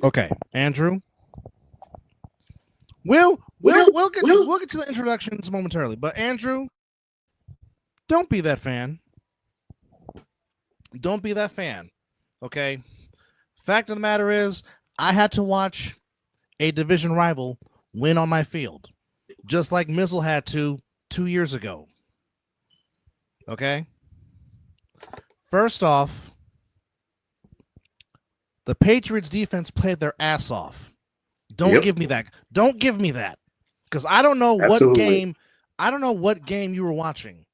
Okay, Andrew. We'll get to the introductions momentarily, but Andrew, don't be that fan. Don't be that fan. Okay. Fact of the matter is, I had to watch a division rival win on my field, just like Mizzle had to 2 years ago. Okay. First off, the Patriots defense played their ass off. Don't give me that. Don't give me that. Because I don't know what game you were watching.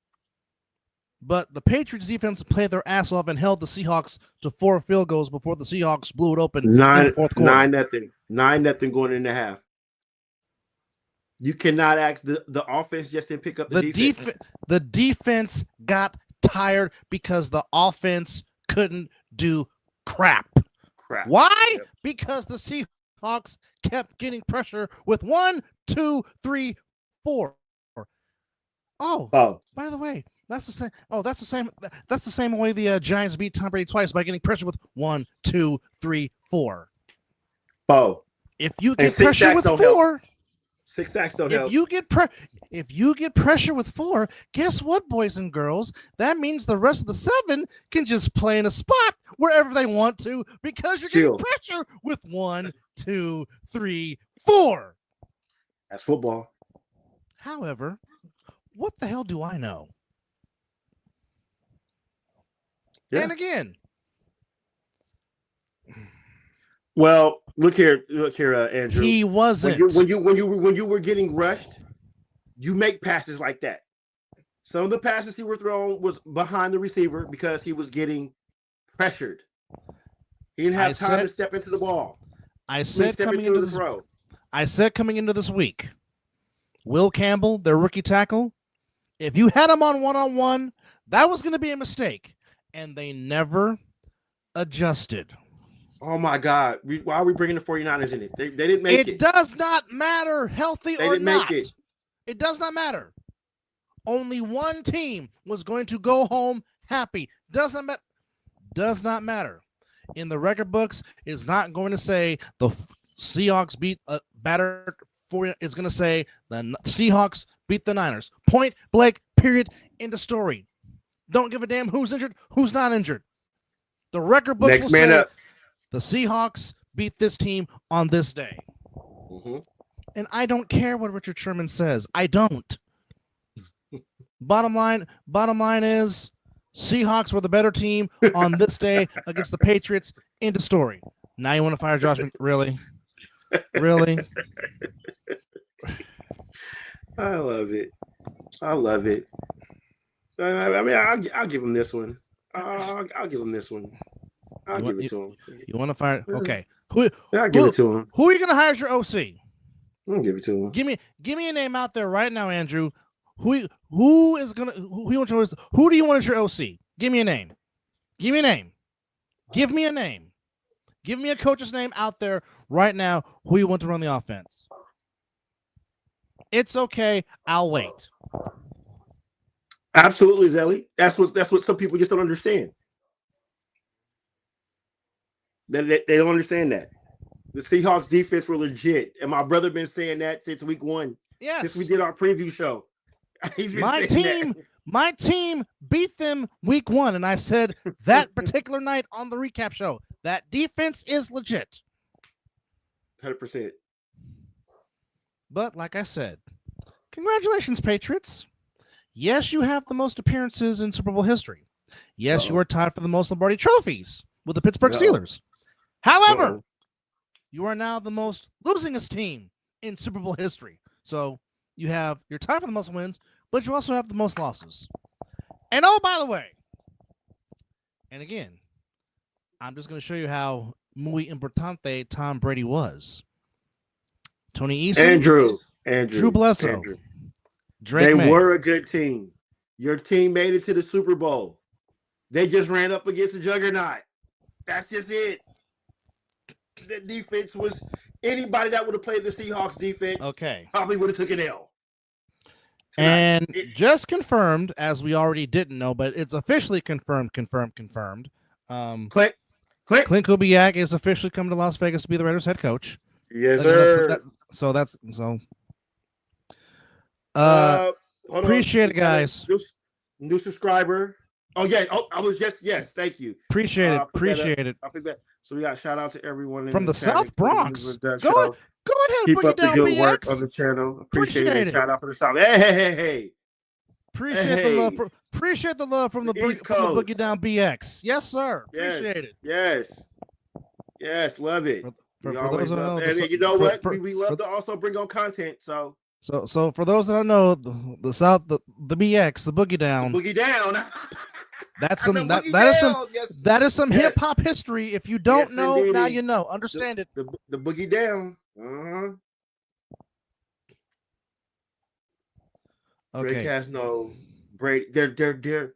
But the Patriots defense played their ass off and held the Seahawks to 4 field goals before the Seahawks blew it open in the fourth quarter. 9-0 going into half. You cannot ask the offense just didn't pick up the defense. The defense got tired because the offense couldn't do crap. Why? Yep. Because the Seahawks kept getting pressure with 1, 2, 3, 4. Oh. By the way, that's the same. Oh, that's the same way the Giants beat Tom Brady twice by getting pressure with 1, 2, 3, 4. Oh. If you get pressure with 4, 6 sacks don't help. If you get pressure with 4, guess what, boys and girls? That means the rest of the 7 can just play in a spot wherever they want to because you're getting pressure with 1, 2, 3, 4. That's football. However, what the hell do I know? Yeah. And again. Well, look here, Andrew. He wasn't. When you were getting rushed, you make passes like that. Some of the passes he were throwing was behind the receiver because he was getting pressured. He didn't have time to step into the ball. I said coming into this week, Will Campbell, their rookie tackle, if you had him on one-on-one, that was going to be a mistake, and they never adjusted. Oh, my God. Why are we bringing the 49ers in it? They didn't make it. It does not matter, healthy or not. It does not matter. Only one team was going to go home happy. Does not matter. In the record books, it is not going to say the Seahawks beat a battered 40. It's going to say the Seahawks beat the Niners. Point blank, period, end of story. Don't give a damn who's injured, who's not injured. The record books will say the Seahawks beat this team on this day. Mm-hmm. And I don't care what Richard Sherman says. I don't. Bottom line is Seahawks were the better team on this day against the Patriots. End of story. Now you want to fire Josh? Really? Really? I love it. I mean, I'll give him this one. I'll give him this one. I'll give it to him. You want to fire? Okay. I'll give it to him. Who are you going to hire as your OC? I'll give it to him. Give me a name out there right now, Andrew. Who do you want as your OC? Give me a name. Give me a name. Give me a name. Give me a coach's name out there right now who you want to run the offense. It's okay. I'll wait. Absolutely, Zelly. That's what some people just don't understand. They don't understand that. The Seahawks defense were legit. And my brother been saying that since week 1. Yes. Since we did our preview show. My team beat them week 1. And I said that particular night on the recap show, that defense is legit. 100%. But like I said, congratulations, Patriots. Yes, you have the most appearances in Super Bowl history. Yes, you are tied for the most Lombardi trophies with the Pittsburgh Steelers. However, you are now the most losingest team in Super Bowl history. So you're tied for the most wins, but you also have the most losses. And oh, by the way, and again, I'm just going to show you how muy importante Tom Brady was. Tony Eason, Drew Bledsoe, Drake May. Were a good team. Your team made it to the Super Bowl. They just ran up against a juggernaut. That's just it. The defense was anybody that would have played the Seahawks defense. Okay, probably would have took an L. And just confirmed, as we already didn't know, but it's officially confirmed. Click. Clint Kubiak is officially coming to Las Vegas to be the Raiders head coach. Yes, sir. Appreciate it, guys. New subscriber. Oh yeah. Oh, I was just Thank you. Appreciate it. I'll pick that. So we got shout out to everyone from the South Bronx. Go ahead, keep up the good BX. work on the channel. Appreciate it. Shout out for the South. Hey. Appreciate the love from the Boogie Down BX. Yes, sir. Appreciate it. Yes, love it. For always love it. And you know what? We love to also bring on content. So for those that don't know, the South, the BX, the Boogie Down. The Boogie Down. That is some hip hop history. If you don't know, indeed. Now you know. Understand it. The Boogie Down. Uh-huh. Okay. Drake has no Brady. They're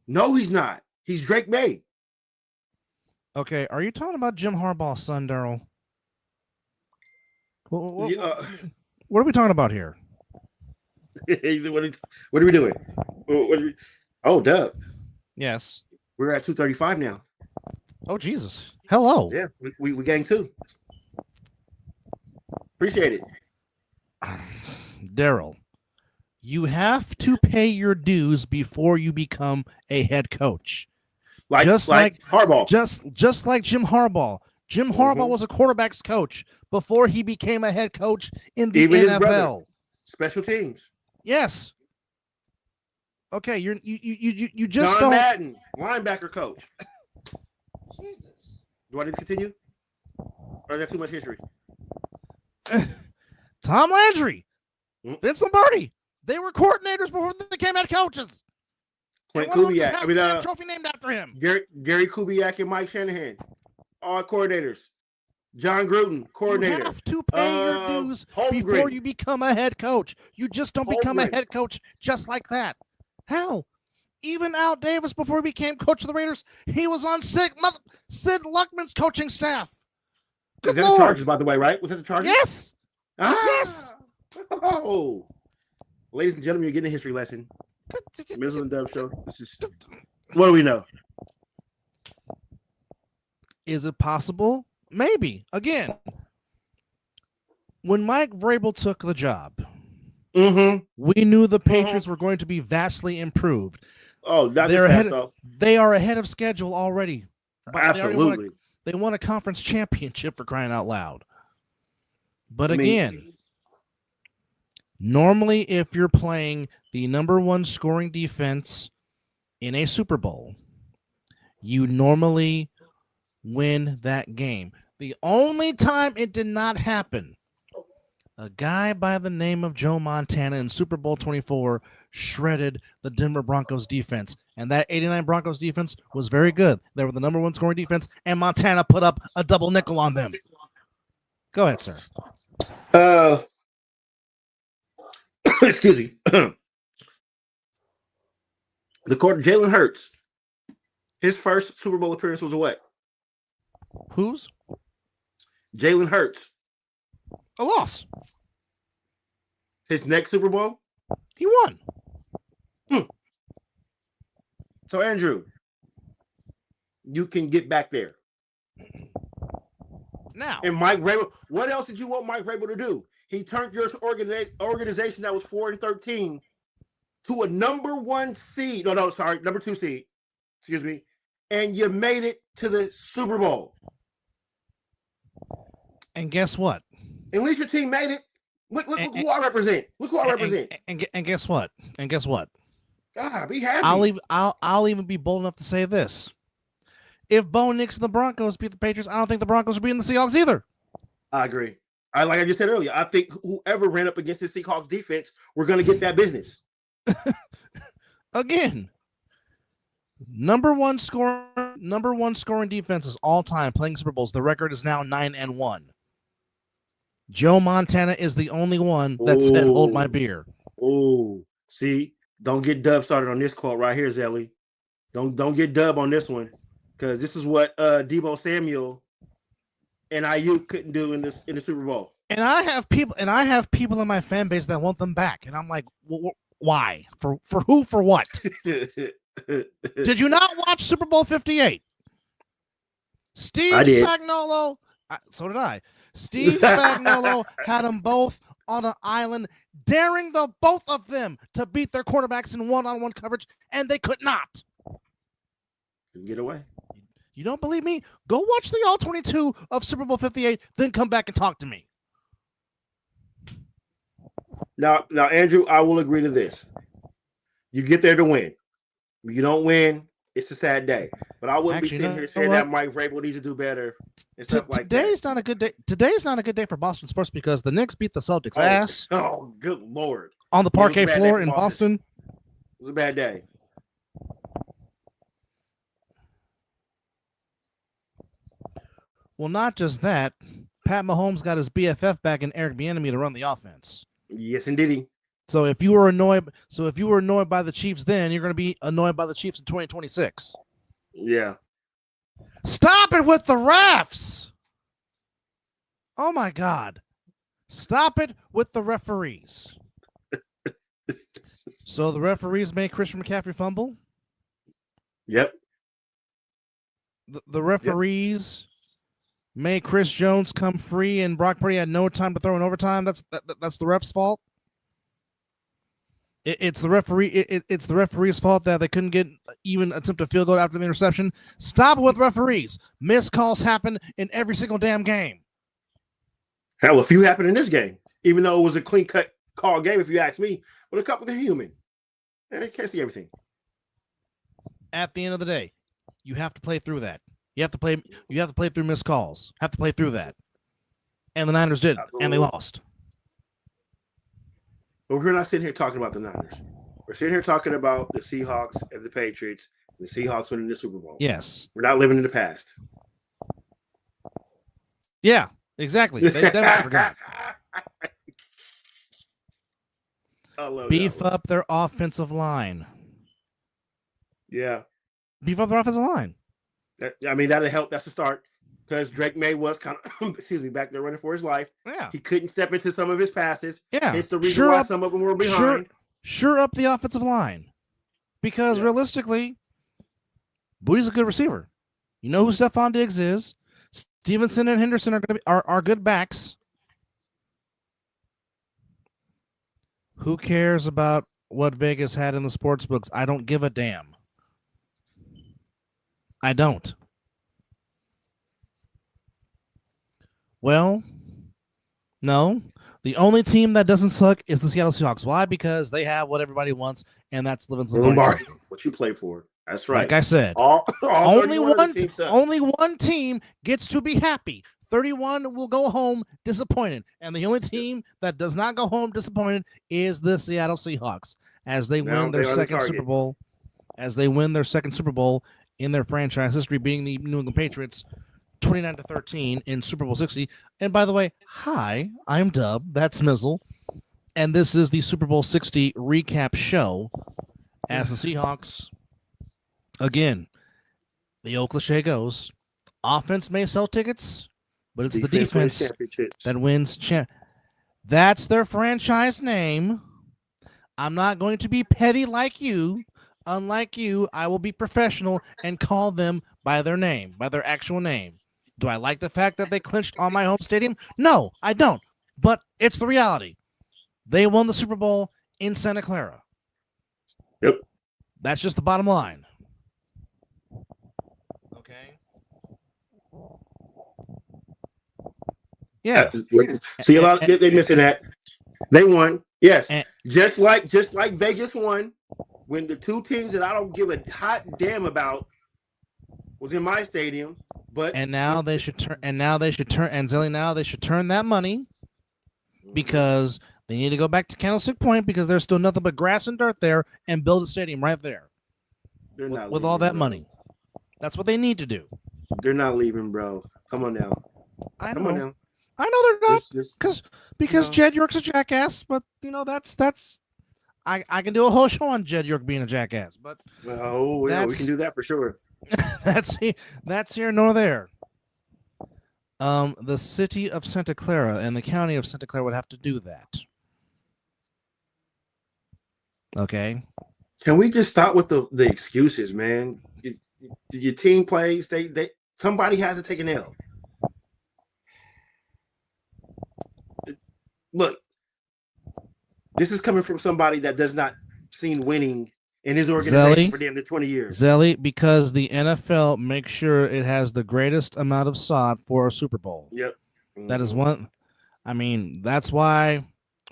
no, he's not. He's Drake May. Okay, are you talking about Jim Harbaugh's son, Daryl? What are we talking about here? What are we doing? Dub. Yes. We're at 235 now. Oh, Jesus. Hello. Yeah, we gang too. Appreciate it. Daryl, you have to pay your dues before you become a head coach. Like Harbaugh. Just like Jim Harbaugh. Jim Harbaugh was a quarterback's coach before he became a head coach in the Even NFL. His brother. Special teams. Yes. Okay, you just John Madden, linebacker coach. Jesus. Do I need to continue? Or is that too much history? Tom Landry, Vince Lombardi. They were coordinators before they became head coaches. Clint Kubiak. Has a trophy named after him. Gary Kubiak and Mike Shanahan, all coordinators. John Gruden, coordinator. You have to pay your dues before you become a head coach. You just don't become a head coach just like that. Hell, even Al Davis, before he became coach of the Raiders, he was on Sid Luckman's coaching staff. Good Lord. The Chargers, by the way, right? Was that the Chargers? Yes. Yes. Oh. Ladies and gentlemen, you're getting a history lesson. Mizzle and Dub show. What do we know? Is it possible? Maybe. Again, when Mike Vrabel took the job, we knew the Patriots were going to be vastly improved. Oh, they are ahead of schedule already. Absolutely. They won a conference championship, for crying out loud. But again, normally if you're playing the number one scoring defense in a Super Bowl, you normally win that game. The only time it did not happen, a guy by the name of Joe Montana in Super Bowl 24 shredded the Denver Broncos defense. And that 89 Broncos defense was very good. They were the number one scoring defense, and Montana put up a double nickel on them. Go ahead, sir. Excuse me. The court, Jalen Hurts. His first Super Bowl appearance was what? Whose? Jalen Hurts. A loss. His next Super Bowl? He won. So, Andrew, you can get back there. Now. And Mike Vrabel, what else did you want Mike Vrabel to do? He turned your organization that was 4-13 to a number 1 seed. Number 2 seed. Excuse me. And you made it to the Super Bowl. And guess what? At least your team made it. Look who I represent. Look who I represent. And guess what? And guess what? God, be happy. I'll even be bold enough to say this. If Bo Nix and the Broncos beat the Patriots, I don't think the Broncos are beating the Seahawks either. I agree. Like I just said earlier, I think whoever ran up against the Seahawks defense, we're going to get that business. Again, number one scoring defenses all time playing Super Bowls. The record is now 9-1. Joe Montana is the only one that said, "Hold my beer." Oh, see, don't get Dub started on this quote right here, Zelly. Don't get Dub on this one, because this is what Deebo Samuel and Ayuk couldn't do in the Super Bowl. And I have people in my fan base that want them back, and I'm like, why? For who? For what? Did you not watch Super Bowl 58? Steve Spagnuolo, so did I. Steve Spagnuolo had them both on an island, daring the both of them to beat their quarterbacks in one-on-one coverage, and they could not. Couldn't get away. You don't believe me? Go watch the All-22 of Super Bowl 58, then come back and talk to me. Now, Andrew, I will agree to this. You get there to win. If you don't win, it's a sad day. But I wouldn't be sitting here saying that Mike Vrabel needs to do better and stuff like that. Today's not a good day. Today's not a good day for Boston sports because the Knicks beat the Celtics ass. Oh, good Lord. On the parquet floor in Boston. It was a bad day. Well, not just that. Pat Mahomes got his BFF back in Eric Bieniemy to run the offense. Yes, indeed. So if you were annoyed by the Chiefs then, you're going to be annoyed by the Chiefs in 2026. Yeah. Stop it with the refs. Oh my God. Stop it with the referees. So the referees made Christian McCaffrey fumble? Yep. The referees made Chris Jones come free and Brock Purdy had no time to throw in overtime. That's the ref's fault. It's the referee. It's the referee's fault that they couldn't even attempt a field goal after the interception. Stop it with referees. Missed calls happen in every single damn game. Hell, a few happened in this game, even though it was a clean-cut call game, if you ask me. But a couple of human, and they can't see everything. At the end of the day, you have to play through that. You have to play through missed calls. Have to play through that. And the Niners did, and they lost. But we're not sitting here talking about the Niners. We're sitting here talking about the Seahawks and the Patriots, and the Seahawks winning the Super Bowl. Yes. We're not living in the past. Yeah, exactly. They never forgot. Beef up their offensive line. Yeah. Beef up their offensive line. That'll help. That's the start. Because Drake May was kind of, back there running for his life. Yeah. He couldn't step into some of his passes. Yeah. It's the reason why some of them were behind. Sure up the offensive line. Because realistically, Booty's a good receiver. You know who Stephon Diggs is. Stevenson and Henderson are good backs. Who cares about what Vegas had in the sports books? I don't give a damn. I don't. Well, no. The only team that doesn't suck is the Seattle Seahawks. Why? Because they have what everybody wants, and that's Lombardi. What you play for. That's right. Like I said, only one team gets to be happy. 31 will go home disappointed. And the only team that does not go home disappointed is the Seattle Seahawks as they win their second Super Bowl. As they win their second Super Bowl in their franchise history, beating the New England Patriots 29-13 in Super Bowl 60. And by the way, hi, I'm Dub. That's Mizzle. And this is the Super Bowl 60 recap show as the Seahawks, again, the old cliche goes, offense may sell tickets, but it's the defense that wins. That's their franchise name. I'm not going to be petty like you. Unlike you, I will be professional and call them by their name, by their actual name. Do I like the fact that they clinched on my home stadium? No, I don't. But it's the reality. They won the Super Bowl in Santa Clara. Yep. That's just the bottom line. Okay. Yeah. See, a lot of they missing that. They won. Yes. Just like Vegas won when the two teams that I don't give a hot damn about was in my stadium. But now they should turn that money because they need to go back to Candlestick Point because there's still nothing but grass and dirt there and build a stadium right there. They're not with all that money. That's what they need to do. They're not leaving, bro. Come on now. Come on now. I know they're not because Jed York's a jackass, but that's I can do a whole show on Jed York being a jackass, but we can do that for sure. that's here nor there. The city of Santa Clara and the county of Santa Clara would have to do that. Okay. Can we just stop with the excuses, man? Your team plays. They Somebody has to take an L. Look, this is coming from somebody that does not seen winning in his organization for damn near 20 years. Zelly, because the NFL makes sure it has the greatest amount of sod for a Super Bowl. Yep. That is one. I mean, that's why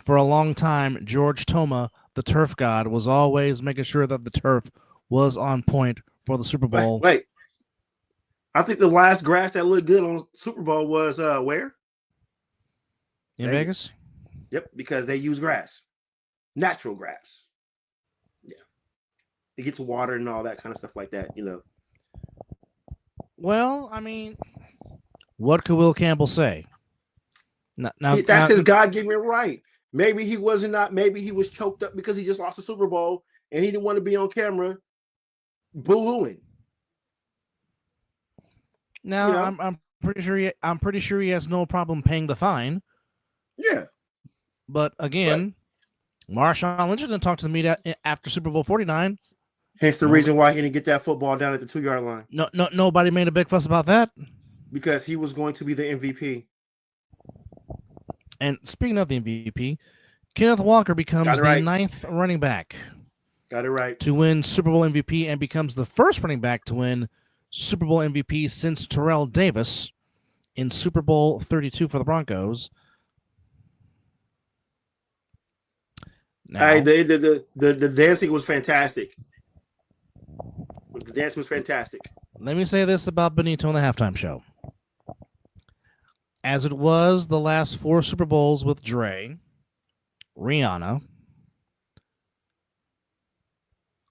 for a long time, George Toma, the turf god, was always making sure that the turf was on point for the Super Bowl. Wait. I think the last grass that looked good on Super Bowl was where? In Vegas? Yep, because they use grass. Natural grass. Yeah. It gets water and all that kind of stuff like that, you know. Well, I mean, what could Will Campbell say? That's his God-given right. Maybe he maybe he was choked up because he just lost the Super Bowl and he didn't want to be on camera boo-hooing. Now, you know? I'm pretty sure he has no problem paying the fine. Yeah. But again, Marshawn Lynch didn't talk to the media after Super Bowl 49. Hence the reason why he didn't get that football down at the 2-yard line. Nobody made a big fuss about that. Because he was going to be the MVP. And speaking of the MVP, Kenneth Walker becomes the 9th running back. Got it right. To win Super Bowl MVP and becomes the first running back to win Super Bowl MVP since Terrell Davis in Super Bowl 32 for the Broncos. Now, the dancing was fantastic. The dance was fantastic. Let me say this about Benito in the halftime show. As it was the last 4 Super Bowls with Dre, Rihanna,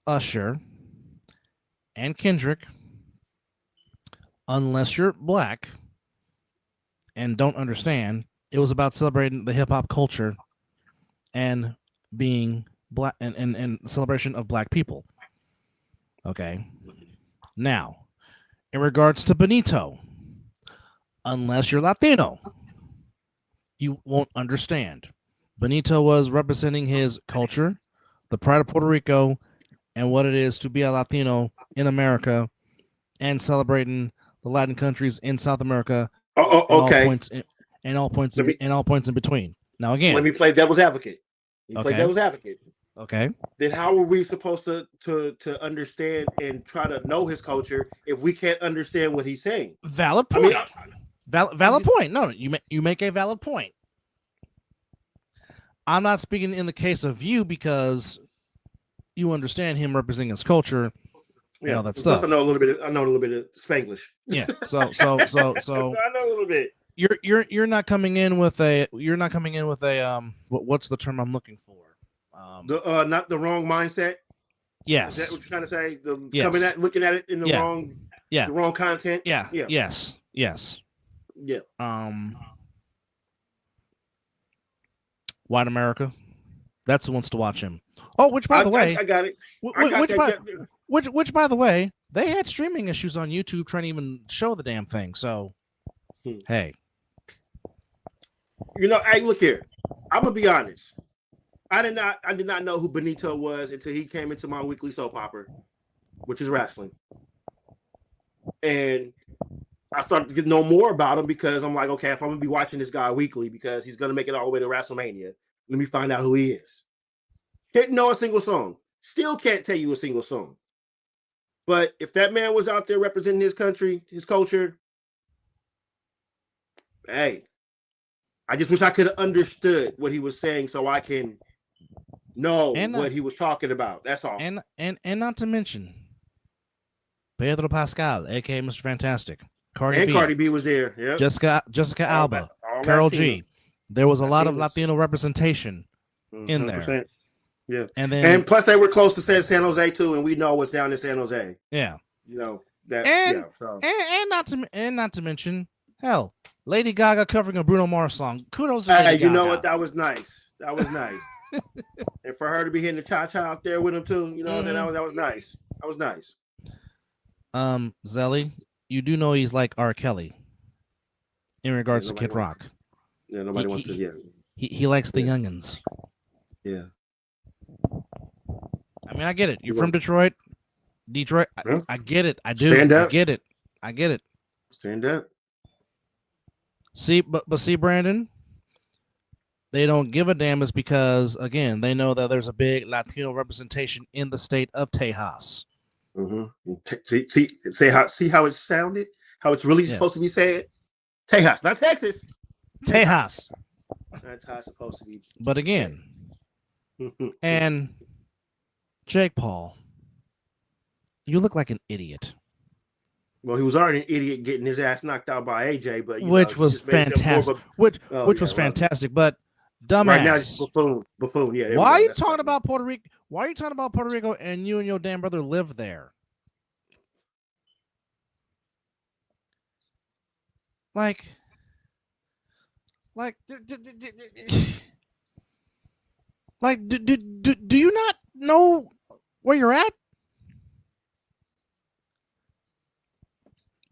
Usher, and Kendrick, unless you're black and don't understand, it was about celebrating the hip-hop culture and being black and celebration of black people. Okay. Now, in regards to Benito, unless you're Latino, you won't understand. Benito was representing his culture, the pride of Puerto Rico, and what it is to be a Latino in America, and celebrating the Latin countries in South America. Okay. And all points in between. Now again, let me play devil's advocate. Play devil's advocate. Okay. Then how are we supposed to understand and try to know his culture if we can't understand what he's saying? Valid point. Valid point. No, you make a valid point. I'm not speaking in the case of you because you understand him representing his culture. Yeah, all that stuff. I know a little bit of Spanglish. Yeah. So I know a little bit. You're not coming in with a what's the term I'm looking for? Not the wrong mindset. Yes. Is that what you're trying to say? Coming at looking at it in the wrong content. Yeah. Yes. Yeah. White America. That's who wants to watch him. Oh, which by the way, I got it. Which by the way, they had streaming issues on YouTube trying to even show the damn thing. So, hey. Hey, look here. I'm gonna be honest. I did not know who Benito was until he came into my weekly soap opera, which is wrestling. And I started to get to know more about him because I'm like, okay, if I'm gonna be watching this guy weekly because he's gonna make it all the way to WrestleMania, let me find out who he is. Didn't know a single song. Still can't tell you a single song. But if that man was out there representing his country, his culture, hey, I just wish I could have understood what he was saying so I can know what he was talking about. That's all. And not to mention Pedro Pascal, aka Mr. Fantastic. Cardi B was there. Yeah. Jessica Alba, Karol G. There was a lot of Latino representation in 100%. There. Yeah. And plus they were close to San Jose too, and we know what's down in San Jose. Yeah. And not to mention, hell, Lady Gaga covering a Bruno Mars song. Kudos to Lady Gaga. You know what? That was nice. And for her to be hitting the cha-cha out there with him too, you know what I'm saying? That was nice. That was nice. Zelly, you do know he's like R. Kelly in regards to Kid Rock. Yeah, nobody wants to. Yeah, he likes the youngins. Yeah. I mean, I get it. You're from Detroit. I get it. I do. Stand up. I get it. Stand up. See, but see, Brandon, they don't give a damn is because, again, they know that there's a big Latino representation in the state of Tejas. Mm-hmm. See how it sounded? How it's really supposed to be said? Tejas, not Texas. Tejas. That's how it's supposed to be. But again, and Jake Paul, you look like an idiot. Well, he was already an idiot getting his ass knocked out by AJ, but which was fantastic. Which was fantastic, but dumbass. Right now, it's buffoon. Yeah. Why are you talking about Puerto Rico? Why are you talking about Puerto Rico and you and your damn brother live there? Like, do you not know where you're at?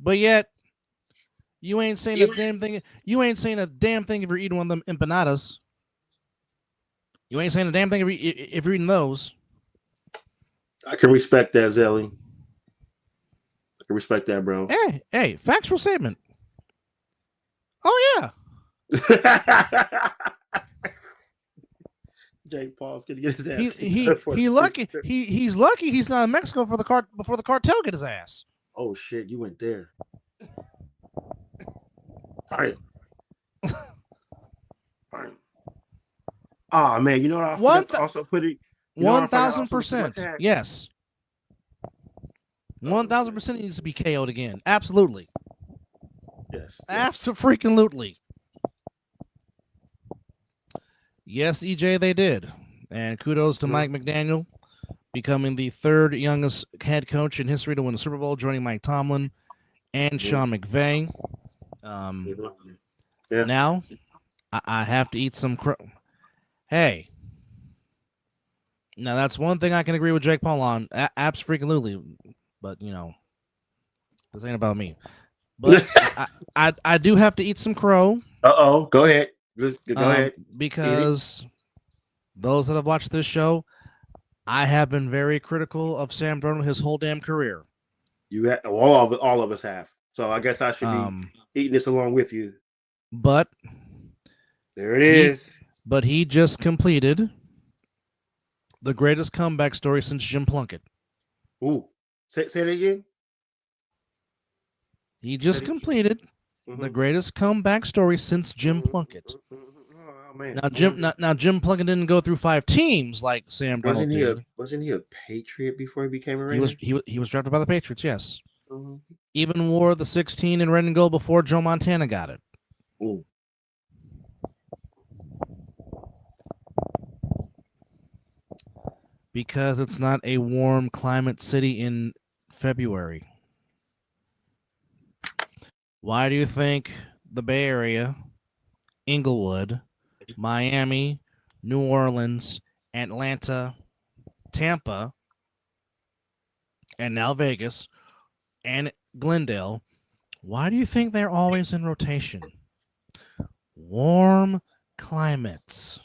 But yet, you ain't saying a damn thing. You ain't saying a damn thing if you're eating one of them empanadas. You ain't saying a damn thing if you're eating those. I can respect that, Zelly. I can respect that, bro. Hey, factual statement. Oh yeah. Jake Paul's gonna get his ass. He's lucky he's not in Mexico before the cartel get his ass. Oh shit, you went there. All right. Oh man, you know what? I also put it 1,000%. Yes. 1,000% needs to be KO'd again. Absolutely. Yes. Absolutely. Yes, EJ, they did. And kudos to Mike McDaniel, becoming the third youngest head coach in history to win a Super Bowl, joining Mike Tomlin and Sean McVay. Now, I have to eat some Hey. Now, that's one thing I can agree with Jake Paul on. Absolutely. But, this ain't about me. But I do have to eat some crow. Uh-oh. Go ahead. Just go ahead. Because those that have watched this show, I have been very critical of Sam Darnold his whole damn career. All of us have. So I guess I should be eating this along with you. But there it is. But he just completed the greatest comeback story since Jim Plunkett. Ooh. Say it again. He just completed the greatest comeback story since Jim Plunkett. Oh, man. Now Jim Plunkett didn't go through 5 teams like Sam Darnold did. Wasn't he a Patriot before he became a Raider? He was drafted by the Patriots, yes. Mm-hmm. Even wore the 16 in red and gold before Joe Montana got it. Ooh. Because it's not a warm climate city in February. Why do you think the Bay Area, Inglewood, Miami, New Orleans, Atlanta, Tampa, and now Vegas, and Glendale, why do you think they're always in rotation? Warm climates.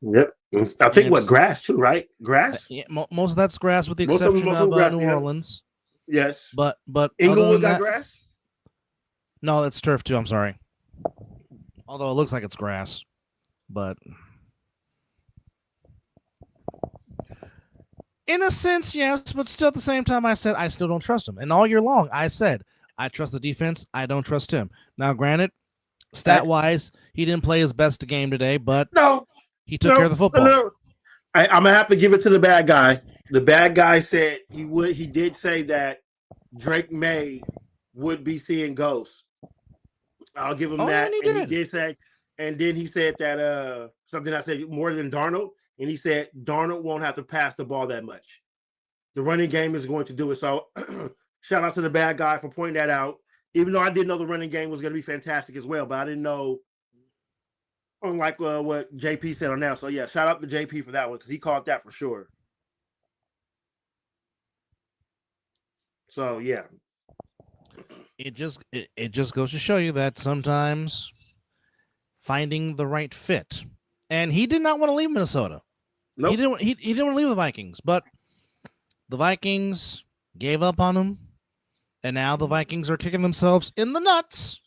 Yep. I think grass too, right? Grass? Yeah, most of that's grass with the exception of New Orleans. Yes. But Inglewood got grass? No, it's turf too. I'm sorry. Although it looks like it's grass. But in a sense, yes, but still at the same time, I said I still don't trust him. And all year long, I said I trust the defense. I don't trust him. Now, granted, stat-wise, he didn't play his best game today, but he took care of the football. No. I'm going to have to give it to the bad guy. The bad guy said he did say that Drake May would be seeing ghosts. I'll give him that. And he did say, and then he said that something I said more than Darnold, and he said Darnold won't have to pass the ball that much. The running game is going to do it. So shout out to the bad guy for pointing that out. Even though I didn't know the running game was going to be fantastic as well, but I didn't know, unlike what JP said on that. So yeah, shout out to JP for that one because he caught that for sure. So yeah. It just goes to show you that sometimes finding the right fit. And he did not want to leave Minnesota. Nope. He didn't want to leave the Vikings, but the Vikings gave up on him. And now the Vikings are kicking themselves in the nuts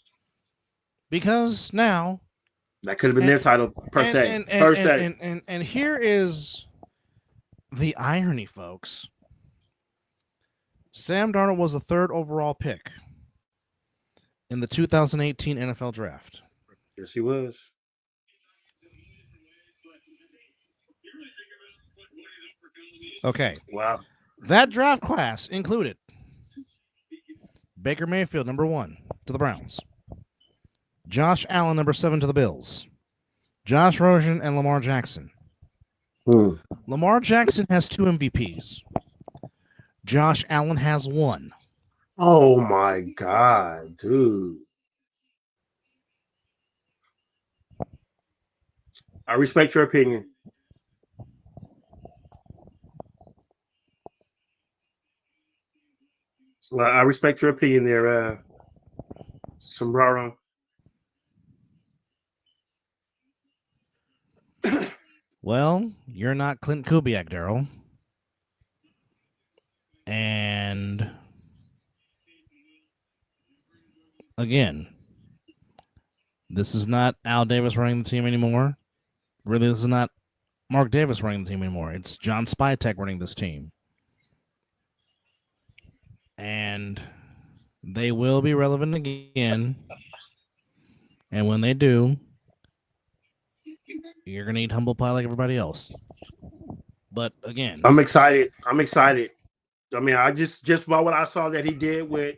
because now that could have been their title per se. And here is the irony, folks. Sam Darnold was the 3rd overall pick in the 2018 NFL draft. Yes, he was. Okay. Wow. That draft class included Baker Mayfield, number 1 to the Browns. Josh Allen, number 7 to the Bills. Josh Rosen and Lamar Jackson. Lamar Jackson has 2 MVPs. Josh Allen has 1. Oh my God, dude. I respect your opinion. Well, I respect your opinion there, Sombrero. Well, you're not Clint Kubiak, Daryl. And again, this is not Al Davis running the team anymore. Really, this is not Mark Davis running the team anymore. It's John Spytek running this team. And they will be relevant again. And when they do, you're going to eat humble pie like everybody else. But again, I'm excited. I mean, I just by what I saw that he did with,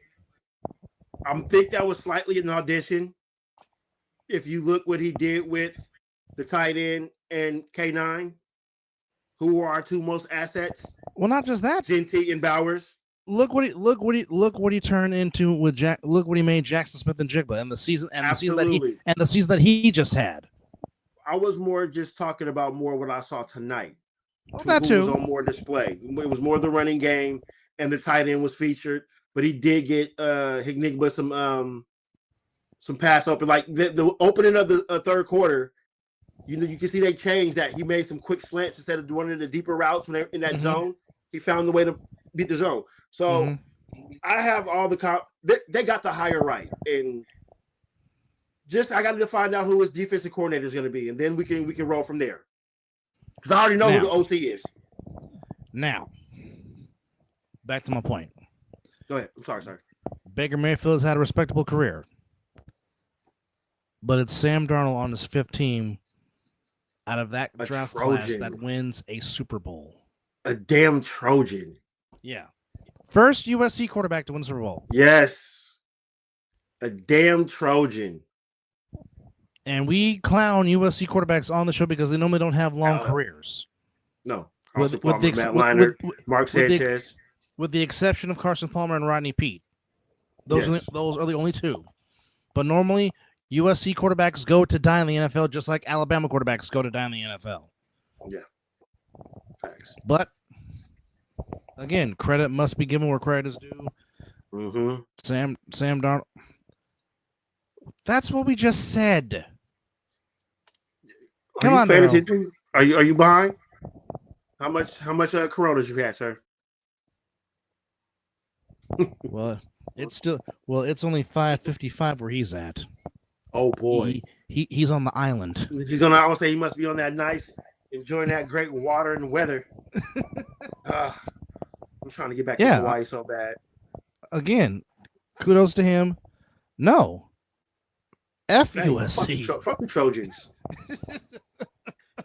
I think that was slightly an audition. If you look what he did with the tight end and K9, who are our 2 most assets. Well, not just that. Genty and Bowers. Look what he turned into with Jack. Look what he made Jackson Smith and Jigba and the season the season that he just had. I was more just talking about more what I saw tonight. Well, that too was on more display. It was more the running game, and the tight end was featured. But he did get Hignigba some pass open, like the opening of the 3rd quarter. You can see they changed that. He made some quick slants instead of running the deeper routes when they're in that zone. He found the way to beat the zone. So I have all the they got the hire right, and just I got to find out who his defensive coordinator is going to be, and then we can roll from there. Because I already know who the OC is. Now, back to my point. Go ahead. I'm sorry. Baker Mayfield has had a respectable career, but it's Sam Darnold on his 5th team out of that draft class that wins a Super Bowl. A damn Trojan. Yeah. First USC quarterback to win the Super Bowl. Yes. A damn Trojan. And we clown USC quarterbacks on the show because they normally don't have long careers. No. Matt Leinart, Mark Sanchez. With the exception of Carson Palmer and Rodney Peete. Those are the only 2. But normally, USC quarterbacks go to die in the NFL just like Alabama quarterbacks go to die in the NFL. Yeah. Thanks. But, again, credit must be given where credit is due. Sam Darnold. That's what we just said. Come on, Are you behind? How much Coronas you had, sir? Well, it's only 5:55 where he's at. Oh boy, he's on the island. He's on. I would say he must be on that nice, enjoying that great water and weather. I'm trying to get back to Hawaii so bad. Again, kudos to him. No, USC. Fuck the Trojans.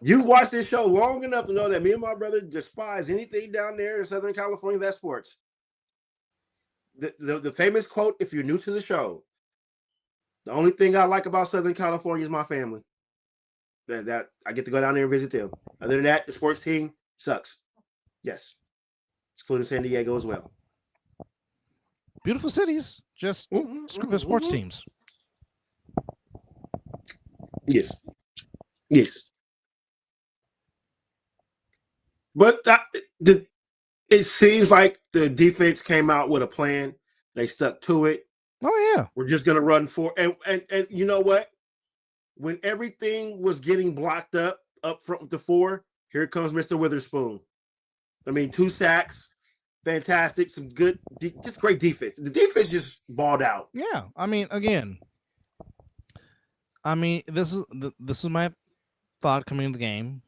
You've watched this show long enough to know that me and my brother despise anything down there in Southern California that's sports. The famous quote, if you're new to the show, the only thing I like about Southern California is my family. That I get to go down there and visit them. Other than that, the sports team sucks. Yes. Including San Diego as well. Beautiful cities. Just screw the sports teams. Yes. But it seems like the defense came out with a plan. They stuck to it. Oh yeah. We're just gonna run for and you know what? When everything was getting blocked up front with the 4, here comes Mr. Witherspoon. I mean, 2 sacks, fantastic, some good, just great defense. The defense just balled out. Yeah, I mean, again, this is my thought coming into the game.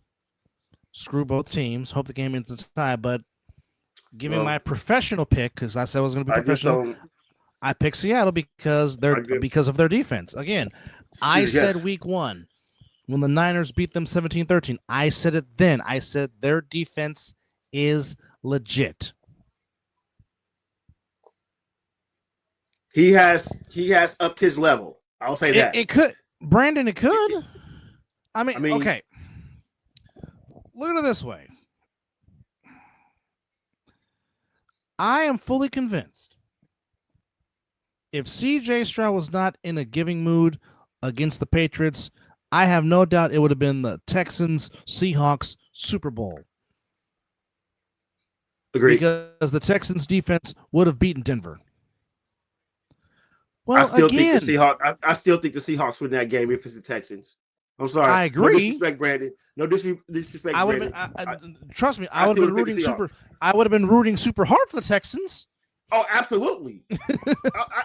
Screw both teams. Hope the game ends in tie, but giving my professional pick, because I said I was going to be professional, I picked Seattle because of their defense. Again, I said week 1 when the Niners beat them 17-13. I said it then. I said their defense is legit. He has upped his level. I'll say that. It could, Brandon. It could. I mean, okay. Look at it this way. I am fully convinced if C.J. Stroud was not in a giving mood against the Patriots, I have no doubt it would have been the Texans-Seahawks Super Bowl. Agreed. Because the Texans defense would have beaten Denver. Well, I still think the Seahawks win that game if it's the Texans. I'm sorry. I agree. No disrespect, Brandon. No disrespect, Brandon. Trust me, I would have been rooting super hard for the Texans. Oh, absolutely.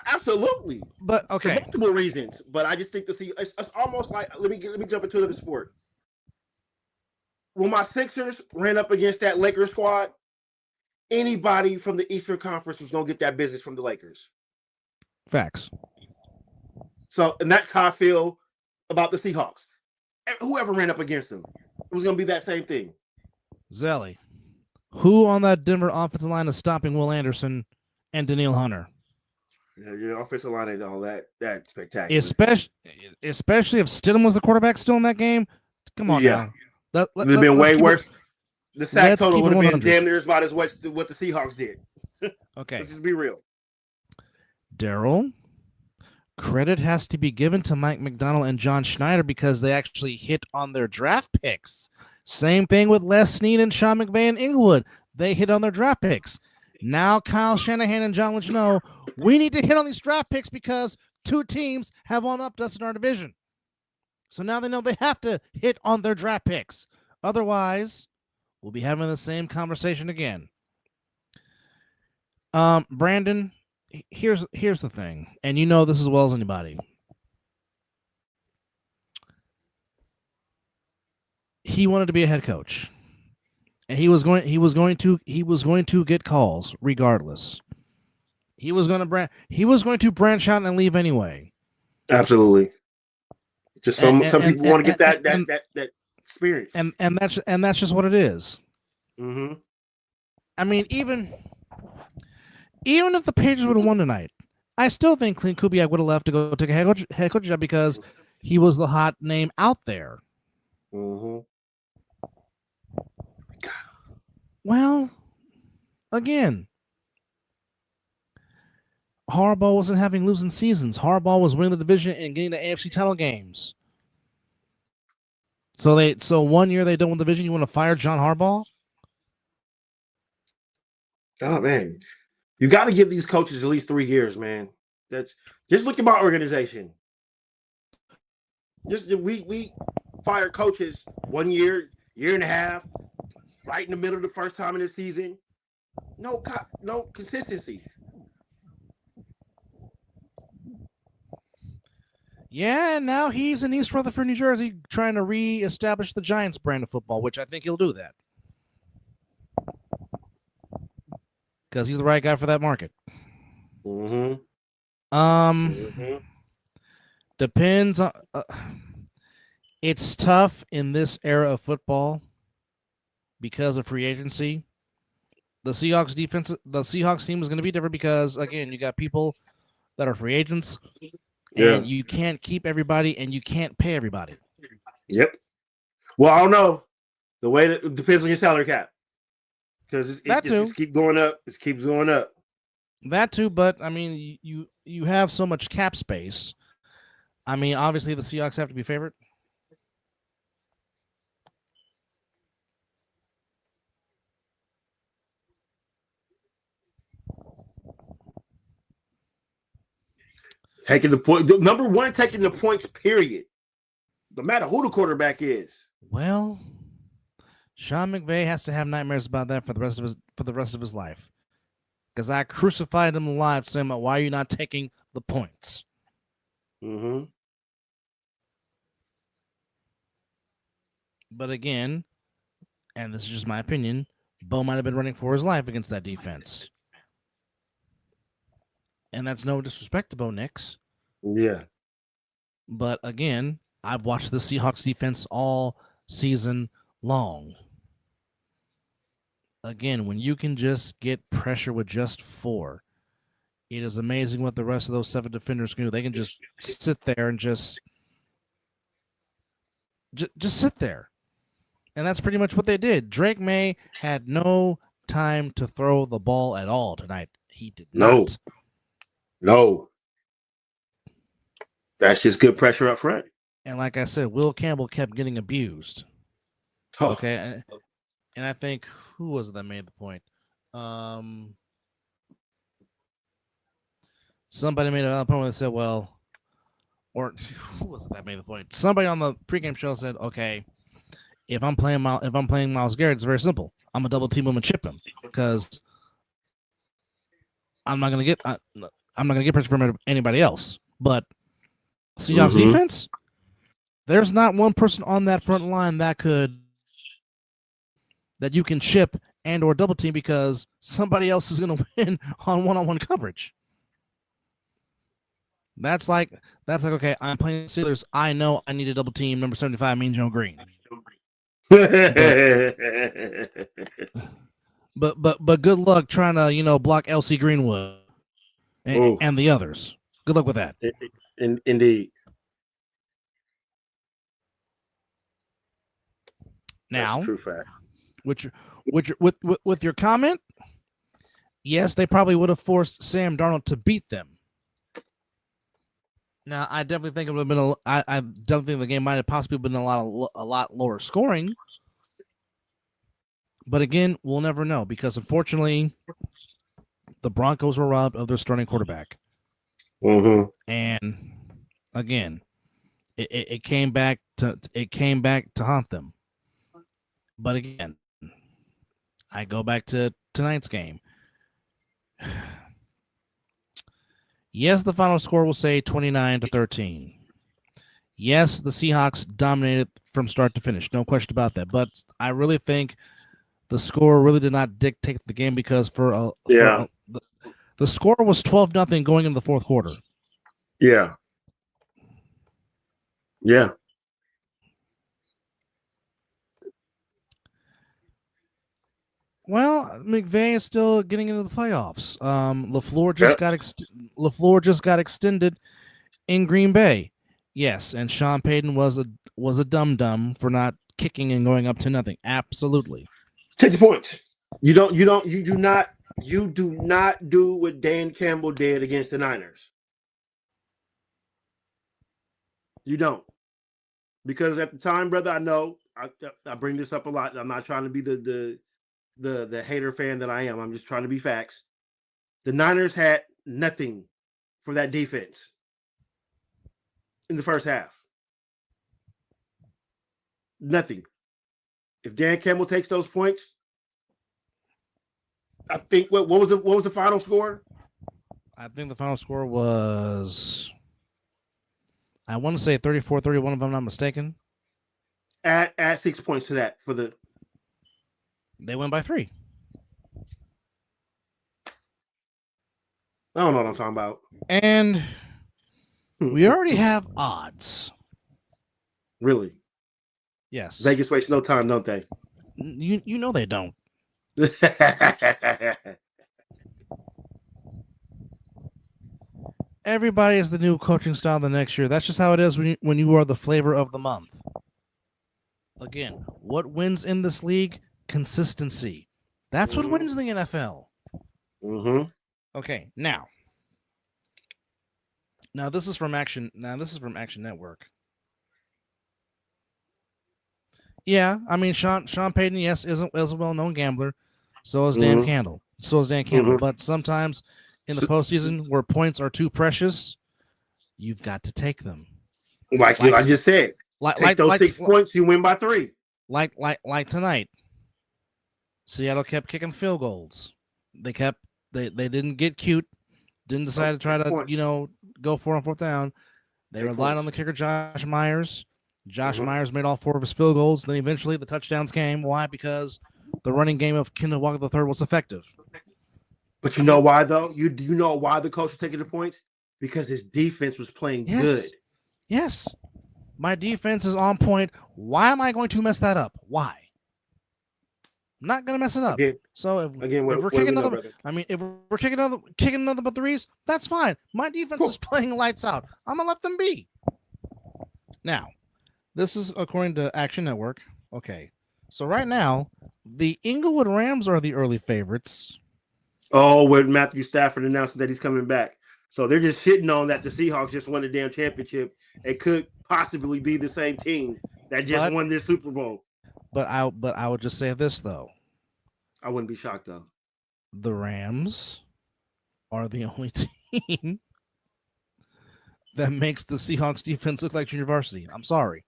Absolutely. But okay. For multiple reasons. But I just think it's almost like let me jump into another sport. When my Sixers ran up against that Lakers squad, anybody from the Eastern Conference was gonna get that business from the Lakers. Facts. So, and that's how I feel about the Seahawks. Whoever ran up against them, it was going to be that same thing. Zelly, who on that Denver offensive line is stopping Will Anderson and Danielle Hunter? Yeah, your offensive line ain't all that spectacular. Especially if Stidham was the quarterback still in that game. Come on, yeah. Now. It would have been way worse. The sack total would have been damn near as about as what the Seahawks did. Okay. Let's just be real. Daryl, credit has to be given to Mike McDonald and John Schneider because they actually hit on their draft picks. Same thing with Les Snead and Sean McVay and Inglewood. They hit on their draft picks. Now Kyle Shanahan and John Lynch know we need to hit on these draft picks because 2 teams have one-upped us in our division. So now they know they have to hit on their draft picks. Otherwise, we'll be having the same conversation again. Brandon, here's the thing, and you know this as well as anybody. He wanted to be a head coach, and he was going to get calls regardless. He was going to branch out and leave anyway. Absolutely. Just some people want to get that experience, and that's just what it is. Mm-hmm. I mean, even if the Patriots would have won tonight, I still think Clint Kubiak would have left to go take a head coach job because he was the hot name out there. Mm-hmm. Well, again, Harbaugh wasn't having losing seasons. Harbaugh was winning the division and getting the AFC title games. So 1 year they don't win the division, you want to fire John Harbaugh? Oh man. You got to give these coaches at least 3 years, man. That's just look at my organization. Just we fired coaches 1 year, year and a half, right in the middle of the first time in the season. No consistency. Yeah, and now he's in East Rutherford, New Jersey, trying to reestablish the Giants brand of football, which I think he'll do that. Because he's the right guy for that market. Mm-hmm. Depends on. It's tough in this era of football because of free agency. The Seahawks team is going to be different because again, you got people that are free agents, and you can't keep everybody, and you can't pay everybody. Yep. Well, I don't know. The way that it depends on your salary cap. Because it just keeps going up. It keeps going up. That too, but I mean, you have so much cap space. I mean, obviously the Seahawks have to be favored. Taking the point, number one, taking the points. Period. No matter who the quarterback is. Well, Sean McVay has to have nightmares about that for the rest of his life. because I crucified him live saying, why are you not taking the points? Mm-hmm. But again, and this is just my opinion, Bo might have been running for his life against that defense. And that's no disrespect to Bo Nix. Yeah. But again, I've watched the Seahawks defense all season long. Again, when you can just get pressure with just 4, it is amazing what the rest of those 7 defenders can do. They can just sit there and just sit there. And that's pretty much what they did. Drake May had no time to throw the ball at all tonight. He did not. No. That's just good pressure up front. And like I said, Will Campbell kept getting abused. Oh. Okay. And I think, who was it that made the point? Somebody made a point that said, well, or who was it that made the point? Somebody on the pregame show said, okay, if I'm playing Myles Garrett, it's very simple. I'm a double team him and chip him because I'm not gonna get pressure from anybody else. But Seahawks defense, there's not one person on that front line that you can chip and or double team because somebody else is gonna win on one-on-one coverage. That's like okay, I'm playing Steelers. I know I need a double team. Number 75, Mean Joe Green. But good luck trying to block LC Greenwood and the others. Good luck with that. Indeed. Now, that's true fact. With your comment, yes, they probably would have forced Sam Darnold to beat them. Now, I definitely think it would have been I definitely think the game might have possibly been a lot lower scoring. But again, we'll never know because unfortunately, the Broncos were robbed of their starting quarterback. Mm-hmm. And again, it came back to haunt them. But again, I go back to tonight's game. Yes, the final score will say 29-13. Yes, the Seahawks dominated from start to finish. No question about that. But I really think the score really did not dictate the game because the score was 12-0 going into the fourth quarter. Yeah. Yeah. Well, McVay is still getting into the playoffs. LaFleur just got extended in Green Bay. Yes, and Sean Payton was a dum-dum for not kicking and going up to nothing. Absolutely. Take the points. You do not do what Dan Campbell did against the Niners. You don't. Because at the time, brother, I know I bring this up a lot. I'm not trying to be the hater fan that I am. I'm just trying to be facts. The Niners had nothing for that defense in the first half. Nothing. If Dan Campbell takes those points, I think what was the final score? I think the final score was, I want to say 34-31 if I'm not mistaken. Add 6 points to that for the. They went by 3. I don't know what I'm talking about. And we already have odds. Really? Yes. Vegas wastes no time, don't they? You know they don't. Everybody is the new coaching style the next year. That's just how it is when you are the flavor of the month. Again, what wins in this league? Consistency. That's what wins the NFL. Mm-hmm. Okay, now this is from Action. Network. Yeah, I mean Sean Payton, yes, is a well-known gambler. So is Dan Campbell. But sometimes in the postseason where points are too precious, you've got to take them. Like I just said. Take those 6 points, you win by 3. Like tonight. Seattle kept kicking field goals. They kept they didn't get cute. Didn't decide to try to go for it on fourth down. They relied on the kicker Josh Myers. Josh Myers made all 4 of his field goals. Then eventually the touchdowns came. Why? Because the running game of Kendall Walker III was effective. But you know why, though? You know why the coach was taking the points? Because his defense was playing good. Yes. My defense is on point. Why am I going to mess that up? Why? I'm not going to mess it up. So if we're kicking another, if we're kicking another but threes, that's fine. My defense is playing lights out. I'm going to let them be. Now, this is according to Action Network. Okay. So right now, the Inglewood Rams are the early favorites. Oh, with Matthew Stafford announcing that he's coming back. So they're just sitting on that the Seahawks just won the damn championship. It could possibly be the same team that just won this Super Bowl. But I would just say this, though. I wouldn't be shocked, though. The Rams are the only team that makes the Seahawks defense look like junior varsity. I'm sorry.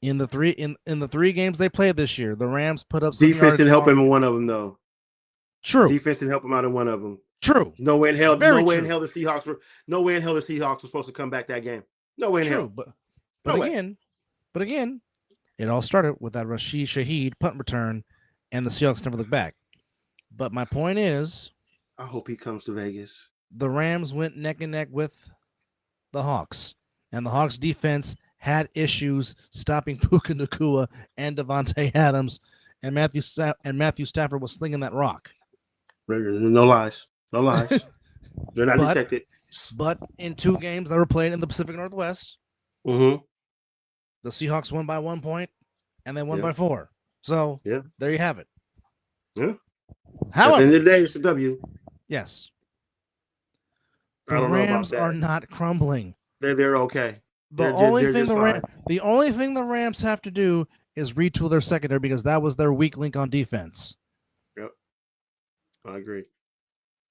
In the 3 games they played this year, the Rams put up defense didn't help him in one of them, though. True. Defense didn't help him out in one of them. True. No way in hell the Seahawks were supposed to come back that game. No way in hell. But again, it all started with that Rashid Shaheed punt return, and the Seahawks never looked back. But my point is, I hope he comes to Vegas. The Rams went neck and neck with the Hawks, and the Hawks defense had issues stopping Puka Nacua and Devontae Adams, and Matthew Stafford was slinging that rock. No lies. They're not detected. But in 2 games that were played in the Pacific Northwest, the Seahawks won by 1 point, and they won by 4. So there you have it. Yeah. However, at the end of the day, it's a W. Yes. The Rams are not crumbling. They're okay. The only thing the Rams have to do is retool their secondary because that was their weak link on defense. Yep. I agree.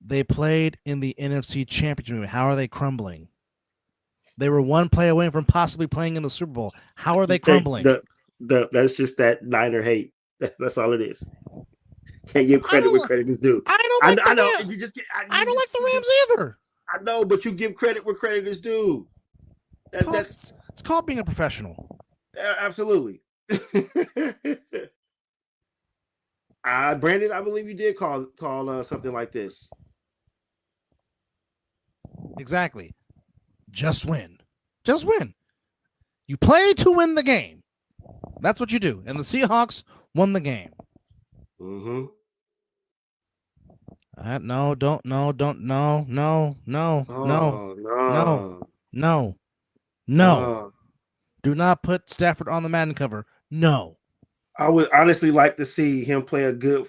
They played in the NFC Championship. How are they crumbling? They were 1 play away from possibly playing in the Super Bowl. How are they crumbling? That's just that Niner hate. That's all it is. Can't give credit where credit is due. I don't like the Rams either. I know, but you give credit where credit is due. It's called being a professional. Absolutely. Brandon, I believe you did call something like this. Exactly. Just win. You play to win the game. That's what you do. And the Seahawks won the game. Mm-hmm. No. Do not put Stafford on the Madden cover. No. I would honestly like to see him play a good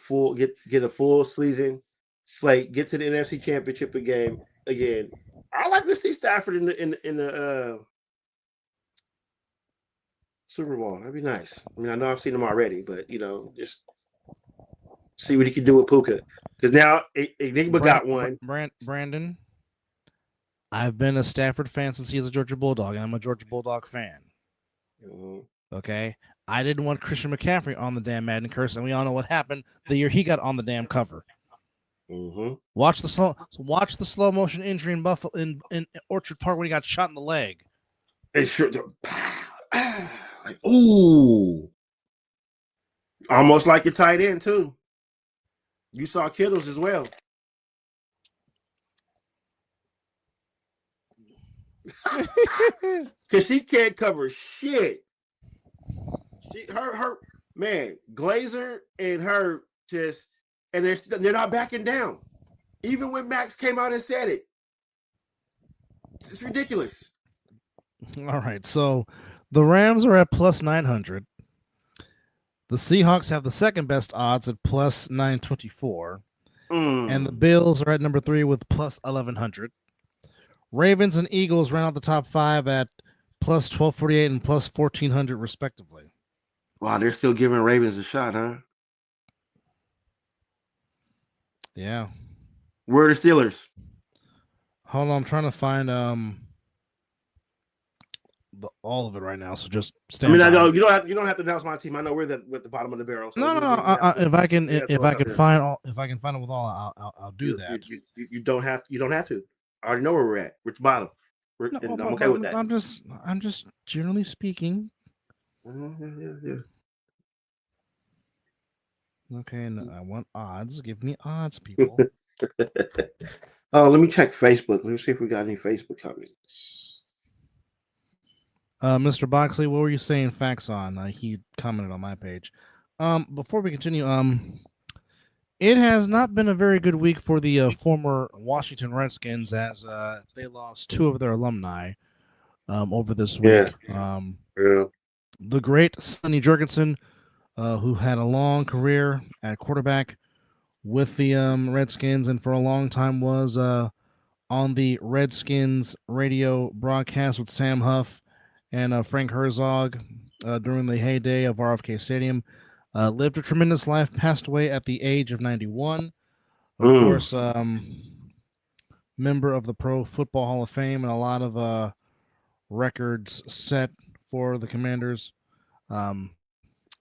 get a full season slate, get to the NFC Championship again. I like to see Stafford in the Super Bowl. That'd be nice. I mean, I know I've seen him already, but just see what he can do with Puka. Because now Enigma got one. Brandon, I've been a Stafford fan since he was a Georgia Bulldog, and I'm a Georgia Bulldog fan. Mm-hmm. Okay? I didn't want Christian McCaffrey on the damn Madden curse, and we all know what happened the year he got on the damn cover. Mm-hmm. Watch the slow motion injury in Buffalo in Orchard Park when he got shot in the leg. It's sure like, ooh, almost like your tight end too. You saw Kittles as well. Because she can't cover shit. Her man, Glazer and her just, and they're not backing down. Even when Max came out and said it. It's ridiculous. All right, so the Rams are at plus 900. The Seahawks have the second best odds at plus 924. And the Bills are at number 3 with plus 1100. Ravens and Eagles ran out the top 5 at plus 1248 and plus 1400 respectively. Wow, they're still giving Ravens a shot, huh? Yeah. Where are the Steelers? Hold on, I'm trying to find all of it right now. So just I stand mean, by. I know you don't have to announce my team. I know we're with the bottom of the barrel. So No. If I can find it with all, I'll do that. You don't have to. I already know where we're at. We're at the bottom. And I'm okay with that. I'm just generally speaking. Yeah. Okay, and I want odds. Give me odds, people. Oh, let me check Facebook. Let me see if we got any Facebook comments. Mr. Boxley, what were you saying facts on? He commented on my page. Before we continue, it has not been a very good week for the former Washington Redskins as they lost 2 of their alumni over this week. Yeah. The great Sonny Jurgensen, who had a long career at quarterback with the Redskins and for a long time was on the Redskins radio broadcast with Sam Huff and Frank Herzog during the heyday of RFK Stadium. Lived a tremendous life, passed away at the age of 91. Of course, member of the Pro Football Hall of Fame and a lot of records set for the Commanders.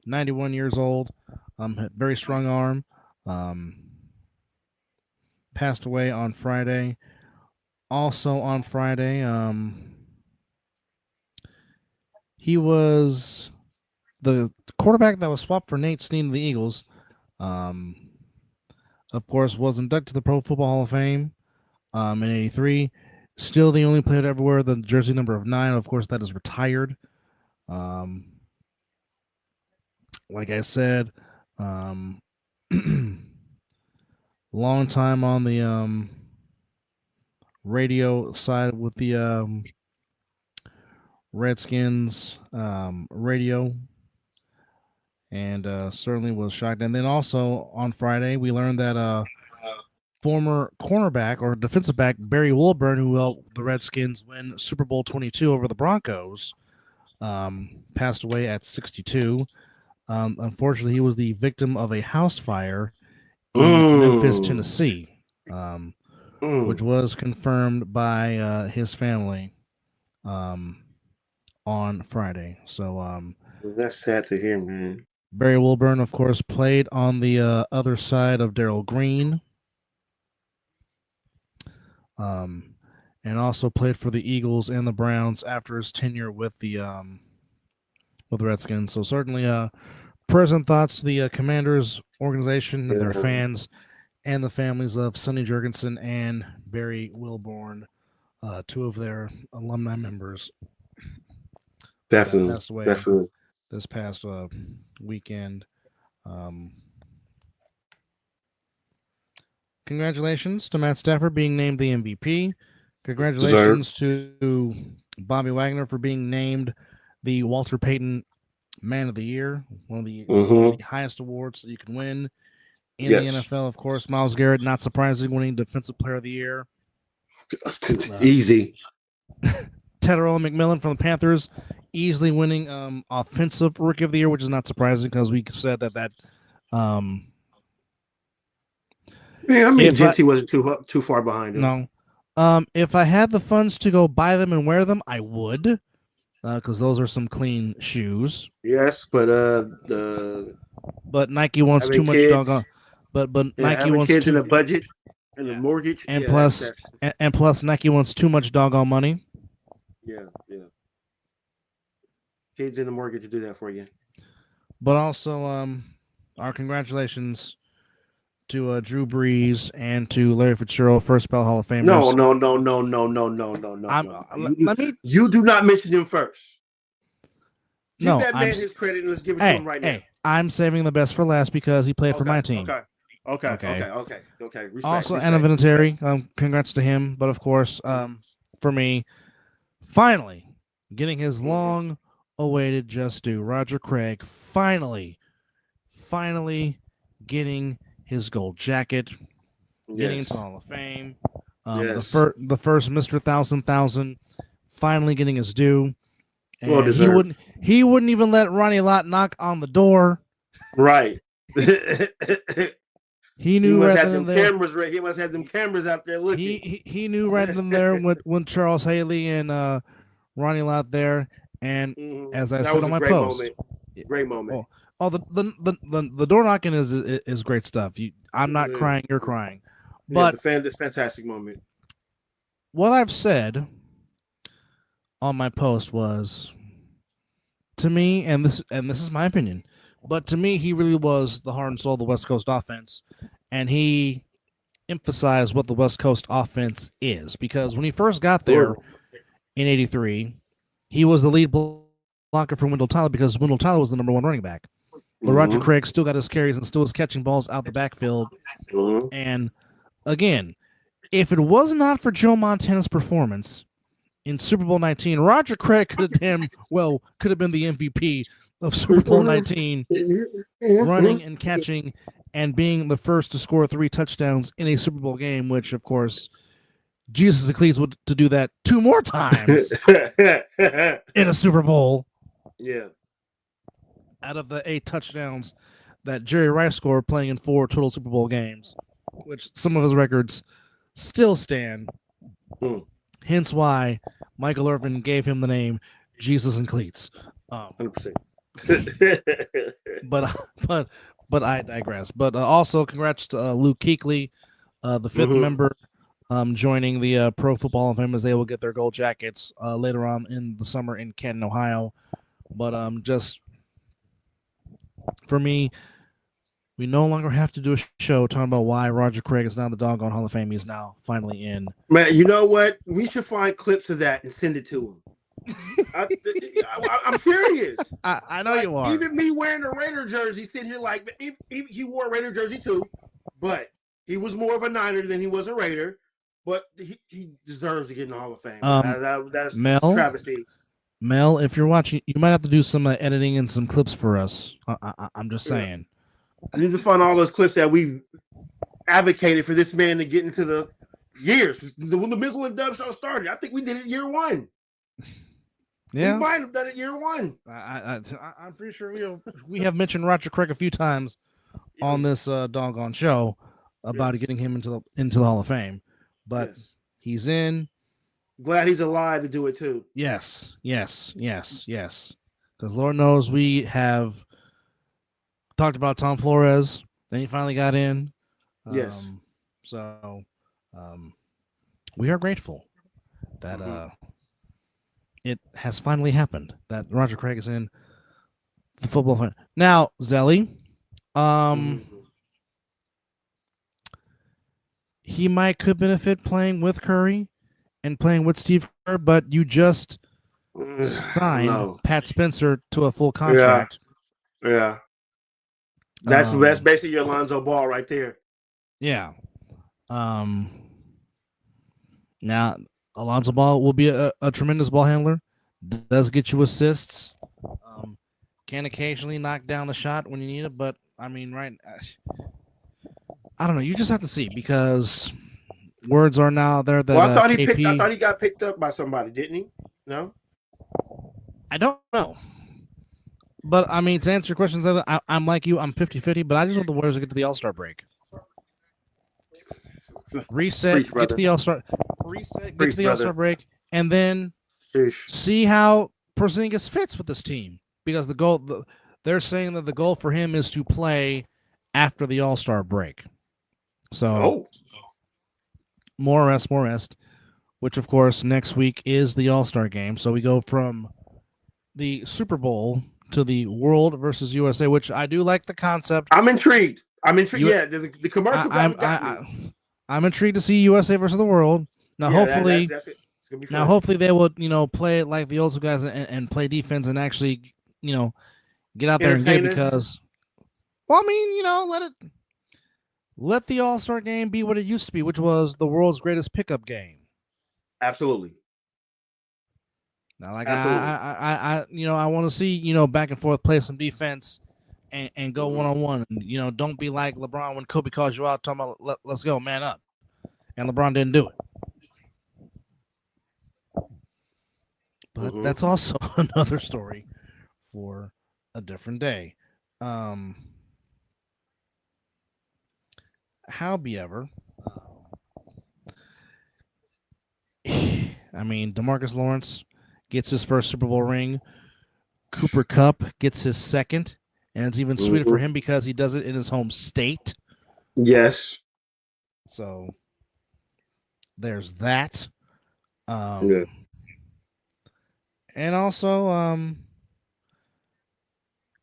91 years old, very strong arm. Passed away on Friday. Also on Friday, he was the quarterback that was swapped for Nate Steen of the Eagles. Of course, was inducted to the Pro Football Hall of Fame in '83. Still the only player to ever wear the jersey number of 9. Of course, that is retired. Like I said, long time on the radio side with the Redskins radio, and certainly was shocked. And then also on Friday, we learned that former cornerback or defensive back Barry Wilburn, who helped the Redskins win Super Bowl 22 over the Broncos, passed away at 62. Unfortunately, he was the victim of a house fire in Memphis, Tennessee, which was confirmed by his family on Friday. So that's sad to hear, man. Barry Wilburn, of course, played on the other side of Darryl Green, and also played for the Eagles and the Browns after his tenure with the Redskins. So certainly, present thoughts to the Commanders organization and their fans, and the families of Sonny Jurgensen and Barry Wilburn, 2 of their alumni members. Definitely, passed away this past weekend. Congratulations to Matt Stafford being named the MVP. Congratulations to Bobby Wagner for being named the Walter Payton Man of the Year, one of the highest awards that you can win in the NFL. Of course, Myles Garrett, not surprising, winning Defensive Player of the Year. Easy. Tedderell McMillan from the Panthers, easily winning Offensive Rookie of the Year, which is not surprising because we said that Man, I mean, Jinty wasn't too far behind him. No. If I had the funds to go buy them and wear them, I would, because those are some clean shoes. Yes, but Nike wants too much doggone. But Nike wants kids in a budget and a mortgage, and plus Nike wants too much doggone money. Yeah. Kids in the mortgage to do that for you. But also, our congratulations to Drew Brees and to Larry Fitzgerald, first ballot Hall of Famers. No. You do not mention him first. Give that man his credit and let's give it to him right now. I'm saving the best for last because he played for my team. Okay. Respect, also, Anna Vinatieri, congrats to him. But of course, for me, finally getting his long-awaited just due, Roger Craig, finally getting his gold jacket, getting into Hall of Fame. The first Mr. 1,000,000 finally getting his due. And he wouldn't even let Ronnie Lott knock on the door. Right. He knew he must have them cameras out there looking. He knew right then there when Charles Haley and Ronnie Lott there, And as I said on my post, great moment. The door knocking is great stuff. I'm not crying, you're crying. But this fantastic moment. What I've said on my post was, to me, and this is my opinion, but to me, he really was the heart and soul of the West Coast offense, and he emphasized what the West Coast offense is, because when he first got there in '83, he was the lead blocker for Wendell Tyler because Wendell Tyler was the number one running back. But Roger Craig still got his carries and still was catching balls out the backfield. And again, if it was not for Joe Montana's performance in Super Bowl 19, Roger Craig could have been the MVP of Super Bowl 19, running and catching and being the first to score 3 touchdowns in a Super Bowl game, which, of course, Jesus and Cleats would to do that 2 more times in a Super Bowl. Yeah. Out of the 8 touchdowns that Jerry Rice scored playing in 4 total Super Bowl games, which some of his records still stand. Hence why Michael Irvin gave him the name Jesus and Cleats. 100%. But I digress. But also congrats to Luke Kuechly, the 5th member, joining the Pro Football Hall of Fame, as they will get their gold jackets later on in the summer in Canton, Ohio. But just for me, we no longer have to do a show talking about why Roger Craig is now the doggone Hall of Fame. He's now finally in. Man, you know what? We should find clips of that and send it to him. I'm serious. I know you are. Even me wearing a Raider jersey, sitting here like he wore a Raider jersey too, but he was more of a Niner than he was a Raider. But he deserves to get in the Hall of Fame. That's travesty. Mel, if you're watching, you might have to do some editing and some clips for us. I'm just saying. I need to find all those clips that we've advocated for this man to get into the years. When the Mizzle and Dub show started, I think we did it year 1. Yeah, we might have done it year 1. I'm pretty sure we have mentioned Roger Craig a few times on this doggone show about getting him into the Hall of Fame. But he's in. Glad he's alive to do it too. Yes. Because Lord knows we have talked about Tom Flores. Then he finally got in. Yes. So we are grateful that it has finally happened, that Roger Craig is in the football fan. Now, Zelly, he could benefit playing with Curry and playing with Steve Kerr, but you just signed Pat Spencer to a full contract. Yeah. That's basically your Lonzo Ball right there. Yeah. Now, Alonzo Ball will be a tremendous ball handler. Does get you assists. Can occasionally knock down the shot when you need it, but I mean, I don't know. You just have to see, because words are now there that I thought he got picked up by somebody, didn't he? No, I don't know. But I mean, to answer your questions, I'm like you. I'm 50-50, but I just want the Warriors to get to the All-Star break. Reset, get to the All-Star. Reset, get to the All-Star break, and then see how Porzingis fits with this team. Because they're saying that the goal for him is to play after the All-Star break. So, more rest. Which, of course, next week is the All-Star game. So we go from the Super Bowl to the World versus USA, which I do like the concept. I'm intrigued. The commercial got me. I'm intrigued to see USA versus the World. Now, hopefully, that's it. It's gonna be fun. Now, hopefully, they would play it like the old school guys and play defense and actually get out there and get it, because, well, I mean, let the All-Star game be what it used to be, which was the world's greatest pickup game. Absolutely. Now, I want to see back and forth, play some defense, and go one-on-one. And, don't be like LeBron when Kobe calls you out, talking about let's go, man up, and LeBron didn't do it. But that's also another story for a different day. However, I mean, DeMarcus Lawrence gets his first Super Bowl ring. Cooper Kupp gets his second, and it's even sweeter for him because he does it in his home state. Yes. So there's that. Yeah. And also,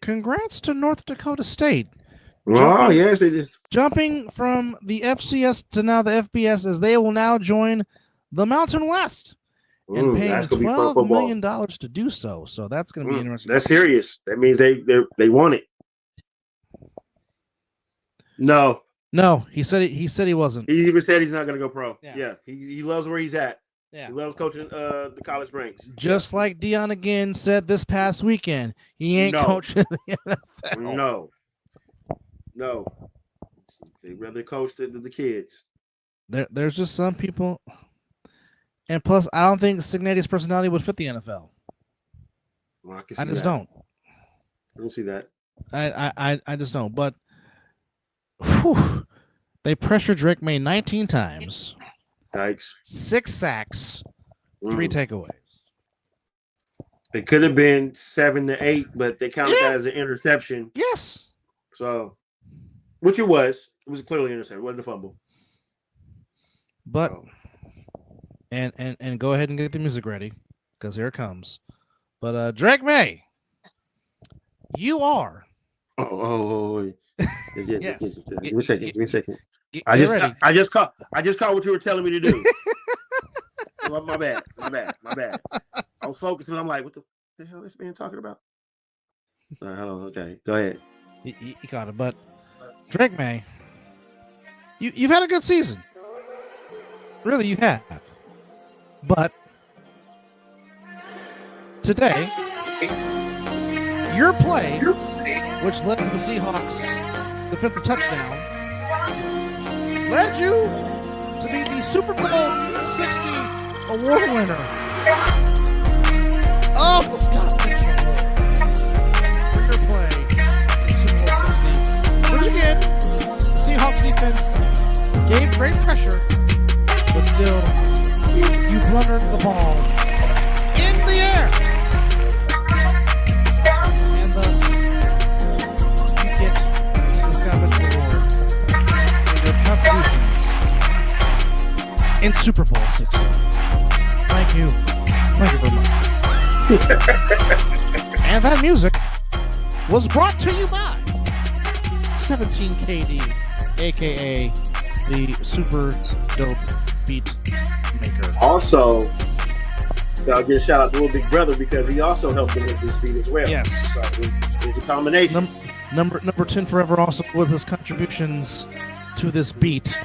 congrats to North Dakota State. Yes, it is. Jumping from the FCS to now the FBS, as they will now join the Mountain West and paying $12 million to do so. So that's going to be interesting. That's serious. That means they want it. No, he said he wasn't. He even said he's not going to go pro. Yeah. He loves where he's at. Yeah, he loves coaching the college ranks. Just like Deion again said this past weekend, he ain't coaching the NFL. No. They'd rather coach the kids. There's just some people, and plus, I don't think Signetti's personality would fit the NFL. Well, I just don't. I don't see that. I just don't. But they pressured Drake May 19 times. Yikes. 6 sacks, 3 takeaways. It could have been 7 to 8, but they counted that as an interception. Yes. So, which it was. It was clearly an interception. It wasn't a fumble. But and go ahead and get the music ready, because here it comes. But Drake May, you are. Oh. Yes. Give me a second. I just caught what you were telling me to do. My bad. I was focused and I'm like, what the hell is this man talking about? All right, hold on. Okay, go ahead. You got it. But Drake May, you've had a good season. Really, you have. But today, your play, which led to the Seahawks' defensive touchdown, led you to be the Super Bowl 60 award winner of the Scott Mitchell Award for your play in Super Bowl 60. Which again, the Seahawks defense gave great pressure, but still, you blundered the ball in the air. And thus, you get the Scott Mitchell Award for your contributions in Super Bowl 60. Thank you. Thank you very much. And that music was brought to you by 17KD, aka the Super Dope Beat Maker. Also, I'll give a shout out to Little Big Brother because he also helped him with this beat as well. Yes. So it's a combination. Number 10 Forever also with his contributions to this beat,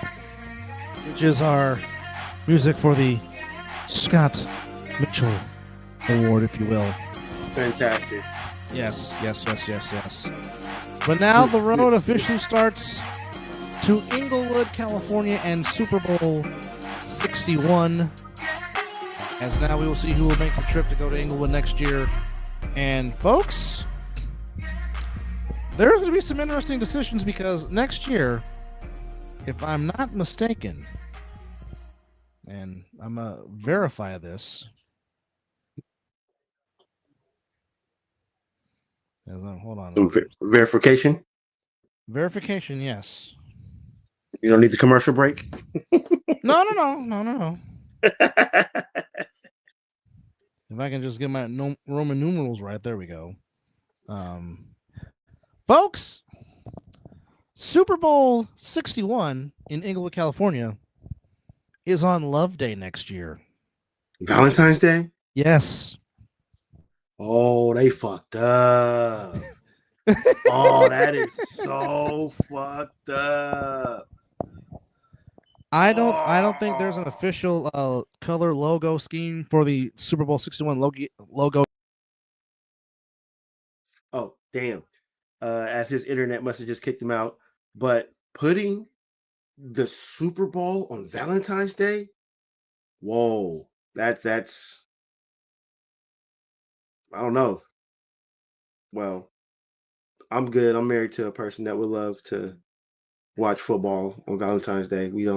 which is our music for the Scott Mitchell Award, if you will. Fantastic. Yes. But now the road officially starts to Inglewood, California, and Super Bowl 61. As now we will see who will make the trip to go to Inglewood next year. And folks, there are going to be some interesting decisions because next year, if I'm not mistaken, and I'm going to verify this. Hold on. Verification? Verification, yes. You don't need the commercial break? No. If I can just get my Roman numerals right, there we go. Folks, Super Bowl 61 in Inglewood, California is on Love Day next year. Valentine's Day? Yes. Oh, they fucked up. Oh, that is so fucked up. I don't think there's an official color logo scheme for the Super Bowl 61 logo. Oh, damn. As his internet must have just kicked him out. But putting the Super Bowl on Valentine's Day? Whoa. That's I don't know. Well, I'm good. I'm married to a person that would love to watch football on Valentine's Day. We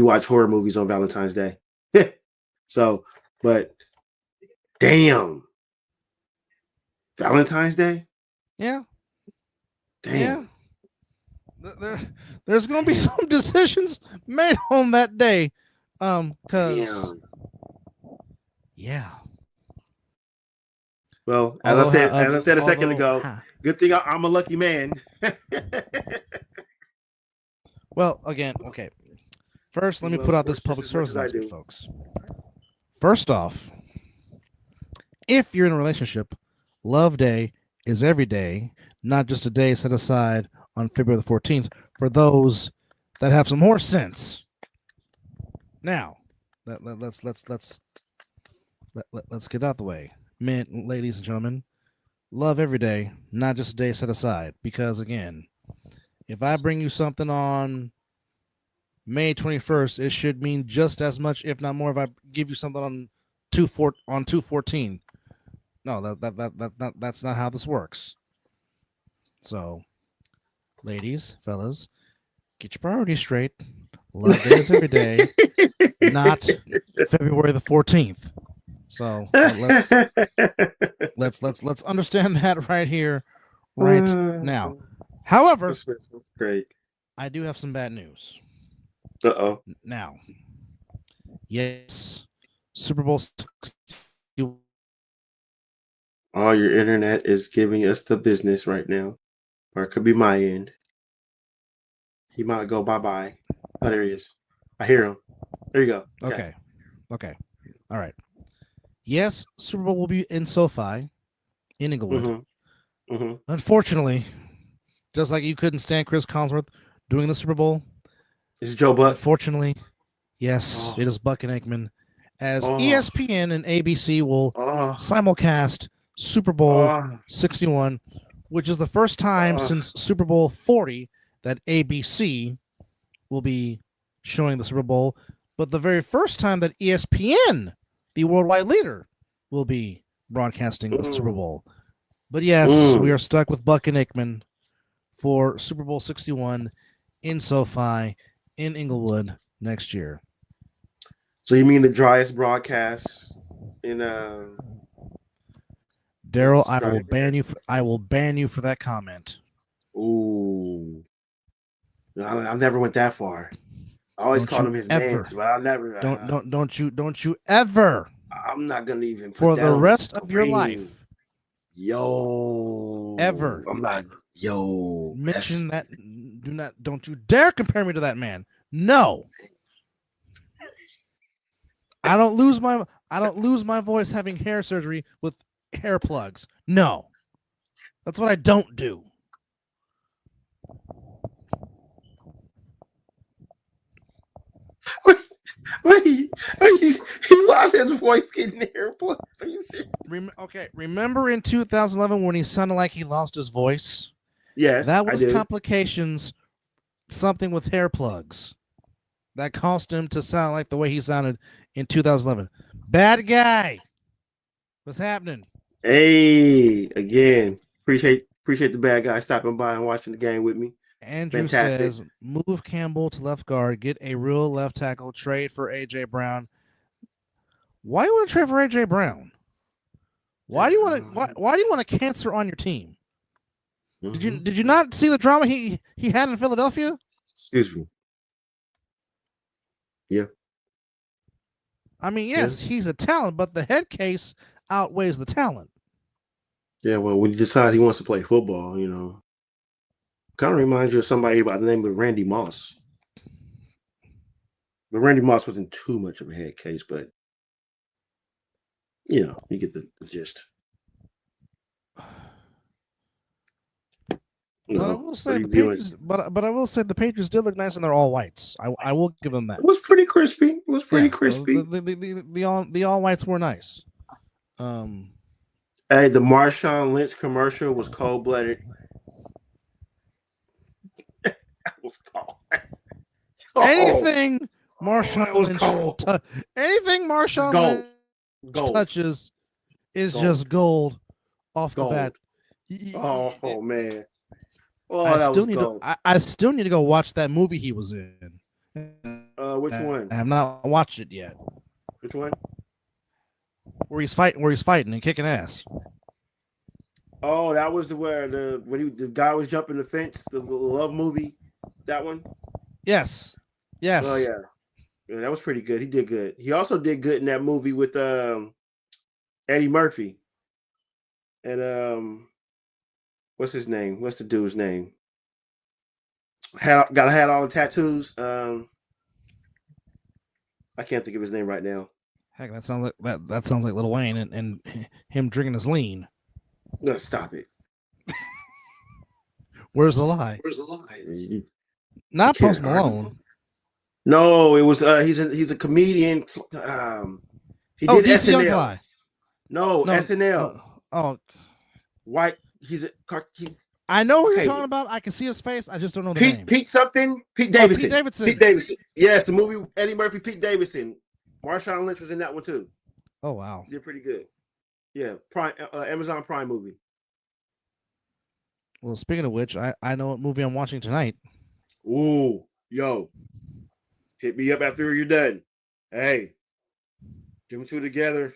watch horror movies on Valentine's Day. So, but Damn. Valentine's Day? Yeah. Damn. Yeah. There's going to be some decisions made on that day. Because, yeah. Well, as I said a second ago, good thing I'm a lucky man. Well, again, okay. First, let me put out this public service announcement, folks. First off, if you're in a relationship, Love Day is every day, not just a day set aside on February the 14th for those that have some more sense. Now, let's get out the way. Men, ladies and gentlemen, love every day, not just a day set aside. Because again, if I bring you something on May 21st, it should mean just as much, if not more, if I give you something on 2/14. No, that's not how this works. So, ladies, fellas, get your priorities straight. Love Day is every day, not February the 14th. So let's understand that right here, right now. However, that's great. I do have some bad news. Uh-oh. Now, yes, Super Bowl. Oh, your internet is giving us the business right now. Or it could be my end. He might go bye-bye. Oh, there he is. I hear him. There you go. Okay. All right. Yes, Super Bowl will be in SoFi, in Inglewood. Unfortunately, just like you couldn't stand Chris Collinsworth doing the Super Bowl, is it Joe Buck? Unfortunately, yes, it is Buck and Aikman, as ESPN and ABC will simulcast Super Bowl 61, which is the first time since Super Bowl 40 that ABC will be showing the Super Bowl, but the very first time that ESPN, the worldwide leader, will be broadcasting the Super Bowl. But yes, we are stuck with Buck and Aikman for Super Bowl 61 in SoFi in Inglewood next year. So you mean the driest broadcast in Daryl, I will ban you for that comment. Ooh. I've never went that far. I always called him his man, but I'll never don't you ever. I'm not gonna even put for that the on rest the of your life. Ever. I'm not mention that. Don't you dare compare me to that man. No. I don't lose my voice having hair surgery with hair plugs. No. That's what I don't do. He lost his voice getting hair plugs. Okay, remember in 2011 when he sounded like he lost his voice? Yes, that was complications, something with hair plugs that caused him to sound like the way he sounded in 2011. Bad guy. What's happening? Hey, again, appreciate the bad guy stopping by and watching the game with me. Andrew says, move Campbell to left guard, get a real left tackle, trade for A.J. Brown. Why do you want to trade for A.J. Brown? Why do you want a cancer on your team? Did you not see the drama he had in Philadelphia? Excuse me. Yeah. I mean, yes, he's a talent, but the head case outweighs the talent. Yeah, well, when he decides he wants to play football, kind of reminds you of somebody by the name of Randy Moss. But Randy Moss wasn't too much of a head case, but you get the gist. But I will say the Patriots. But I will say the Patriots did look nice, and they're all whites. I will give them that. It was pretty crispy. The all whites were nice. Hey, the Marshawn Lynch commercial was cold blooded. Was cold. Anything Marshawn Lynch anything Marshawn Lynch touches is just gold off the bat. Oh man. I still need to go watch that movie he was in. Which one? I have not watched it yet. Which one? where he's fighting and kicking ass. Oh, that was when the guy was jumping the fence, the love movie, that one. Yes. Oh yeah, that was pretty good. He did good. He also did good in that movie with Eddie Murphy and what's his name? What's the dude's name? Had all the tattoos. I can't think of his name right now. Heck, that sounds like Lil Wayne and him drinking his lean. No, stop it. Where's the lie? Not Post Malone. No, it was he's a comedian. He did DC SNL. Young Fly. No, SNL. Oh, White. I know who you're talking about. I can see his face. I just don't know the name. Pete something. Pete Davidson. Pete Davidson. Yes, the movie Eddie Murphy, Pete Davidson. Marshawn Lynch was in that one too. Oh wow, did pretty good. Yeah, Prime Amazon Prime movie. Well, speaking of which, I know what movie I'm watching tonight. Ooh, yo, hit me up after you're done. Hey, them two together.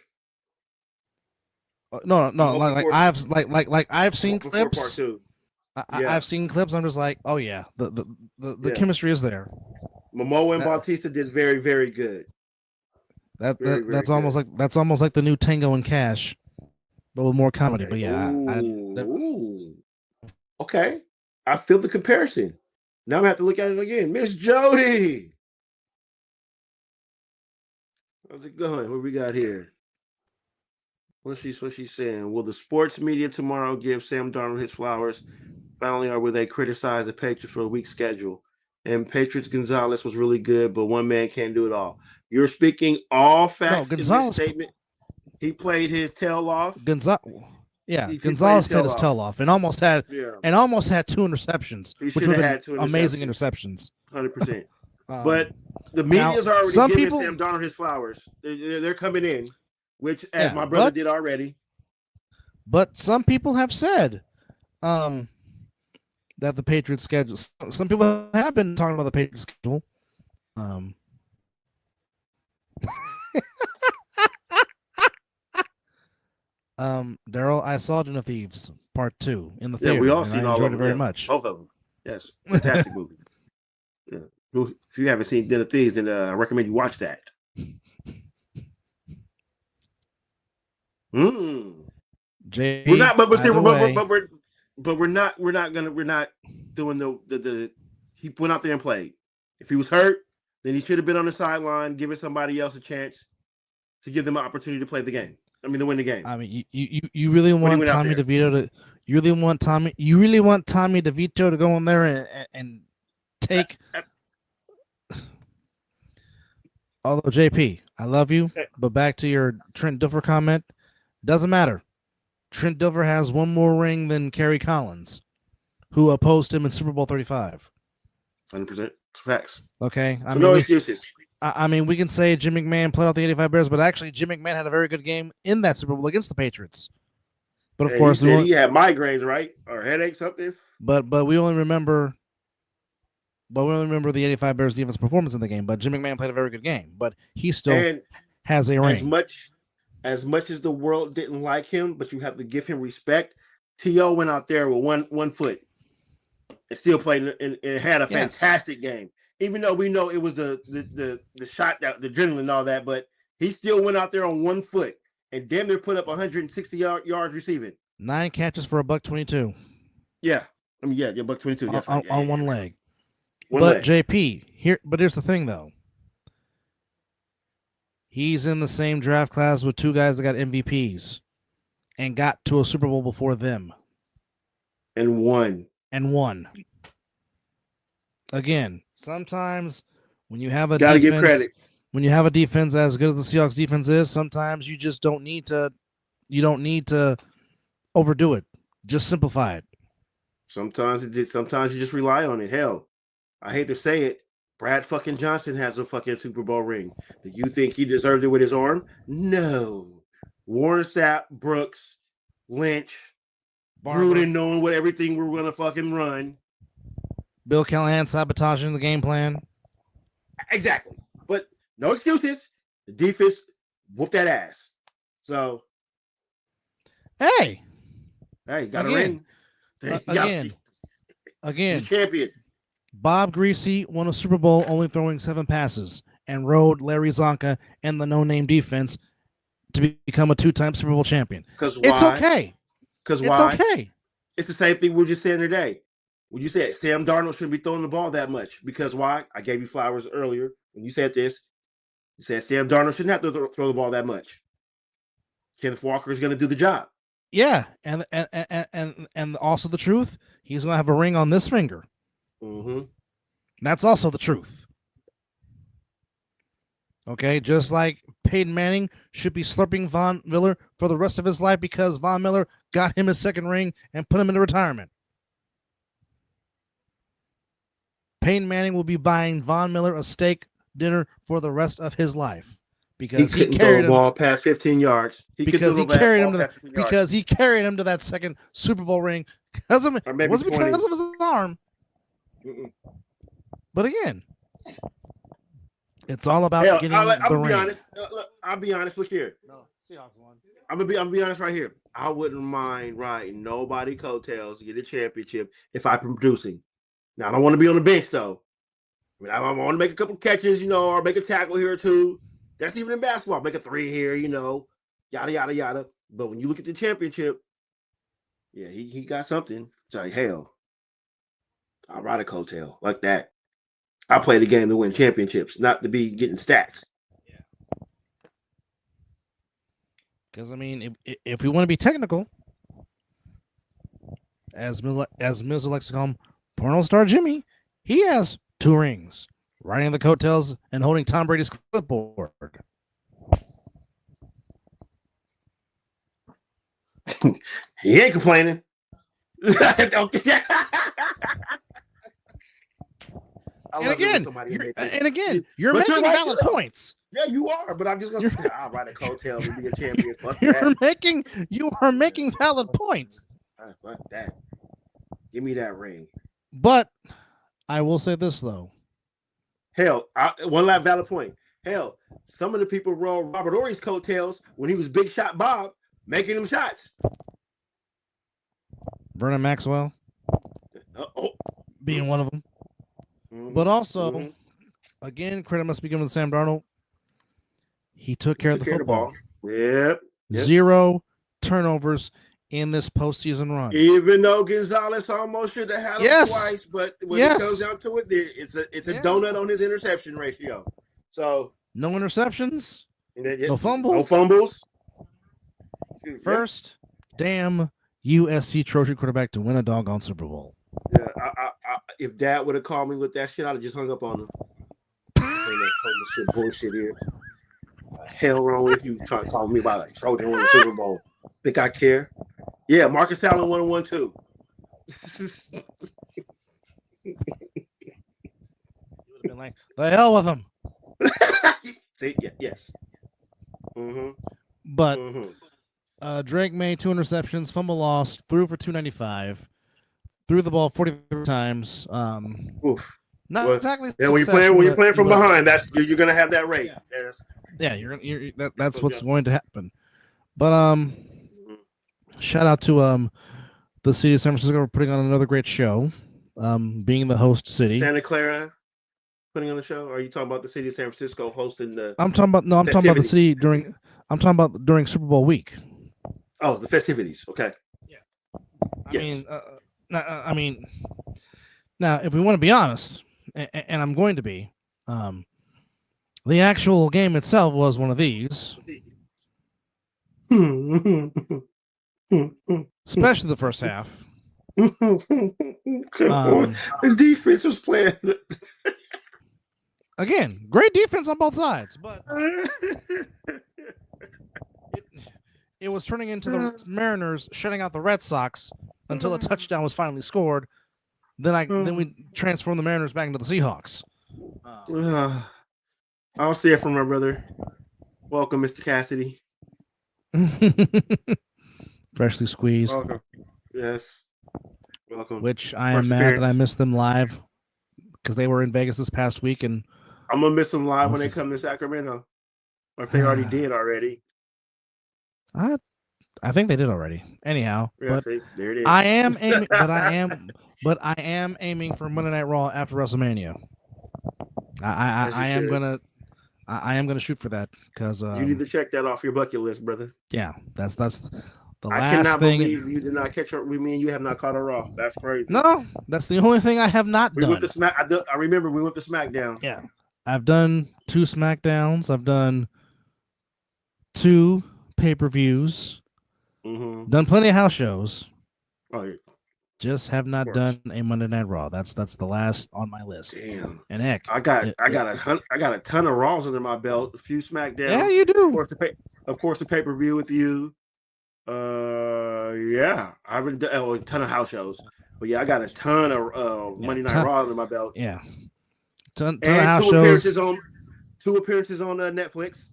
No, I've seen clips. Part two. I've seen clips. I'm just like, oh yeah, the chemistry is there. Momoa and Bautista did very, very good. That's almost like the new Tango and Cash, but with more comedy. But yeah, okay, I feel the comparison. Now I'm gonna have to look at it again. Miss Jody, how's it going? What we got here? What's she saying? Will the sports media tomorrow give Sam Darnold his flowers? Finally, or will they criticize the Patriots for a weak schedule? And Patriots Gonzalez was really good, but one man can't do it all. You're speaking all facts in this statement. He played his tail off. Gonzalez played his tail off and almost had 2 interceptions, which would have been amazing interceptions. 100%. But the media's already giving Sam Darnold his flowers. They're coming in, which as my brother did already. But some people have said that the Patriots schedule. Some people have been talking about the Patriots schedule. Daryl, I saw Den of Thieves Part 2 in the theater. Yeah, we all seen all of them. Enjoyed it very much. Both of them. Yes, fantastic movie. Yeah. If you haven't seen Den of Thieves, then I recommend you watch that. JP, we're not, but we're not doing the. He went out there and played. If he was hurt, then he should have been on the sideline, giving somebody else a chance to give them an opportunity to play the game. To win the game. I mean, you really want Tommy DeVito to. You really want Tommy DeVito to go in there and take. Although JP, I love you, but back to your Trent Dilfer comment, doesn't matter. Trent Dilfer has one more ring than Kerry Collins, who opposed him in Super Bowl 35. 100% facts. Okay, no excuses. I mean, we can say Jim McMahon played out the 85 Bears, but actually Jim McMahon had a very good game in that Super Bowl against the Patriots. But of course, he had migraines, right, or headaches, something. But we only remember. But we only remember the 85 Bears defense performance in the game. But Jim McMahon played a very good game. But he still has a ring. As much as the world didn't like him, but you have to give him respect. T.O. went out there with one foot and still played and had a fantastic game. Even though we know it was the shot, the adrenaline and all that, but he still went out there on 1 foot and damn near put up 160 yards receiving. 9 catches for $122. Yeah. $122. That's right. On one leg. JP, here's the thing though. He's in the same draft class with 2 guys that got MVPs and got to a Super Bowl before them. And won. Again, sometimes when you have a gotta give credit. When you have a defense as good as the Seahawks defense is, sometimes you just don't need to overdo it. Just simplify it. Sometimes you just rely on it. Hell, I hate to say it, Brad fucking Johnson has a fucking Super Bowl ring. Do you think he deserves it with his arm? No. Warren Sapp, Brooks, Lynch, Gruden knowing what everything we're gonna fucking run. Bill Callahan sabotaging the game plan. Exactly. But no excuses. The defense whooped that ass. So, hey, got a ring. Again, champion. Bob Greasy won a Super Bowl only throwing 7 passes and rode Larry Zonka and the no-name defense to become a 2-time Super Bowl champion. Because it's okay. Because it's okay. It's the same thing we were just saying today. When you said Sam Darnold shouldn't be throwing the ball that much. Because why? I gave you flowers earlier when you said this. You said Sam Darnold shouldn't have to throw the ball that much. Kenneth Walker is going to do the job. Yeah, and also the truth, he's going to have a ring on this finger. Mm-hmm. That's also the truth. Okay, just like Peyton Manning should be slurping Von Miller for the rest of his life because Von Miller got him his second ring and put him into retirement. Peyton Manning will be buying Von Miller a steak dinner for the rest of his life because he carried him ball past 15 yards. Because he carried him to that second Super Bowl ring because of it wasn't because of his arm. Mm-mm. But again, it's all about getting the ring. I'll be honest. Look here. No, Seahawks won. I'm gonna be honest right here. I wouldn't mind riding nobody coattails to get a championship if I'm producing. Now I don't want to be on the bench though. I mean, I want to make a couple catches, or make a tackle here or two. That's even in basketball. Make a 3 here, yada yada yada. But when you look at the championship, yeah, he got something. It's like hell. I'll ride a coattail like that. I play the game to win championships, not to be getting stats. Yeah. Because I mean, if we want to be technical, as Mizzle likes to call him, porno star Jimmy, he has 2 rings, riding the coattails and holding Tom Brady's clipboard. He ain't complaining. And again, you're making valid points. Yeah, you are, but I'm just gonna say, I'll ride a coattail to be a champion. You are making valid points. Fuck that. Give me that ring. But I will say this though. Hell, one last valid point. Hell, some of the people rode Robert Ory's coattails when he was Big Shot Bob, making them shots. Vernon Maxwell being one of them. Mm-hmm. But also, again, credit must be given to Sam Darnold. He took care of the football. Yep. 0 turnovers in this postseason run. Even though Gonzalez almost should have had him twice, but when it comes down to it, it's a donut on his interception ratio. So no interceptions, no fumbles. No fumbles. First, damn USC Trojan quarterback to win a doggone Super Bowl. Yeah, if Dad would have called me with that shit, I'd have just hung up on him. Shit bullshit here. Hell wrong with you trying to call me about a Trojan win the Super Bowl? Think I care? Yeah, Marcus Allen 1-1 too. You would have been like, the hell with him. See, yes. Mm-hmm. But Drake made 2 interceptions, fumble lost, threw for 295, threw the ball 43 times. Not exactly. Yeah, when you're playing from behind, that's you're gonna have that rate. Yeah, that's what's going to happen. But shout out to the city of San Francisco for putting on another great show. Being the host city. Santa Clara putting on the show? Or are you talking about the city of San Francisco hosting the I'm talking about the city during Super Bowl week. Oh, the festivities. Okay. Yeah. I mean, now if we want to be honest, and I'm going to be, the actual game itself was one of these. Especially the first half. The defense was playing. Again, great defense on both sides, but it was turning into the Mariners shutting out the Red Sox until a touchdown was finally scored. Then we transformed the Mariners back into the Seahawks. I'll see it from my brother. Welcome, Mr. Cassidy. Freshly squeezed. Welcome. Yes. Welcome. Which I am mad that I missed them live because they were in Vegas this past week, and I'm gonna miss them live when they come to Sacramento. Or if they already did already. I think they did already. Anyhow, Yeah, but see, there it is. I am aiming. But I am aiming for Monday Night Raw after WrestleMania. I am gonna shoot for that because you need to check that off your bucket list, brother. yeah, that's the I last cannot thing. believe you did not catch up with me and you have not caught a Raw. That's crazy. No, that's the only thing I have not done. Went to Smack. I remember we went to SmackDown. Yeah, I've done 2 SmackDowns. I've done 2 pay-per-views. Done plenty of house shows. Oh, yeah. Just have not done a Monday Night Raw. That's the last on my list. Damn. And heck, I got a ton of Raws under my belt. A few SmackDowns. Yeah, you do. Of course, the pay-per-view with you. Yeah, I haven't done a ton of house shows, but yeah, I got a ton of Monday Night Raw under my belt. Yeah, ton of house shows. 2 appearances on Netflix.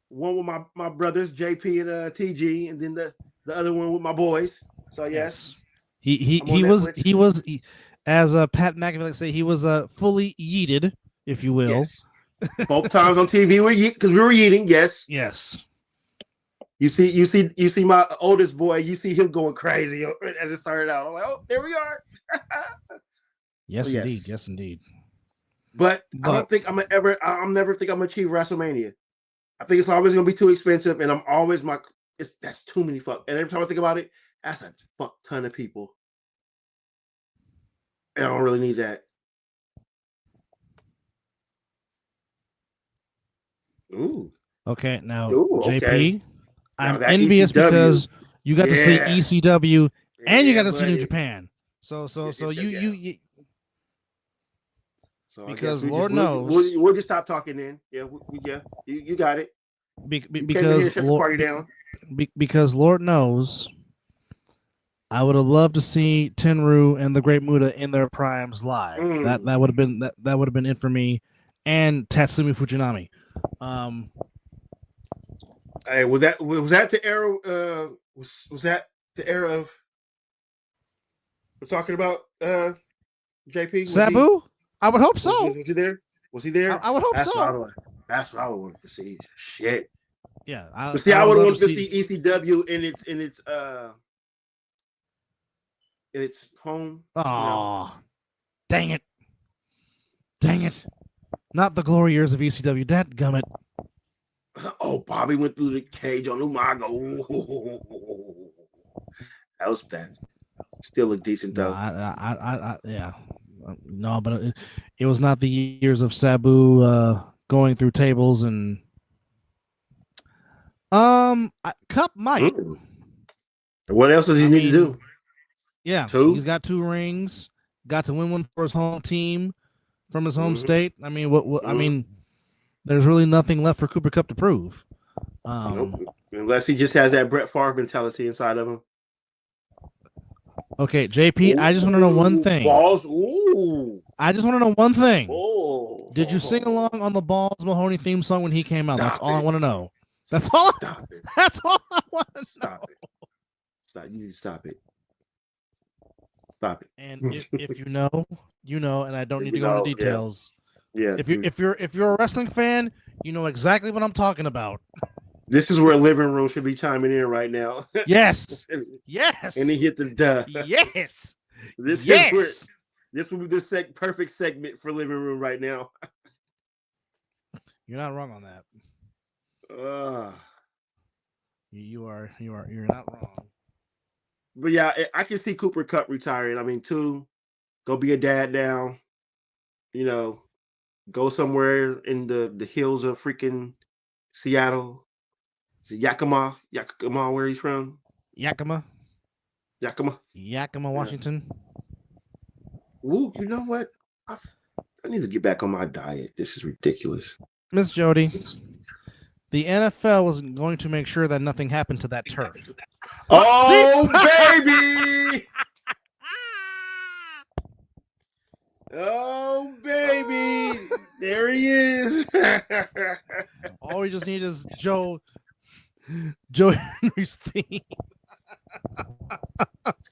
One with my brothers JP and TG, and then the other one with my boys. So yes. He was as Pat McAfee like say, he was fully yeeted, if you will. Yes. Both times on TV because we were eating. Yes. You see my oldest boy. You see him going crazy as it started out. I'm like, oh, there we are. Yes, indeed. But I don't think I'm never think I'm gonna achieve WrestleMania. I think it's always gonna be too expensive, and I'm always that's too many fuck. And every time I think about it, that's a fuck ton of people. And I don't really need that. Ooh. Okay, now okay. JP, I'm envious ECW. Because you got to see ECW and you got to see New Japan. So you So because Lord knows we'll just stop talking then. Yeah, you got it. Because Lord knows, I would have loved to see Tenryu and the Great Muta in their primes live. That would have been that would have been it for me, and Tatsumi Fujinami. Hey, was that the era? Was that the era of we're talking about? JP Sabu. I would hope so. Was he there? Was he there? I would hope so. That's what I would want to see. Shit. Yeah. I would have wanted to see ECW in its home. Oh, dang it. Not the glory years of ECW. Dadgummit. Oh, Bobby went through the cage on Umaga. That was bad. Still look decent though. Yeah. No, but it was not the years of Sabu going through tables and Cup might. What else does he need to do? Yeah, 2? He's got 2 rings. Got to win one for his home team from his home state. I mean, I mean, there's really nothing left for Cooper Cup to prove. Nope. Unless he just has that Brett Favre mentality inside of him. Okay, JP, I just want to know one thing. Balls. Ooh. I just want to know one thing. Oh. Did you sing along on the Balls Mahoney theme song when he came out? That's all I want to know. That's all. That's all I want to know. Stop it. You need to stop it. Stop it. And if you know, and I don't need to go into details. Yeah. If you're a wrestling fan, you know exactly what I'm talking about. This is where Living Room should be chiming in right now. Yes. And he hit the duh. Yes. This will be the perfect segment for Living Room right now. You're not wrong on that. You're not wrong. But yeah, I can see Cooper Cup retiring. I mean, 2, go be a dad now. Go somewhere in the hills of freaking Seattle. Is it Yakima, where he's from? Yakima, yeah. Washington. Ooh, you know what? I need to get back on my diet. This is ridiculous. Miss Jody, the NFL was going to make sure that nothing happened to that turf. Oh, baby! Oh, baby! There he is. All we just need is Joe Henry's theme.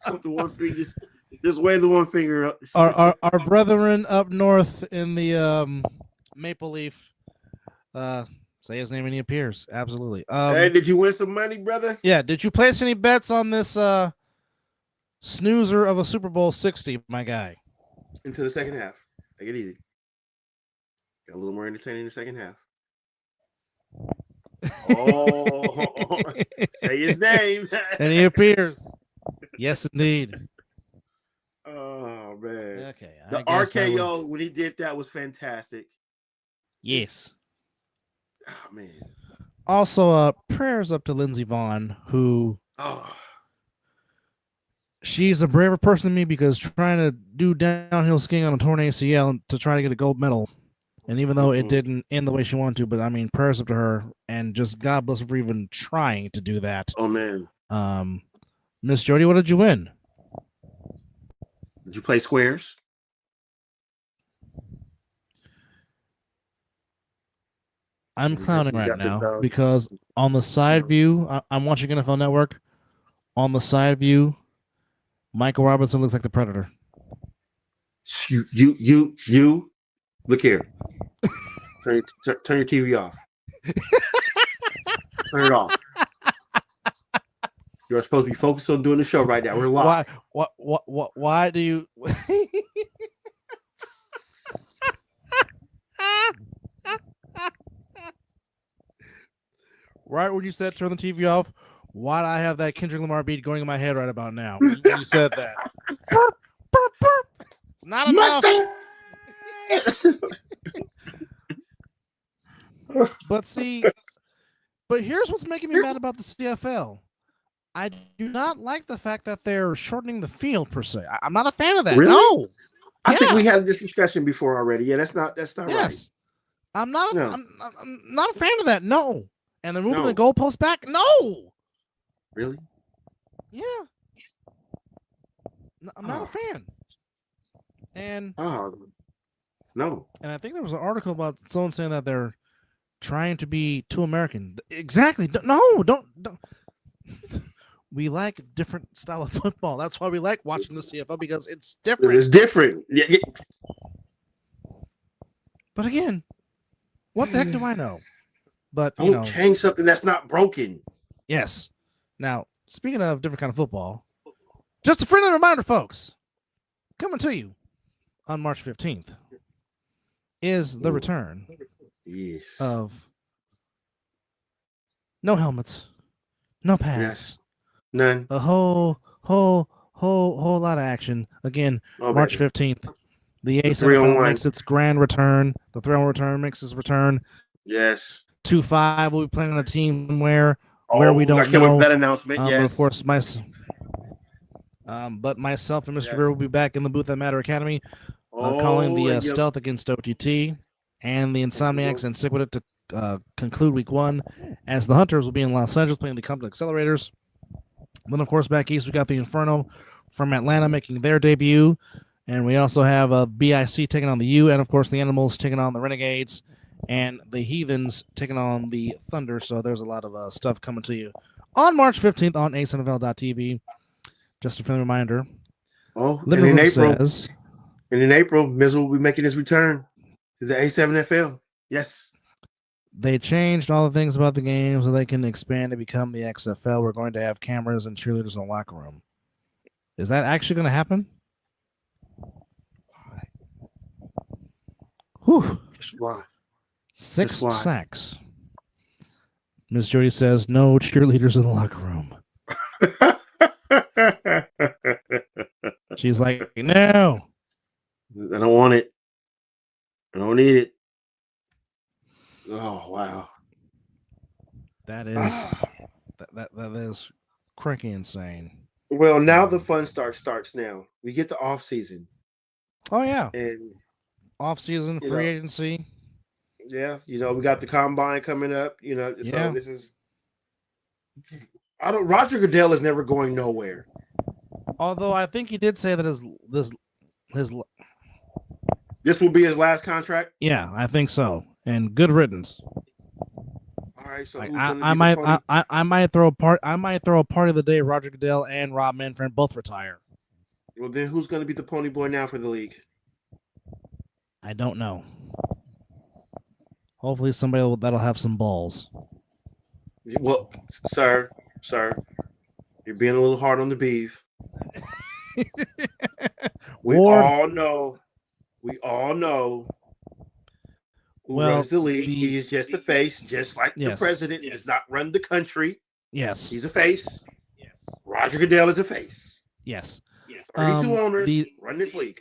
Come to one finger. Just wave the one finger up. Our brethren up north in the Maple Leaf Say his name and he appears. Absolutely. Hey, did you win some money, brother? Yeah. Did you place any bets on this snoozer of a Super Bowl 60, my guy? Into the second half. Take it easy. Got a little more entertaining in the second half. Oh, say his name. And he appears. Yes, indeed. Oh, man. Okay. The RKO, when he did that, was fantastic. Yes. Oh, man. Also, prayers up to Lindsey Vonn, who she's a braver person than me because trying to do downhill skiing on a torn ACL to try to get a gold medal. And even though it didn't end the way she wanted to, but I mean, prayers up to her and just God bless her for even trying to do that. Oh, man. Miss Jody, what did you win? Did you play squares? I'm clowning right now because on the side view, I'm watching NFL Network. On the side view, Michael Robinson looks like the Predator. You. Look here. Turn your TV off. Turn it off. You're supposed to be focused on doing the show right now. We're live. Why do you? Right when you said turn the TV off, why do I have that Kendrick Lamar beat going in my head right about now? When you said that. Burp, burp, burp. It's not enough. But here's what's making me mad about the CFL. I do not like the fact that they're shortening the field per se. I'm not a fan of that. Really? No. I think we had this discussion before already. Yeah, that's not right. I'm not a fan of that. No. And they're moving the goalpost back? No. Really? Yeah. I'm not a fan. And no. And I think there was an article about someone saying that they're trying to be too American. Exactly. No, don't. We like different style of football. That's why we like watching the CFL because it's different. It's different. Yeah. But again, what the heck do I know? But don't change something that's not broken. Yes. Now, speaking of different kind of football, just a friendly reminder, folks, coming to you on March 15th is the return of no helmets, no pads. Yes. None. A whole lot of action. Again, March 15th. The A7 makes its grand return. The 3-on return makes its return. Yes. 2-5 will be playing on a team where we don't know. I can't wait for that announcement. Yes. Of course, but myself and Mr. Beer will be back in the booth at Matter Academy, calling the Stealth against OTT and the Insomniacs and stick with it to conclude week 1, as the Hunters will be in Los Angeles playing the Compton Accelerators. Then, of course, back east, we got the Inferno from Atlanta making their debut. And we also have BIC taking on the U, and, of course, the Animals taking on the Renegades, and the Heathens taking on the Thunder. So there's a lot of stuff coming to you on March 15th on AceNFL.tv. Just a friendly reminder. And in April, Mizzle will be making his return to the A7FL. Yes. They changed all the things about the game so they can expand to become the XFL. We're going to have cameras and cheerleaders in the locker room. Is that actually going to happen? Whew. Why? 6 sacks. Miss Jody says no cheerleaders in the locker room. She's like, no. I don't want it. I don't need it. Oh, wow. That is that is cranky insane. Well, now the fun starts now. We get the off season. Oh yeah. And off season, free agency. Yeah, we got the combine coming up, so this is Roger Goodell is never going nowhere. Although I think he did say that this will be his last contract. Yeah, I think so. And good riddance. All right, so I might throw a party the day Roger Goodell and Rob Manfred both retire. Well, then who's going to be the pony boy now for the league? I don't know. Hopefully, somebody that'll have some balls. Well, sir, you're being a little hard on the beef. We all know who runs the league. He is just a face, just like the president does not run the country. Yes. He's a face. Yes. Roger Goodell is a face. Yes. 32 owners run this league.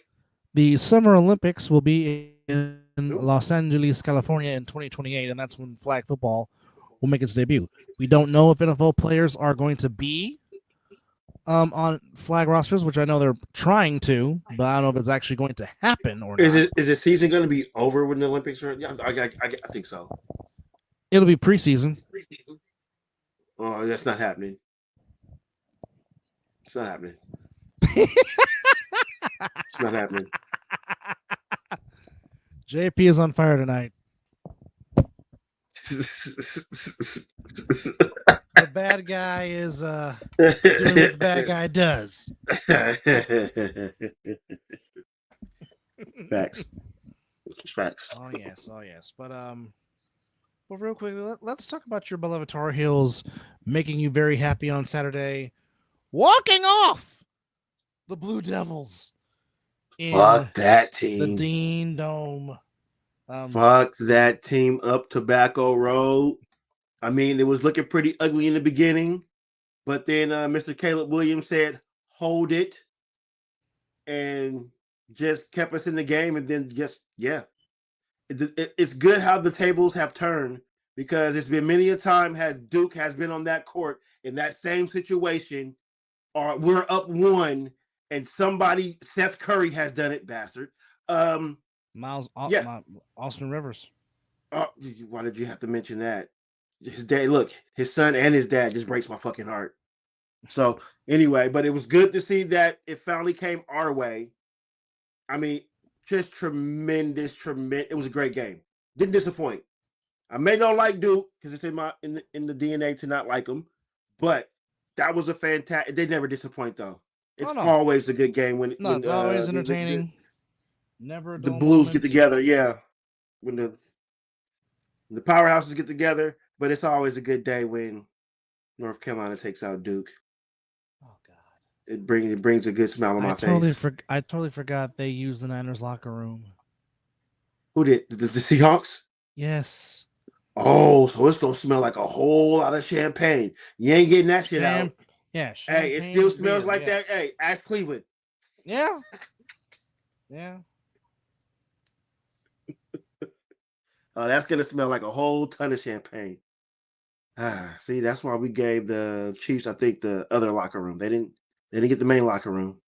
The Summer Olympics will be in Los Angeles, California in 2028, and that's when flag football will make its debut. We don't know if NFL players are going to be on flag rosters, which I know they're trying to, but I don't know if it's actually going to happen or not. Is the season going to be over when the Olympics are? Yeah, I think so. It'll be preseason. Oh, that's not happening. It's not happening. It's not happening. JP is on fire tonight. The bad guy is doing what the bad guy does. Facts. Oh yes. But real quick, let's talk about your beloved Tar Heels making you very happy on Saturday, walking off the Blue Devils. Fuck that team. The Dean Dome. Fuck that team up Tobacco Road. I mean, it was looking pretty ugly in the beginning, but then Mr. Caleb Williams said, "Hold it," and just kept us in the game. And then it's good how the tables have turned, because it's been many a time had Duke has been on that court in that same situation, or we're up one. And somebody, Seth Curry, has done it, bastard. Austin Rivers. Why did you have to mention that? His dad, look, his son and his dad just breaks my fucking heart. So anyway, but it was good to see that it finally came our way. I mean, just tremendous. It was a great game. Didn't disappoint. I may not like Duke because it's in the DNA to not like them, but that was a fantastic. They never disappoint though. It's always a good game when it's always entertaining. Never the Blues get together, yeah. When the powerhouses get together, but it's always a good day when North Carolina takes out Duke. Oh God! It brings a good smile on my face. I totally forgot they used the Niners locker room. Who did? The Seahawks? Yes. Oh, so it's gonna smell like a whole lot of champagne. You ain't getting that shit out. Yeah. Hey, it still smells like that. Hey, ask Cleveland. Yeah. Oh, that's gonna smell like a whole ton of champagne. See, that's why we gave the Chiefs, I think, the other locker room. They didn't get the main locker room.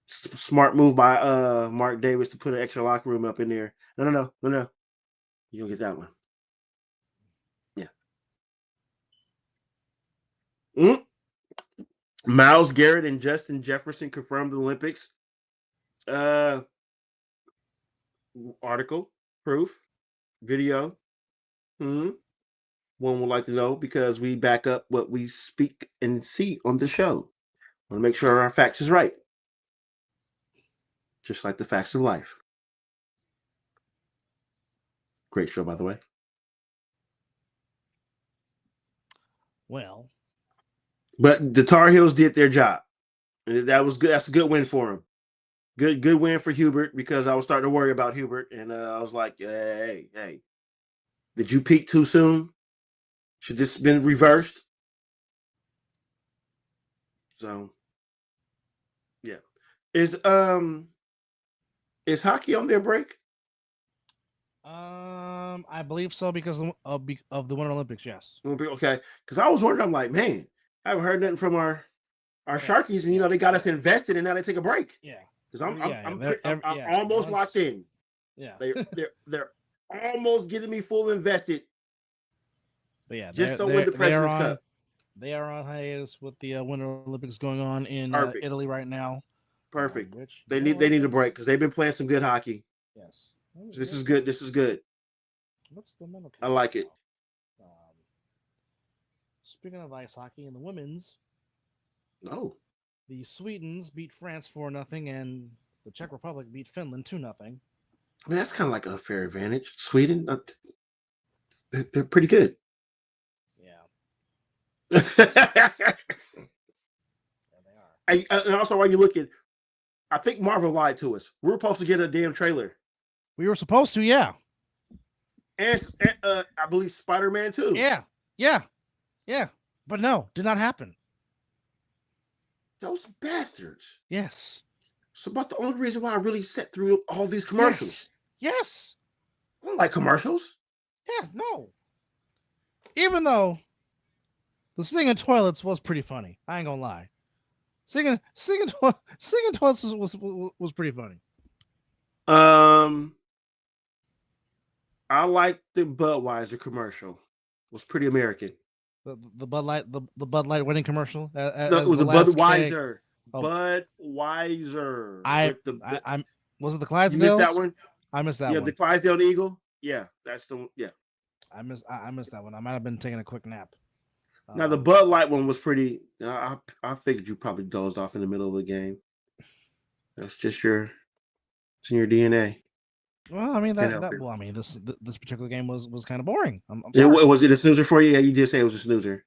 Smart move by Mark Davis to put an extra locker room up in there. No. You don't get that one. Yeah. Myles Garrett and Justin Jefferson confirmed the Olympics. Article, proof, video. One would like to know, because we back up what we speak and see on the show. Want to make sure our facts is right. Just like the facts of life. Great show, by the way. Well, but the Tar Heels did their job, and that was good. That's a good win for them. Good win for Hubert, because I was starting to worry about Hubert, and I was like, hey, did you peak too soon? Should this have been reversed? So, yeah. Is hockey on their break? I believe so, because of the Winter Olympics. Yes. Okay, because I was wondering. I'm like, man, I haven't heard nothing from our Sharkies, and they got us invested, and now they take a break. Yeah. Because I'm almost locked in. Yeah. They're almost getting me full invested. But yeah, just don't win the President's Cup. They are on hiatus with the Winter Olympics going on in Italy right now. Perfect. They need a break, because they've been playing some good hockey. Yes. So this is good. What's the mental? I like it. Speaking of ice hockey, in the women's, the Swedes beat France 4-0, and the Czech Republic beat Finland 2-0. I mean, that's kind of like an unfair advantage. Sweden, they're pretty good. Yeah. Yeah, they are. And also, while you're looking, I think Marvel lied to us. We were supposed to get a damn trailer. We were supposed to, yeah. And I believe Spider-Man too. Yeah. But no, did not happen. Those bastards. Yes. So about the only reason why I really sat through all these commercials. Yes. I don't like commercials. Yeah, no. Even though the singing toilets was pretty funny. I ain't gonna lie. Singing toilets was pretty funny. I like the Budweiser commercial. It was pretty American. The Bud Light Bud Light winning commercial. No, it was a Budweiser. Budweiser. I was it the Clydesdales? You missed that one? I missed that one. Yeah, the Clydesdale Eagle. Yeah, that's the one. Yeah. I missed that one. I might have been taking a quick nap. Now the Bud Light one was pretty. I figured you probably dozed off in the middle of the game. That's just it's in your DNA. Well, I mean this particular game was kind of boring. Was it a snoozer for you? Yeah, you did say it was a snoozer.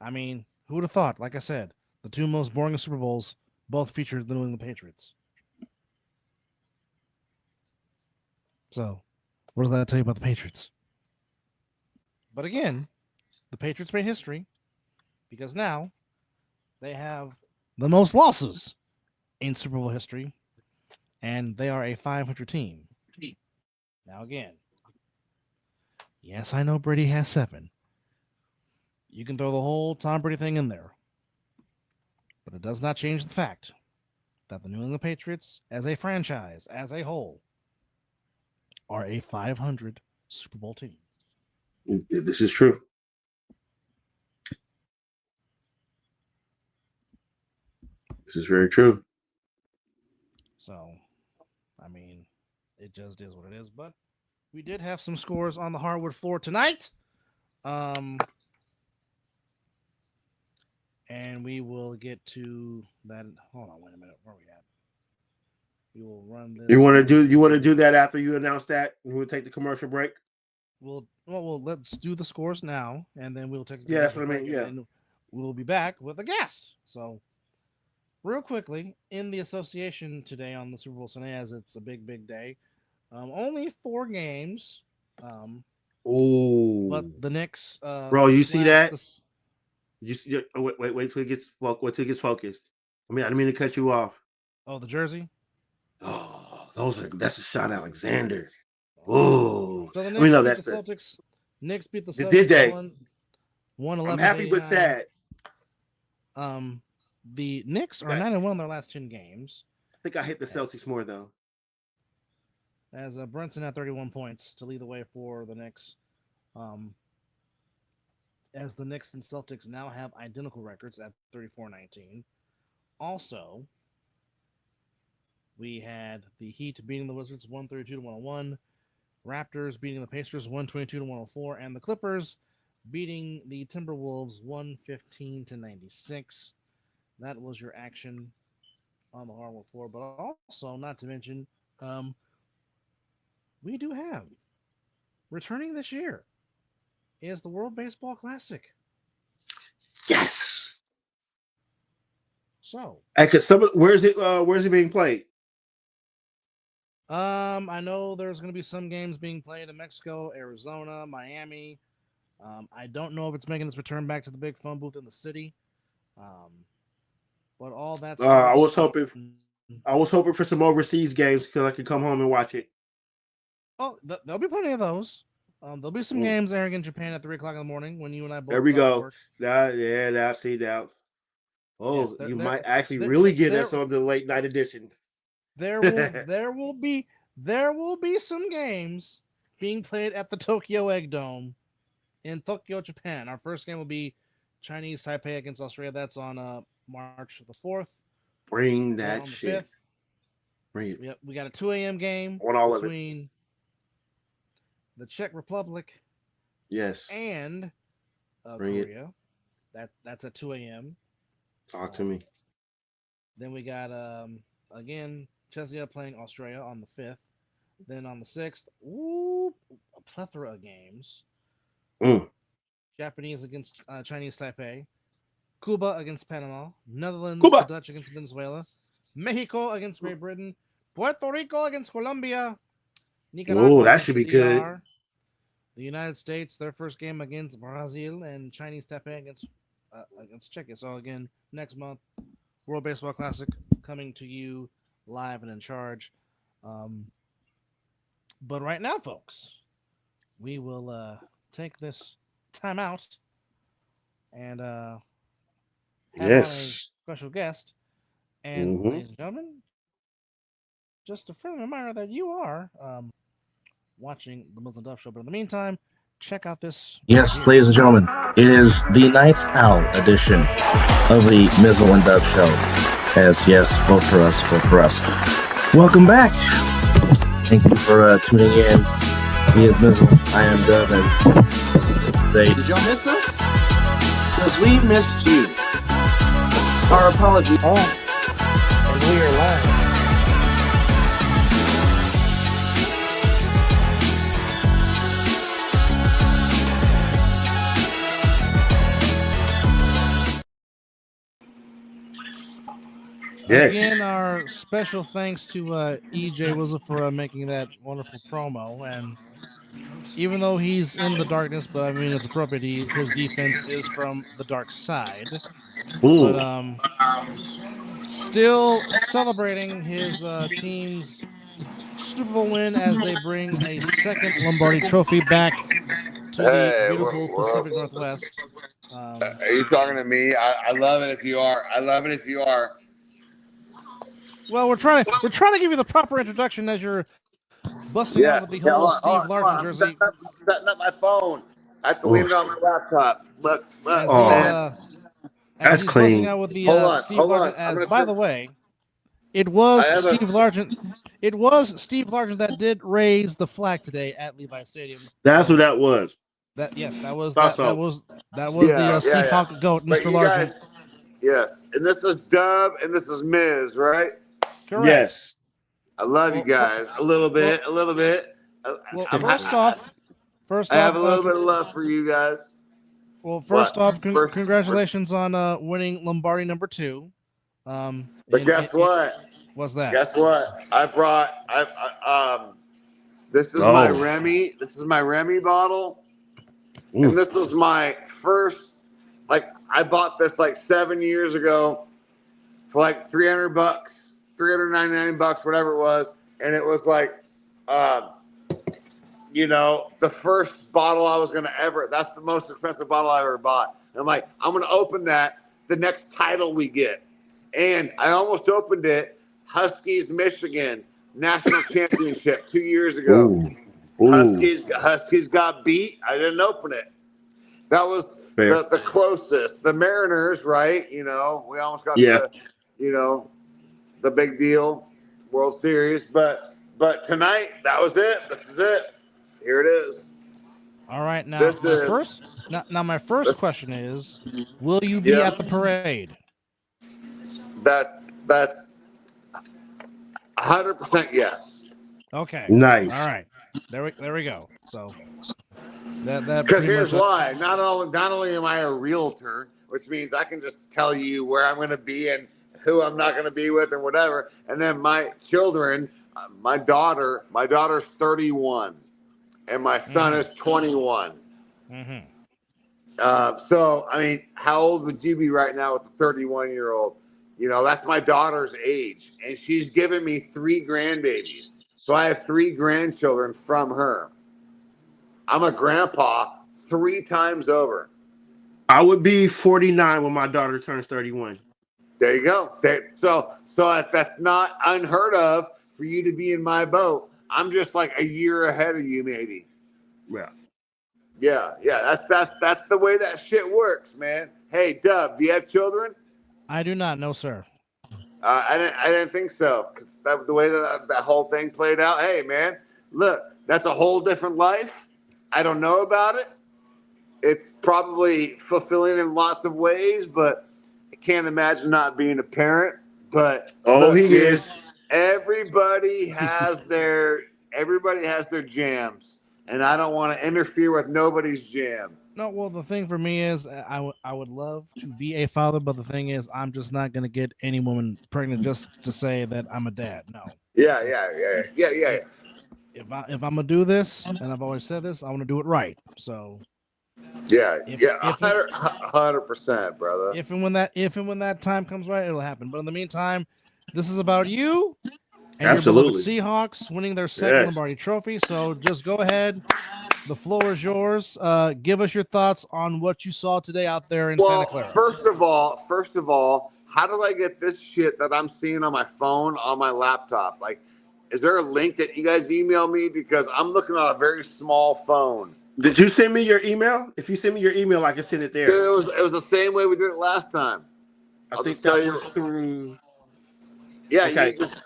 I mean, who would have thought? Like I said, the two most boring Super Bowls both featured the New England Patriots. So, what does that tell you about the Patriots? But again, the Patriots made history because now they have the most losses in Super Bowl history, and they are a 500 team. Now again, yes, I know Brady has 7. You can throw the whole Tom Brady thing in there, but it does not change the fact that the New England Patriots, as a franchise, as a whole, are a 500 Super Bowl team. This is true. This is very true. So, I mean, it just is what it is. But we did have some scores on the hardwood floor tonight. And we will get to that. Hold on, wait a minute. Where are we at? We will run this. You want to do that after you announce that, and we'll take the commercial break. Well, let's do the scores now, and then we'll take. That's what I mean. Yeah, and we'll be back with a guest. So, real quickly, in the association today on the Super Bowl Sunday, as it's a big day. Only 4 games. But the Knicks. Bro, you see that? Wait till it gets focused. I mean, I didn't mean to cut you off. Oh, the jersey. Oh, that's a Sean Alexander. Oh, so the Knicks beat the Celtics. Knicks beat the Celtics. Did they? 111. I'm happy but sad. The Knicks are 9-1 in their last 10 games. I think I hit the Celtics more though. As Brunson had 31 points to lead the way for the Knicks. As the Knicks and Celtics now have identical records at 34-19. Also, we had the Heat beating the Wizards 132-101, Raptors beating the Pacers 122-104, and the Clippers beating the Timberwolves 115-96. That was your action on the hardwood floor. But also, not to mention, we do have returning this year is the World Baseball Classic. Yes. So, where's it being played? I know there's going to be some games being played in Mexico, Arizona, Miami. I don't know if it's making its return back to the big phone booth in the city. But all that. I was hoping for some overseas games because I could come home and watch it. Oh, there'll be plenty of those. There'll be some games airing in Japan at 3:00 in the morning when you and I both. There we go. See that. Oh, yes, you might actually really get us on the late night edition. There will be some games being played at the Tokyo Egg Dome in Tokyo, Japan. Our first game will be Chinese Taipei against Australia. That's on March the 4th. Bring that shit. 5th. Bring it. Yep, we got a 2 a.m. game between the Czech Republic. Yes. And Korea. That's at 2 a.m. Talk to me. Then we got again Czechia playing Australia on the 5th. Then on the 6th, a plethora of games. Japanese against Chinese Taipei. Cuba against Panama. Netherlands, the Dutch against Venezuela. Mexico against Great Britain. Puerto Rico against Colombia. Nicaragua that against should be the good. DR. The United States, their first game against Brazil, and Chinese Taipei against Czechia. So again, next month, World Baseball Classic coming to you live and in charge. But right now, folks, we will take this time out and have on a special guest. And ladies and gentlemen, just a friendly reminder that you are watching the Mizzle and Duff Show. But in the meantime, check out this. Yes, ladies and gentlemen, it is the Night Owl edition of the Mizzle and Duff Show. Yes, vote for us, vote for us. Welcome back. Thank you for tuning in. He is Mizzle. I am Dub. And did y'all miss us? Because we missed you. Our apology. Oh, and we are live. Yes. Again, our special thanks to EJ Mizzle for making that wonderful promo. And even though he's in the darkness, but I mean it's appropriate. His defense is from the dark side. Ooh. But still celebrating his team's Super Bowl win as they bring a second Lombardi Trophy back to the beautiful Pacific Northwest. Are you talking to me? I love it if you are. I love it if you are. Well, we're trying to give you the proper introduction as you're busting out with the whole Steve Largent jersey. I'm setting up my phone. I have to leave it on my laptop. Look, as that's clean. Busting out with the Steve Largent. As by the way, it was Steve Largent. It was Steve Largent that did raise the flag today at Levi Stadium. That's what that was. That was the Seahawk goat, Mr. Largent. Yes, and this is Dub, and this is Miz, right? Correct. Yes. I love you guys a little bit. Well, first off, I have a little bit of love for you guys. Well, first off, congratulations on winning Lombardi number 2. But guess what? What's that? Guess what? This is my Remy. This is my Remy bottle, and this was my first. Like I bought this like 7 years ago for like $300, $399, whatever it was, and it was like, the first bottle I was gonna ever. That's the most expensive bottle I ever bought. And I'm like, I'm gonna open that the next title we get, and I almost opened it. Huskies, Michigan national championship 2 years ago. Huskies got beat. I didn't open it. That was the closest. The Mariners, right? We almost got the big deal, World Series. But tonight, that was it. This is it. Here it is. All right, now my first question is, will you be at the parade? That's 100% yes. Okay. Nice. All right. There we go. So that because here's why. Not only am I a realtor, which means I can just tell you where I'm going to be and who I'm not going to be with and whatever. And then my children, my daughter's 31, and my son is 21. Mm-hmm. So I mean, how old would you be right now with a 31-year-old? That's my daughter's age, and she's given me 3 grandbabies. So I have 3 grandchildren from her. I'm a grandpa 3 times over. I would be 49 when my daughter turns 31. There you go. So that's not unheard of for you to be in my boat. I'm just like a year ahead of you, maybe. Yeah. That's the way that shit works, man. Hey, Dub, do you have children? I do not, no, sir. I didn't think so, because the way that whole thing played out. Hey, man, look, that's a whole different life. I don't know about it. It's probably fulfilling in lots of ways, but I can't imagine not being a parent. But he is. Everybody has their everybody has their jams, and I don't want to interfere with nobody's jam. No, well, the thing for me is I would love to be a father, but the thing is I'm just not going to get any woman pregnant just to say that I'm a dad. No. Yeah. If I'm gonna do this, and I've always said this, I want to do it right. So. Yeah, 100%, brother. If and when that time comes right, it'll happen. But in the meantime, this is about you and Absolutely. your beloved Seahawks winning their second Lombardi Trophy. So just go ahead. The floor is yours. Give us your thoughts on what you saw today out there in Santa Clara. First of all, how do I get this shit that I'm seeing on my phone on my laptop? Like, is there a link that you guys email me? Because I'm looking on a very small phone. Did you send me your email? If you send me your email, I can send it there. It was the same way we did it last time. I think that was through. Yeah, okay. Just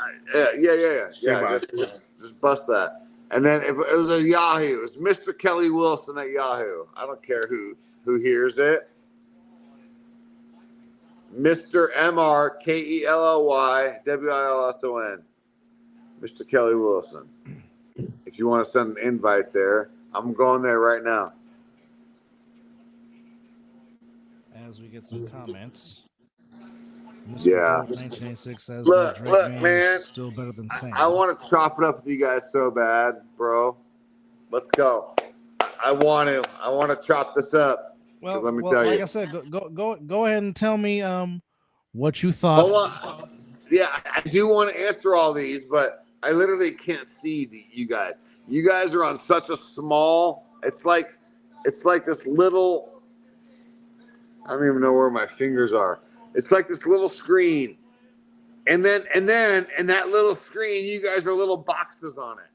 bust that. And then if it was a Yahoo, it was Mr. Kelly Wilson at Yahoo. I don't care who hears it. Mr. MrKellyWilson. Mr. Kelly Wilson. If you want to send an invite there, I'm going there right now. As we get some comments. Yeah. 1986 says look, man. Still better than Sam. I want to chop it up with you guys so bad, bro. Let's go. I want to chop this up. Well, let me tell you. Like I said, go ahead and tell me what you thought. Hold on. Yeah, I do want to answer all these, but I literally can't see you guys. You guys are on such a small. It's like this little. I don't even know where my fingers are. It's like this little screen, and then in that little screen, you guys are little boxes on it.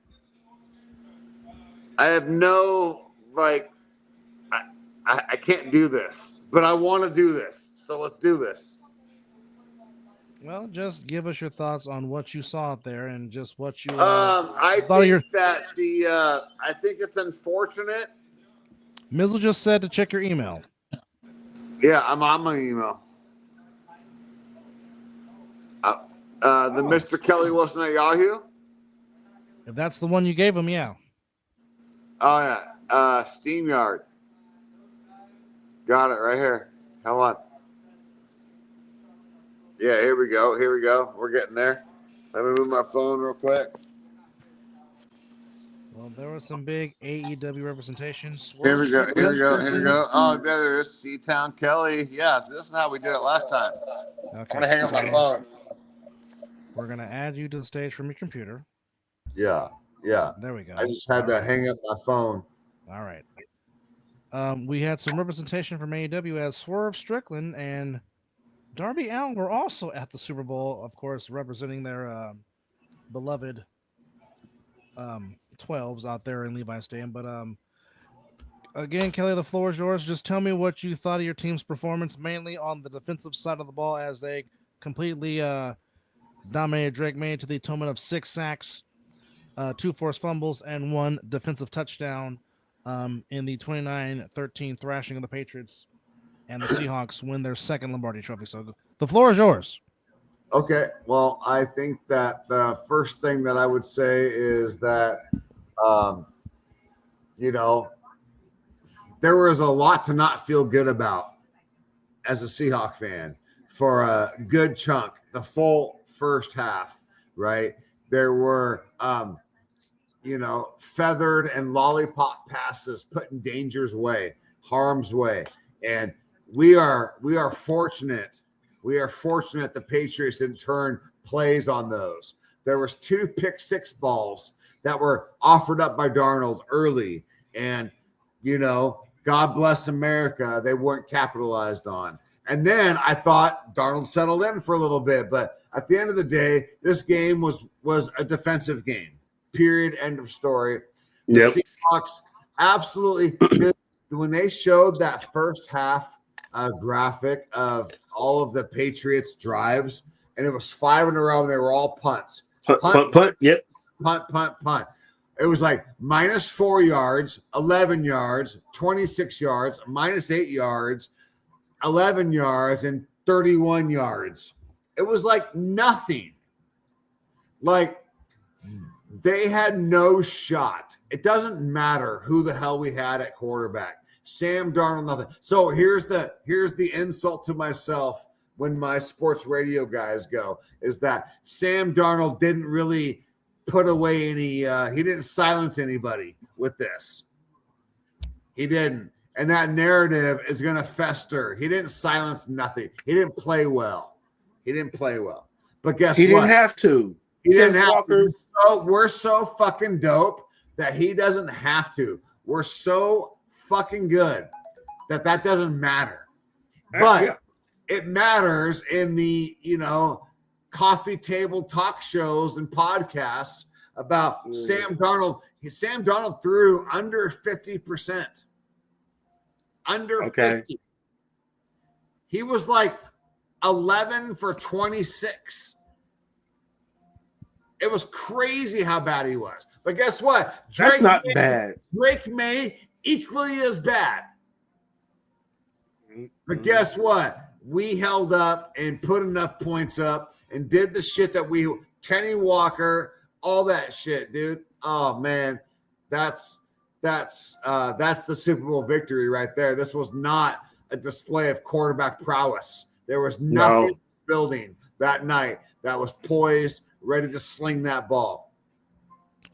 I have no I can't do this, but I want to do this. So let's do this. Well, just give us your thoughts on what you saw out there and just what you. I think it's unfortunate. Mizzle just said to check your email. Yeah, I'm on my email. The Mr. Kelly Wilson at Yahoo. If that's the one you gave him, yeah. Oh yeah, SteamYard. Got it right here. Hold on. Yeah, here we go. We're getting there. Let me move my phone real quick. Well, there was some big AEW representation. Here we go. Oh, there it is. C-Town Kelly. Yes, this is how we did it last time. Okay. I'm going to hang up my phone. We're going to add you to the stage from your computer. Yeah. There we go. I just had to hang up my phone. All right. We had some representation from AEW as Swerve Strickland and Darby Allin were also at the Super Bowl, of course, representing their beloved 12s out there in Levi Stadium. But again, Kelly, the floor is yours. Just tell me what you thought of your team's performance, mainly on the defensive side of the ball, as they completely dominated Drake May to the atonement of 6 sacks, 2 forced fumbles, and 1 defensive touchdown in the 29-13 thrashing of the Patriots. And the Seahawks win their second Lombardi Trophy. So the floor is yours. Okay. Well, I think that the first thing that I would say is that, there was a lot to not feel good about as a Seahawk fan for a good chunk, the full first half, right? There were, feathered and lollipop passes put in harm's way. And we are fortunate. We are fortunate the Patriots didn't turn plays on those. There was 2 pick-6 balls that were offered up by Darnold early. And, God bless America, they weren't capitalized on. And then I thought Darnold settled in for a little bit. But at the end of the day, this game was a defensive game. Period. End of story. Yep. The Seahawks absolutely did. When they showed that first half graphic of all of the Patriots drives, and it was 5 in a row, and they were all punts. Punt. Yep. Punt. It was like -4 yards, 11 yards, 26 yards, -8 yards, 11 yards, and 31 yards. It was like nothing. Like They had no shot. It doesn't matter who the hell we had at quarterback. Sam Darnold, nothing. So here's the insult to myself when my sports radio guys go, is that Sam Darnold didn't really put away any he didn't silence anybody with this. He didn't. And that narrative is going to fester. He didn't silence nothing. He didn't play well. But guess what? He didn't have to. He didn't have to. So we're so fucking dope that he doesn't have to. We're so fucking good that doesn't matter. But it matters in the, coffee table talk shows and podcasts about Sam Darnold. Sam Darnold threw under 50%. Under 50. He was like 11 for 26. It was crazy how bad he was. But guess what? That's not bad. Drake May, equally as bad. But guess what? We held up and put enough points up and did the shit that Kenny Walker, all that shit, dude. Oh man, that's the Super Bowl victory right there. This was not a display of quarterback prowess. There was nothing building that night that was poised, ready to sling that ball.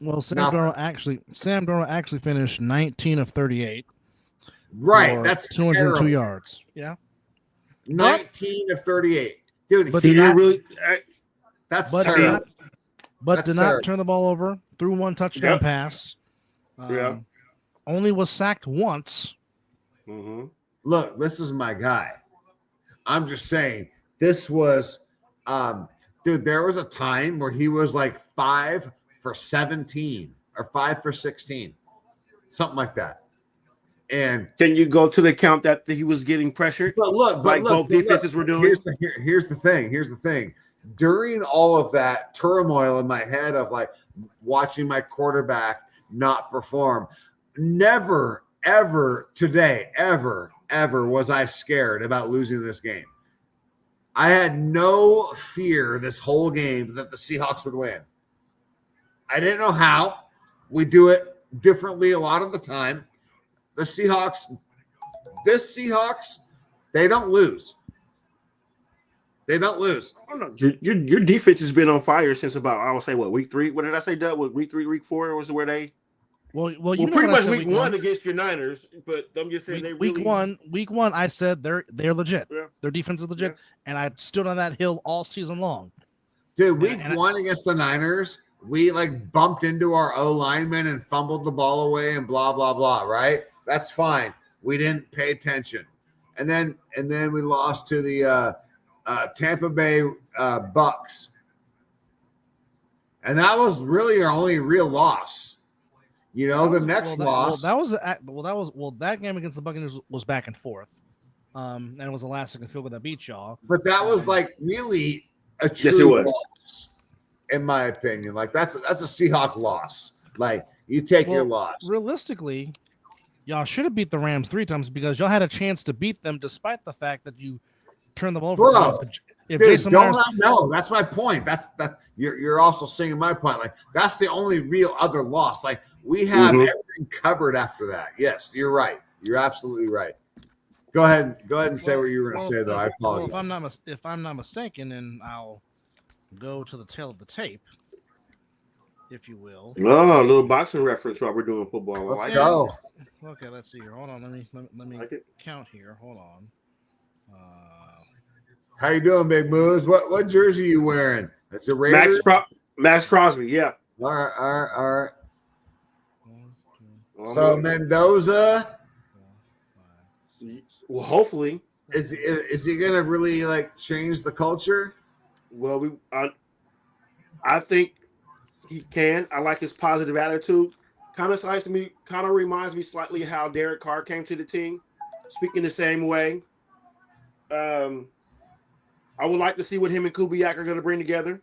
Well, Sam Darnold actually finished 19 of 38. Right, that's 202 terrible. yards. Yeah, 19 of 38, dude. But He didn't really. That's terrible. Did not turn the ball over. Threw one touchdown pass. Only was sacked once. Mm-hmm. Look, this is my guy. I'm just saying, this was, dude, there was a time where he was like 5 for 17 or 5 for 16, something like that. And can you go to the count that he was getting pressured? But both defenses were doing. Here's the thing. During all of that turmoil in my head of like watching my quarterback not perform, never, ever today, ever was I scared about losing this game. I had no fear this whole game that the Seahawks would win. I didn't know how. We do it differently a lot of the time. The Seahawks, they don't lose. They don't lose. I don't know. Your defense has been on fire since about, I would say, week 3? What did I say, Doug? Week 3, week 4 was where they? Well, pretty much week 1 against your Niners. But I'm just saying week one. I said they're legit. Yeah. Their defense is legit, and I stood on that hill all season long. Dude, week 1 against the Niners, we like bumped into our O lineman and fumbled the ball away and blah blah blah. Right? That's fine. We didn't pay attention, and then we lost to the Tampa Bay Bucks, and that was really our only real loss. The next loss. That game against the Buccaneers was back and forth, and it was the last second field goal that beat y'all. But that was like really a true loss, in my opinion. Like that's a Seahawk loss. Like you take your loss. Realistically, y'all should have beat the Rams 3 times because y'all had a chance to beat them despite the fact that you turned the ball over. Bro, that's my point. That's you're also saying my point. Like that's the only real other loss. Like we have everything covered after that. Yes, you're right. You're absolutely right. Go ahead and say what you were going to say, though. I apologize. If I'm not mistaken, then I'll go to the tail of the tape, if you will. Oh, a little boxing reference while we're doing football. Let's go. Okay, let's see here. Hold on. Let me count here. Hold on. How you doing, Big Moose? What jersey are you wearing? That's a Raiders? Max Crosby, yeah. All right. So Mendoza. Well, hopefully, is he gonna really like change the culture? Well, I think he can. I like his positive attitude. Kind of reminds me slightly how Derek Carr came to the team, speaking the same way. I would like to see what him and Kubiak are going to bring together.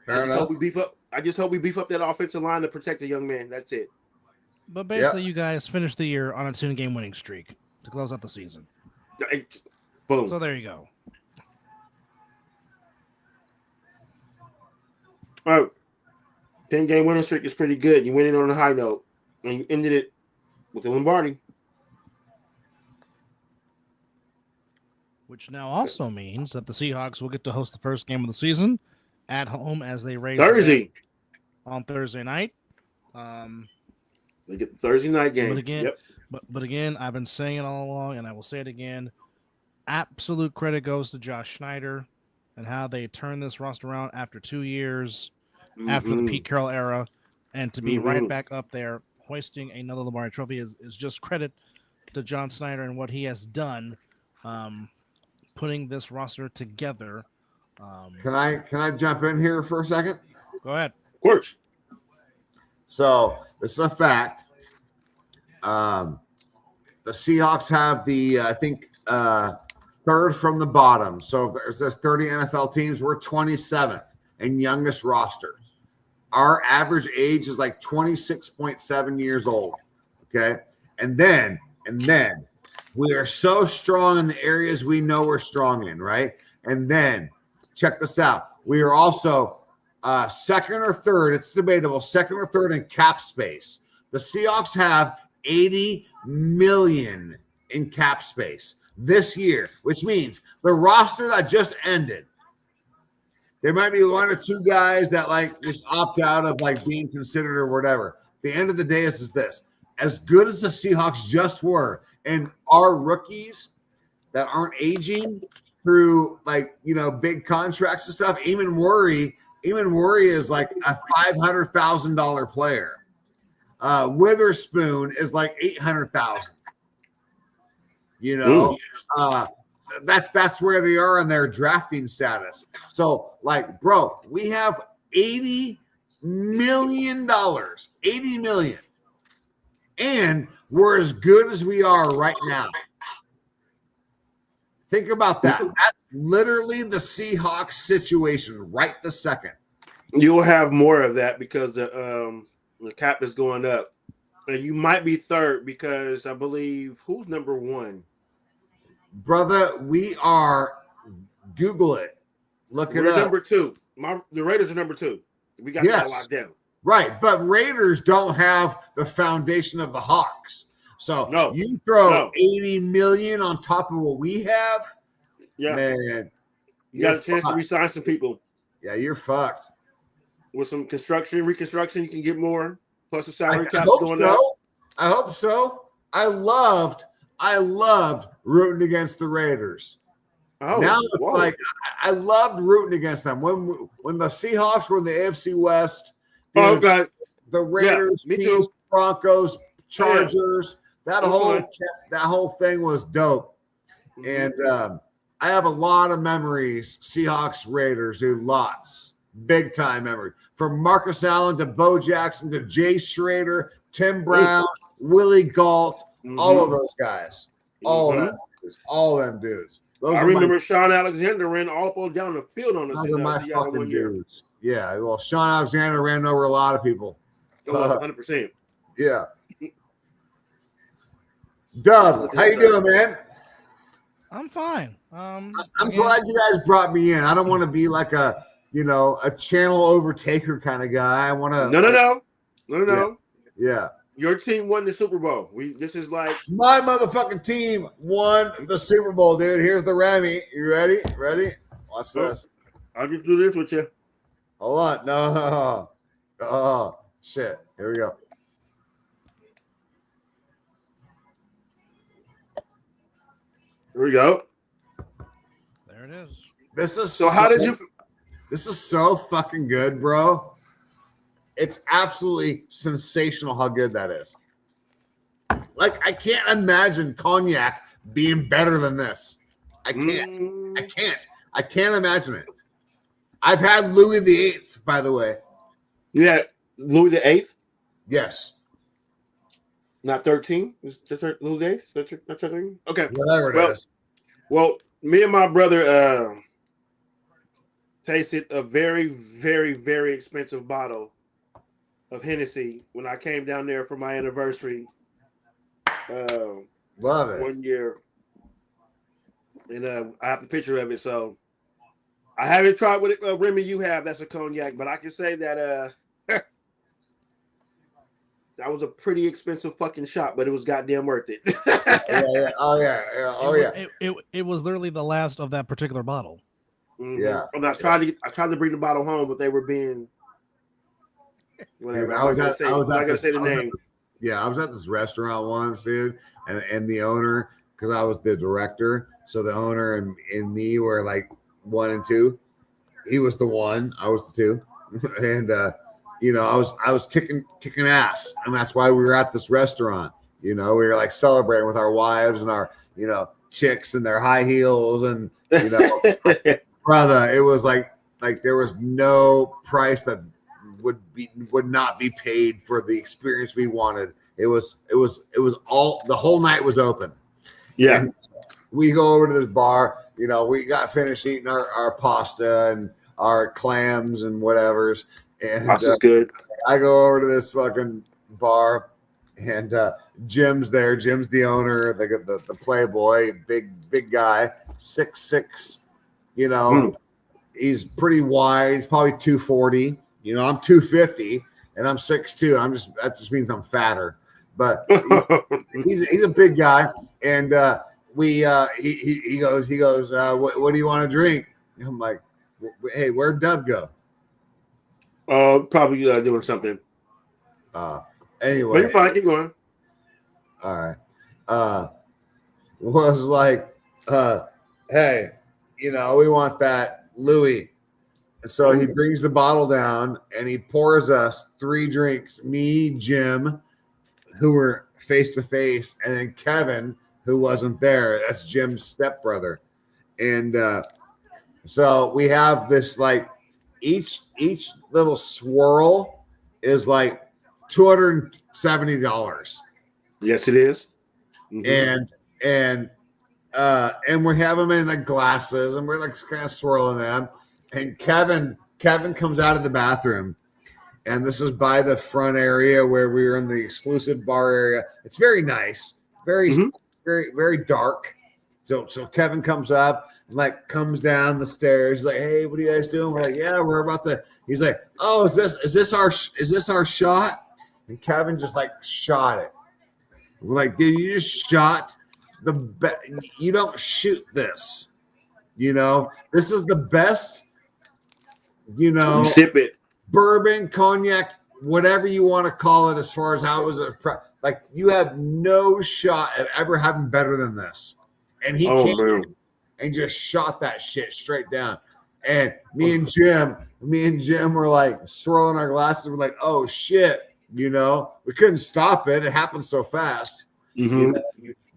I just hope we beef up that offensive line to protect the young man. That's it. But basically, you guys finished the year on a 10-game winning streak to close out the season. Boom. So there you go. Oh, 10-game winning streak is pretty good. You went in on a high note, and you ended it with the Lombardi. Which now also means that the Seahawks will get to host the first game of the season at home as they raise Thursday on Thursday night. They get the Thursday night game. But again, I've been saying it all along, and I will say it again. Absolute credit goes to Josh Schneider and how they turned this roster around after 2 years after the Pete Carroll era, and to be right back up there hoisting another Lombardi Trophy is just credit to John Snyder and what he has done. Putting this roster together. Can I jump in here for a second? Go ahead. Of course. So this is a fact. The Seahawks have the I think third from the bottom. So if there's 30 NFL teams, we're 27th and youngest roster. Our average age is like 26.7 years old. Okay, and then we are so strong in the areas we know we're strong in, right? And then check this out. We are also second or third. It's debatable. Second or third in cap space. The Seahawks have 80 million in cap space this year, which means the roster that just ended, there might be one or two guys that like just opt out of like being considered or whatever. The end of the day is this. As good as the Seahawks just were, and our rookies that aren't aging through like, you know, big contracts and stuff, Eamon Worry is like a $500,000 player. Witherspoon is like $800,000. You know, that's where they are in their drafting status. So, like, bro, we have $80 million, $80 million. And we're as good as we are right now. Think about that. That's literally the Seahawks situation right this second. You'll have more of that because the cap is going up. And you might be third because I believe who's number one? Brother, we are Google it. We're it up. Number two. The Raiders are number two. We got that locked down. Right, but Raiders don't have the foundation of the Hawks. So you throw 80 million on top of what we have, man. You got a chance to re-sign some people. Yeah, you're fucked. With some reconstruction, you can get more. Plus the salary cap going up. I hope so. I loved rooting against the Raiders. Oh, now it's like I loved rooting against them when the Seahawks were in the AFC West. Dude, the Raiders, Chiefs, Broncos, Chargers, that whole thing was dope. And I have a lot of memories, Seahawks, Raiders, dude, lots. Big time memory. From Marcus Allen to Bo Jackson to Jay Schrader, Tim Brown, Willie Galt, all of those guys. All of them dudes. I remember Sean Alexander ran all up down the field on us. Those are my fucking dudes. Yeah, well, Sean Alexander ran over a lot of people. 100%. Yeah. Dub, how you doing, man? I'm fine. I'm glad you guys brought me in. I don't want to be like a channel overtaker kind of guy. I want to. No. Yeah. Your team won the Super Bowl. This is like my motherfucking team won the Super Bowl, dude. Here's the Remy. You ready? Watch this. I'll just do this with you. Hold on. No. Oh, shit. Here we go. Here we go. There it is. This is This is so fucking good, bro. It's absolutely sensational how good that is. Like, I can't imagine cognac being better than this. I can't imagine it. I've had Louis VIII, by the way. Yeah, Louis VIII? Yes. Not 13? Louis VIII? Not 13? Okay. Whatever it is. Well, me and my brother tasted a very, very, very expensive bottle of Hennessy when I came down there for my anniversary. Love it. 1 year. And I have the picture of it. So I haven't tried what Remy you have. That's a cognac. But I can say that That was a pretty expensive fucking shot, but it was goddamn worth it. Yeah. Oh yeah. It was literally the last of that particular bottle. Mm-hmm. Yeah. And I tried to bring the bottle home, but they were being whatever. Dude, I'm not gonna say the name. I was at this restaurant once, dude, and the owner, because I was the director, so the owner and me were like 1 and 2. He was the 1, I was the 2, and I was kicking ass, and that's why we were at this restaurant. We were like celebrating with our wives and our chicks in their high heels, and brother, it was like there was no price that would not be paid for the experience we wanted. It was all, the whole night was open. Yeah. And we go over to this bar, we got finished eating our pasta and our clams and whatever's. And Pasta's good. I go over to this fucking bar, and Jim's there. Jim's the owner, the playboy, big guy, 6'6", he's pretty wide. He's probably 240. I'm 250 and I'm 6'2". That just means I'm fatter, but he's a big guy. And he goes, what do you want to drink? And I'm like, hey, where'd Dub go? Probably doing something. Anyway, but you're fine. Keep going. All right. Was like, hey, we want that Louis. So he brings the bottle down and he pours us 3 drinks. Me, Jim, who were face to face, and then Kevin, who wasn't there. That's Jim's stepbrother. And so we have this, like, each little swirl is like $270. Yes, it is. Mm-hmm. And we have them in like glasses, and we're like kind of swirling them. And Kevin comes out of the bathroom, and this is by the front area where we were in the exclusive bar area. It's very nice, very, very, very dark. So Kevin comes up and like comes down the stairs, like, hey, what are you guys doing? We're like, yeah, we're about to. He's like, oh, is this our shot? And Kevin just like shot it. We're like, dude, you just shot you don't shoot this. This is the best. Sip it. Bourbon, cognac, whatever you want to call it, as far as how it was like, you have no shot at ever having better than this. And he came and just shot that shit straight down. And me and Jim were like swirling our glasses. We're like, oh shit, we couldn't stop it. It happened so fast. Mm-hmm.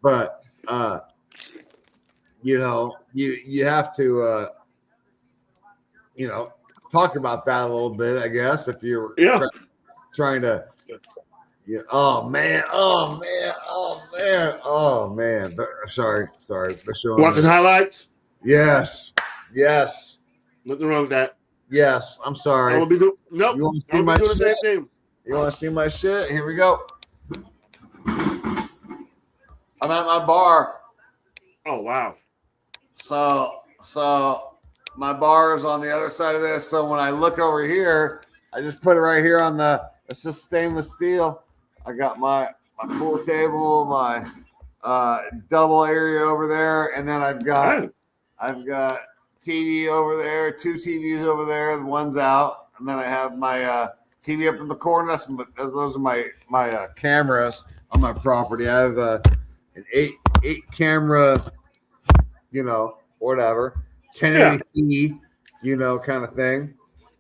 But you have to talk about that a little bit, I guess, if you're trying to. Yeah. Oh man. Sorry. They're showing watching highlights. Yes. Nothing wrong with that. Yes. I'm sorry. Nope. You want to see my shit? You want to see my shit? Here we go. I'm at my bar. Oh wow. So my bar is on the other side of this. So when I look over here, I just put it right here on it's just stainless steel. I got my pool table, my double area over there, and then I've got TV over there, 2 TVs over there. The one's out, and then I have my TV up in the corner. Those are my cameras on my property. I have an 8 camera, whatever, 1080p, kind of thing.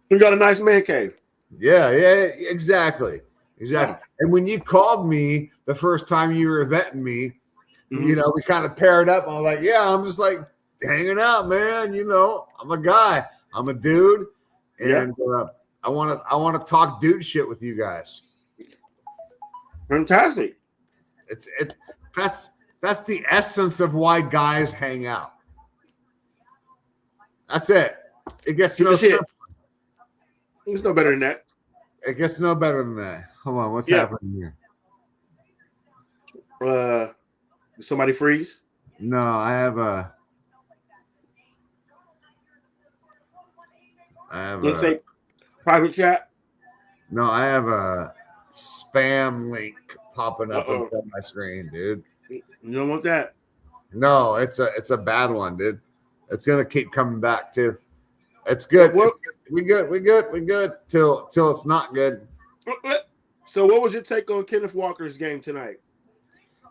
You got a nice man cave. Yeah, exactly. Yeah. And when you called me the first time you were vetting me, we kind of paired up. I was like, yeah, I'm just like hanging out, man. I'm a guy, I'm a dude, and I want to talk dude shit with you guys. Fantastic. That's the essence of why guys hang out. That's it. It gets no simpler. It's no better than that. It gets no better than that. Hold on, what's happening here? Did somebody freeze? No, I have Let's say private chat. No, I have a spam link popping up on my screen, dude. You don't want that. No, it's a bad one, dude. It's gonna keep coming back too. It's good. We good till it's not good. So what was your take on Kenneth Walker's game tonight?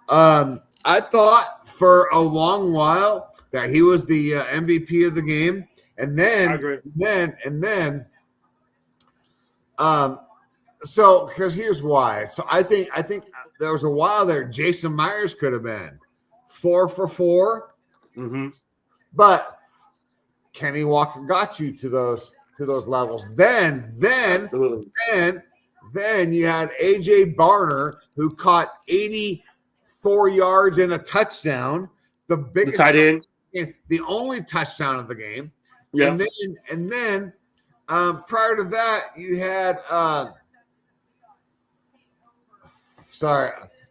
I thought for a long while that he was the MVP of the game, and then, so because here's why. So I think there was a while there Jason Myers could have been 4 for 4, but Kenny Walker got you to those levels. Then you had AJ Barner who caught 84 yards and a touchdown, the biggest tight end, the only touchdown of the game. Yeah, and then prior to that, you had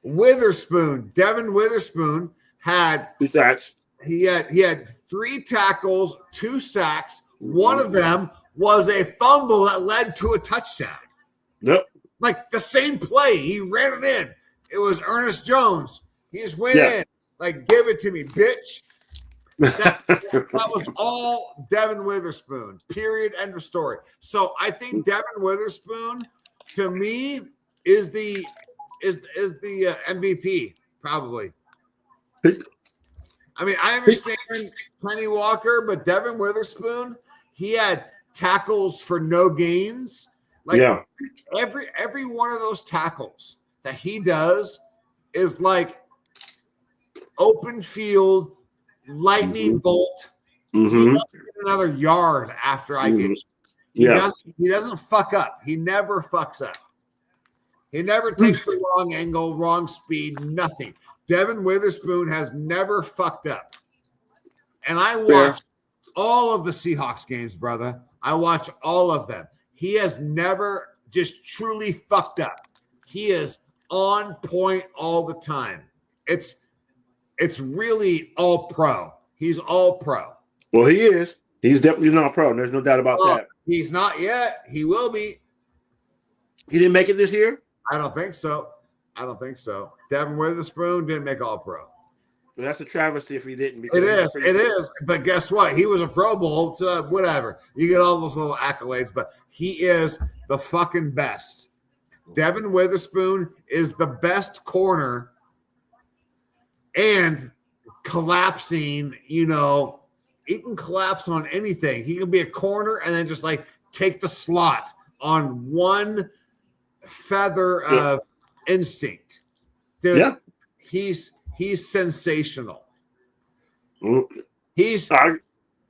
Witherspoon. Devin Witherspoon had 2 sacks. He had 3 tackles, 2 sacks. One of them was a fumble that led to a touchdown. Yep. Like the same play, he ran it in. It was Ernest Jones. He just went in. Like, give it to me, bitch. That was all Devin Witherspoon. Period. End of story. So I think Devin Witherspoon, to me, is the MVP probably. I mean, I understand Kenny Walker, but Devin Witherspoon, he had tackles for no gains. Like every one of those tackles that he does is like open field, lightning bolt. He doesn't get another yard after I get you. He doesn't fuck up. He never fucks up. He never takes the wrong angle, wrong speed, nothing. Devin Witherspoon has never fucked up. And I watched all of the Seahawks games, brother. I watch all of them. He has never just truly fucked up. He is on point all the time. It's really all pro. He's all pro. Well, he is. He's definitely not pro. There's no doubt about that. He's not yet. He will be. He didn't make it this year? I don't think so. Devin Witherspoon didn't make all pro. Well, that's a travesty if he didn't. It is. But guess what? He was a Pro Bowl, so whatever. You get all those little accolades, but he is the fucking best. Devin Witherspoon is the best corner and collapsing, he can collapse on anything. He can be a corner and then just like take the slot on one feather of instinct. Dude, he's sensational. I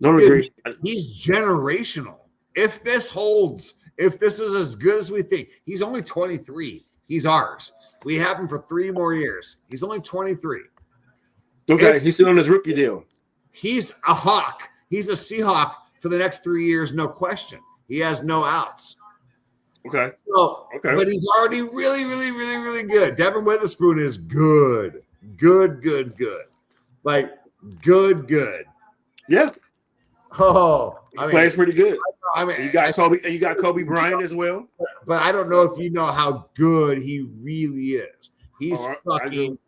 don't agree. He's generational. If this holds, if this is as good as we think, he's only 23. He's ours. We have him for 3 more years. He's only 23. Okay, he's still on his rookie deal. He's a Hawk. He's a Seahawk for the next 3 years, no question. He has no outs. Okay. But he's already really, really, really, really good. Devin Witherspoon is good. Good. Like, good. Yeah. Oh, he plays pretty good. I mean, you got Kobe Bryant as well. But I don't know if you know how good he really is. He's fucking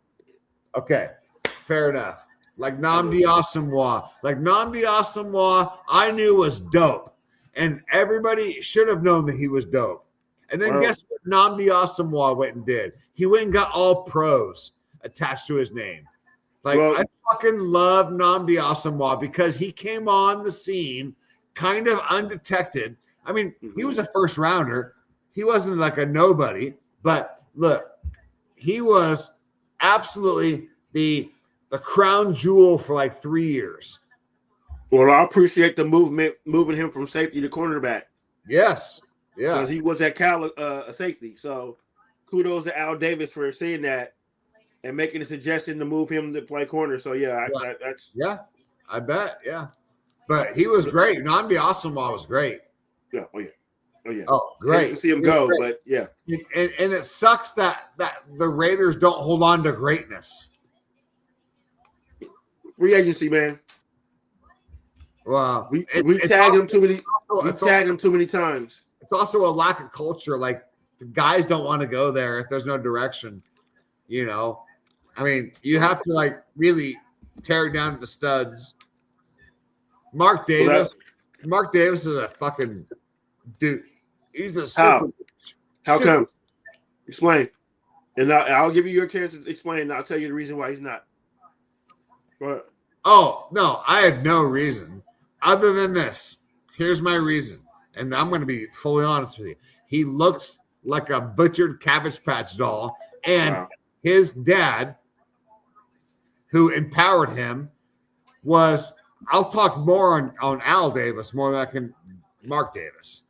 okay. Fair enough. Like Nnamdi Asomugha. I knew was dope. And everybody should have known that he was dope. And then guess what Nnamdi Asomugha went and did? He went and got all pros attached to his name. Like, I fucking love Nnamdi Asomugha because he came on the scene kind of undetected. I mean, he was a first rounder. He wasn't like a nobody. But look, he was absolutely the crown jewel for like 3 years. Well, I appreciate the moving him from safety to cornerback. Yes. Yeah. Because he was at Cal a safety. So kudos to Al Davis for seeing that and making a suggestion to move him to play corner. So I bet. Yeah. But he was great. Nnamdi Asomugha was great. Yeah. Oh, great. To see him go, but yeah. And it sucks that the Raiders don't hold on to greatness. Free agency, man. Well, we tagged him too many. We tagged him too many times. It's also a lack of culture. Like the guys don't want to go there if there's no direction. You know, I mean, you have to like really tear it down to the studs. Mark Davis is a fucking dude. He's a How come? Explain. And I'll give you your chance to explain, and I'll tell you the reason why he's not. But oh, no, I had no reason other than this. Here's my reason. And I'm going to be fully honest with you. He looks like a butchered Cabbage Patch doll. And his dad, who empowered him, was – I'll talk more on Al Davis more than I can Mark Davis.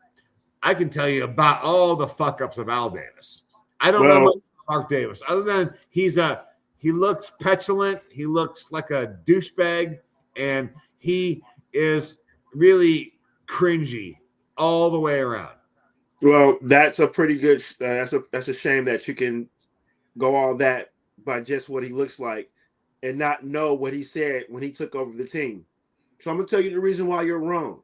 I can tell you about all the fuck-ups of Al Davis. I don't know much about Mark Davis, other than he looks petulant. He looks like a douchebag, and he is really cringy all the way around. Well, that's a pretty good. That's a shame that you can go all that by just what he looks like and not know what he said when he took over the team. So I'm gonna tell you the reason why you're wrong.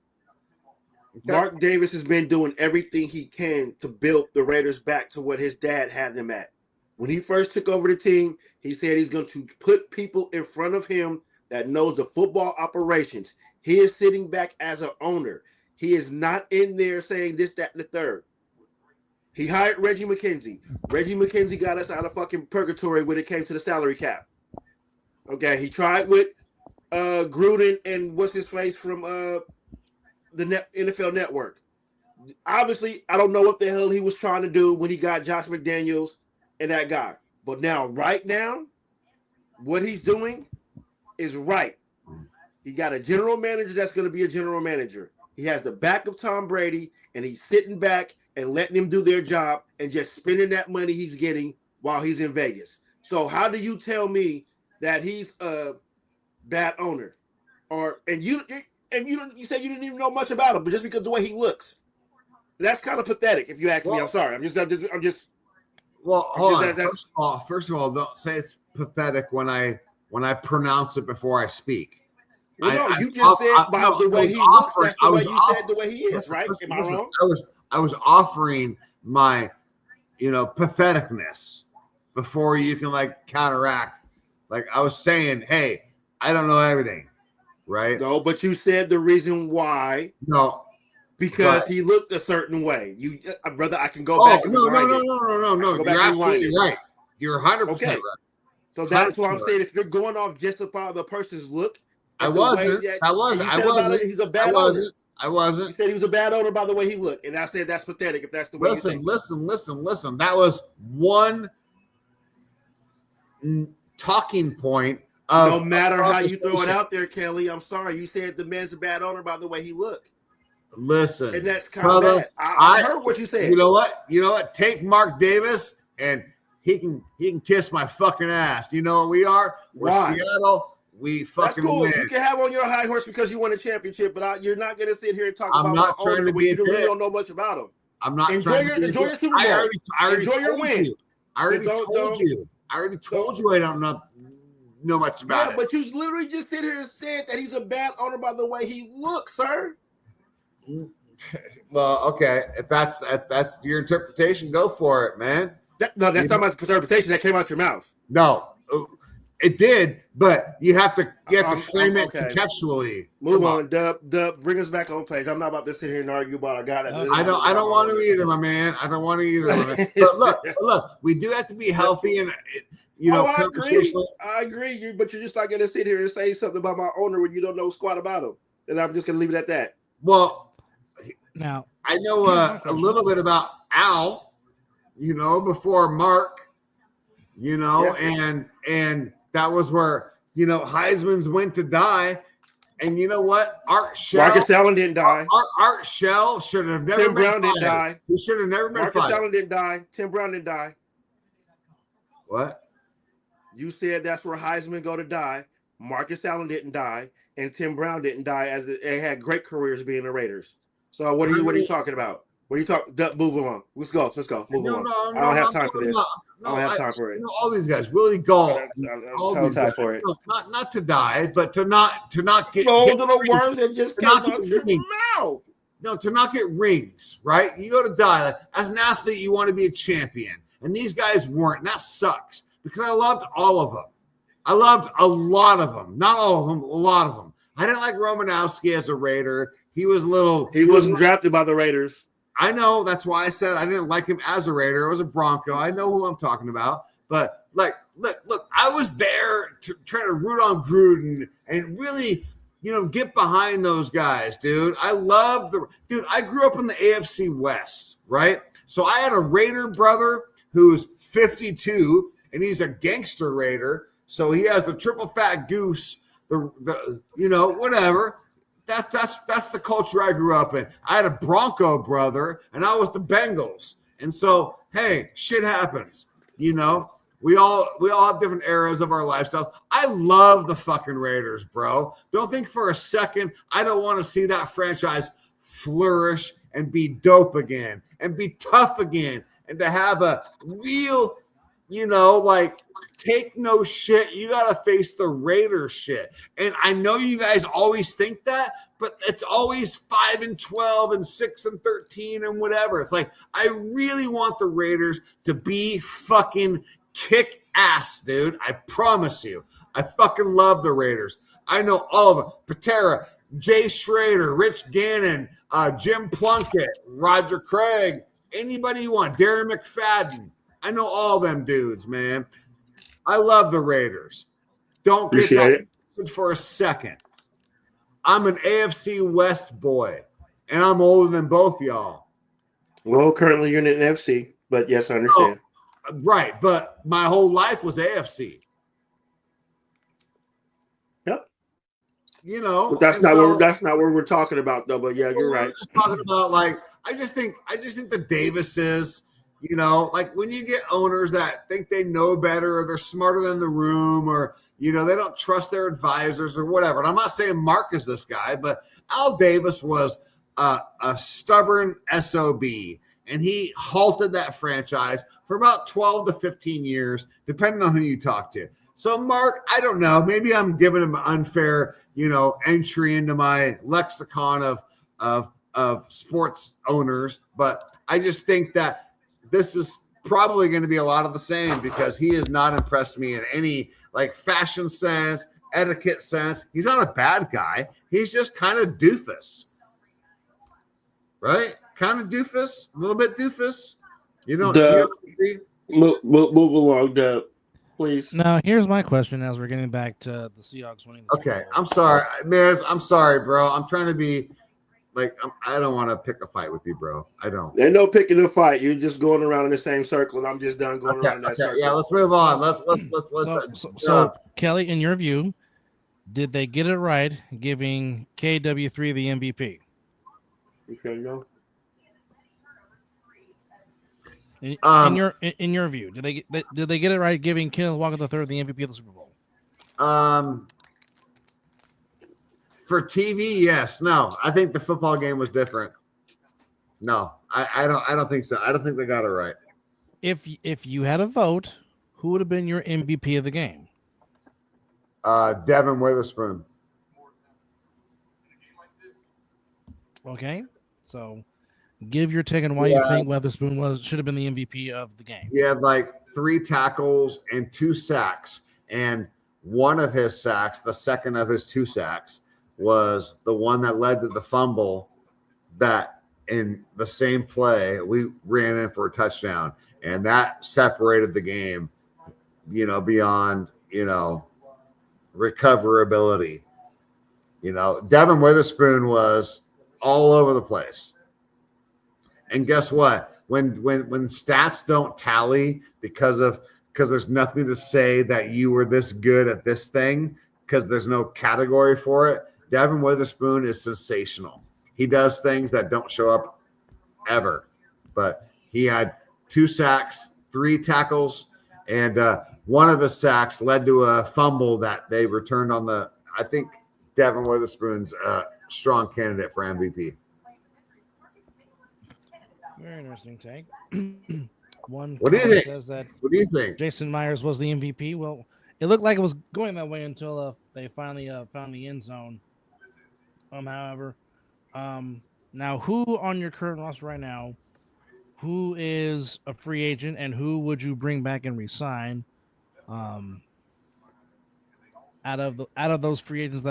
Okay. Mark Davis has been doing everything he can to build the Raiders back to what his dad had them at. When he first took over the team, he said he's going to put people in front of him that knows the football operations. He is sitting back as an owner. He is not in there saying this, that, and the third. He hired Reggie McKenzie. Reggie McKenzie got us out of fucking purgatory when it came to the salary cap. Okay, he tried with Gruden and what's his face from the NFL Network. Obviously, I don't know what the hell he was trying to do when he got Josh McDaniels and that guy. But right now, what he's doing is right. He got a general manager that's going to be a general manager. He has the back of Tom Brady, and he's sitting back and letting him do their job and just spending that money he's getting while he's in Vegas. So how do you tell me that he's a bad owner? You said you didn't even know much about him, but just because of the way he looks, that's kind of pathetic. If you ask me, I'm sorry. I'm just. Well, hold on. First of all, don't say it's pathetic when I pronounce it before I speak. Well, you just said by the way he looks. That's the way you said the way he is, right? Am I wrong? I was offering my, patheticness before you can counteract. Like I was saying, hey, I don't know everything. Right? No, but you said the reason why. No, because he looked a certain way. You, brother, I can go back. No. You're absolutely right. You're 100% right. So that's why I'm saying if you're going off just about the person's look, I wasn't. He's a bad owner. I wasn't. He said he was a bad owner by the way he looked, and I said that's pathetic. If that's the way. Listen. That was one talking point. No matter how you throw it out there, Kelly, I'm sorry. You said the man's a bad owner by the way he looked. Listen. And that's kind of bad. I heard what you said. You know what? Take Mark Davis and he can kiss my fucking ass. You know what we are? We're Seattle. We fucking win. You can have on your high horse because you won a championship, but you're not going to sit here and talk about my owner when you really don't know much about him. I'm not enjoy your Super Bowl. I already enjoy your win. I already told you I don't know much about it. But you literally just sit here and said that he's a bad owner by the way he looks, sir. Well, okay. If that's your interpretation, go for it, man. That's not my interpretation. That came out your mouth. No, it did, but you have to frame it contextually. Move on, Dub. Bring us back on page. I'm not about to sit here and argue about a guy that. I don't want to either, my man. I don't want to either. But look, we do have to be healthy and. I agree, but you're just not going to sit here and say something about my owner when you don't know squat about him. And I'm just going to leave it at that. Well, now I know a little bit about Al, before Mark, and that was where, Heisman's went to die. And you know what? Art Shell. Marcus Allen didn't die. Art Shell should have never Tim Brown didn't die. He should have never been Marcus fired. Allen didn't die. Tim Brown didn't die. What? You said that's where Heisman go to die. Marcus Allen didn't die, and Tim Brown didn't die, as they had great careers being the Raiders. So what are you talking about? What are you talking? Move along. Let's go. Move along. I don't have time for this. I don't have time for it. All these guys, Willie Gall, all these guys, for it. Not to die, but to not get. No, the words that just came out your mouth. to not get rings, right? You go to die. Like, as an athlete, you want to be a champion. And these guys weren't. And that sucks because I loved all of them. I loved a lot of them. Not all of them, a lot of them. I didn't like Romanowski as a Raider. He wasn't drafted by the Raiders. I know. That's why I said I didn't like him as a Raider. I was a Bronco. I know who I'm talking about. But, look, I was there to try to root on Gruden and really, get behind those guys, dude. I grew up in the AFC West, right? So I had a Raider brother who's 52, and he's a gangster Raider. So he has the triple fat goose, whatever. That's the culture I grew up in. I had a Bronco brother, and I was the Bengals. And so, hey, shit happens. We all have different eras of our lifestyle. I love the fucking Raiders, bro. Don't think for a second I don't want to see that franchise flourish and be dope again and be tough again and to have a real, take no shit. You got to face the Raiders shit. And I know you guys always think that, but it's always 5-12 and 6-13 and whatever. It's like, I really want the Raiders to be fucking kick ass, dude. I promise you. I fucking love the Raiders. I know all of them. Patera, Jay Schrader, Rich Gannon, Jim Plunkett, Roger Craig, anybody you want, Darren McFadden. I know all them dudes, man. I love the Raiders. Don't get that for a second. I'm an AFC West boy, and I'm older than both y'all. Well, currently you're in an NFC, but yes, I understand. Right, but my whole life was AFC. Yep. But that's not what we're talking about, though. But yeah, you're right. We're just talking about I just think the Davises. When you get owners that think they know better or they're smarter than the room or, they don't trust their advisors or whatever. And I'm not saying Mark is this guy, but Al Davis was a stubborn SOB, and he halted that franchise for about 12 to 15 years, depending on who you talk to. So, Mark, I don't know. Maybe I'm giving him an unfair, entry into my lexicon of sports owners, but I just think that this is probably going to be a lot of the same because he has not impressed me in any fashion sense, etiquette sense. He's not a bad guy. He's just kind of doofus, right? Kind of doofus, a little bit doofus. Move along, Dub, please. Now, here's my question as we're getting back to the Seahawks winning. Okay, I'm sorry, Miz. I'm sorry, bro. I'm trying to be I don't want to pick a fight with you, bro. I don't. There's no picking a fight. You're just going around in the same circle, and I'm just done going around that circle. Yeah, let's move on. Let's. So, Kelly, in your view, did they get it right giving KW3 the MVP? Okay, go. In your view, did they get it right giving Kenneth Walker III the MVP of the Super Bowl? For TV, yes. No, I think the football game was different. No, I don't think so. I don't think they got it right. If you had a vote, who would have been your MVP of the game? Devin Witherspoon. Okay, so give your take on why you think Witherspoon should have been the MVP of the game. He had 3 tackles and 2 sacks, and one of his sacks, the second of his 2 sacks, was the one that led to the fumble that in the same play we ran in for a touchdown, and that separated the game, beyond, recoverability. Devin Witherspoon was all over the place. And guess what? When stats don't tally because there's nothing to say that you were this good at this thing because there's no category for it, Devin Witherspoon is sensational. He does things that don't show up ever. But he had 2 sacks, 3 tackles, and one of his sacks led to a fumble that they returned on the – I think Devin Witherspoon's a strong candidate for MVP. Very interesting take. What do you think? Says that what do you think? Jason Myers was the MVP. Well, it looked like it was going that way until they finally found the end zone. However, Now, who on your current roster right now, who is a free agent, and who would you bring back and resign? Out of those free agents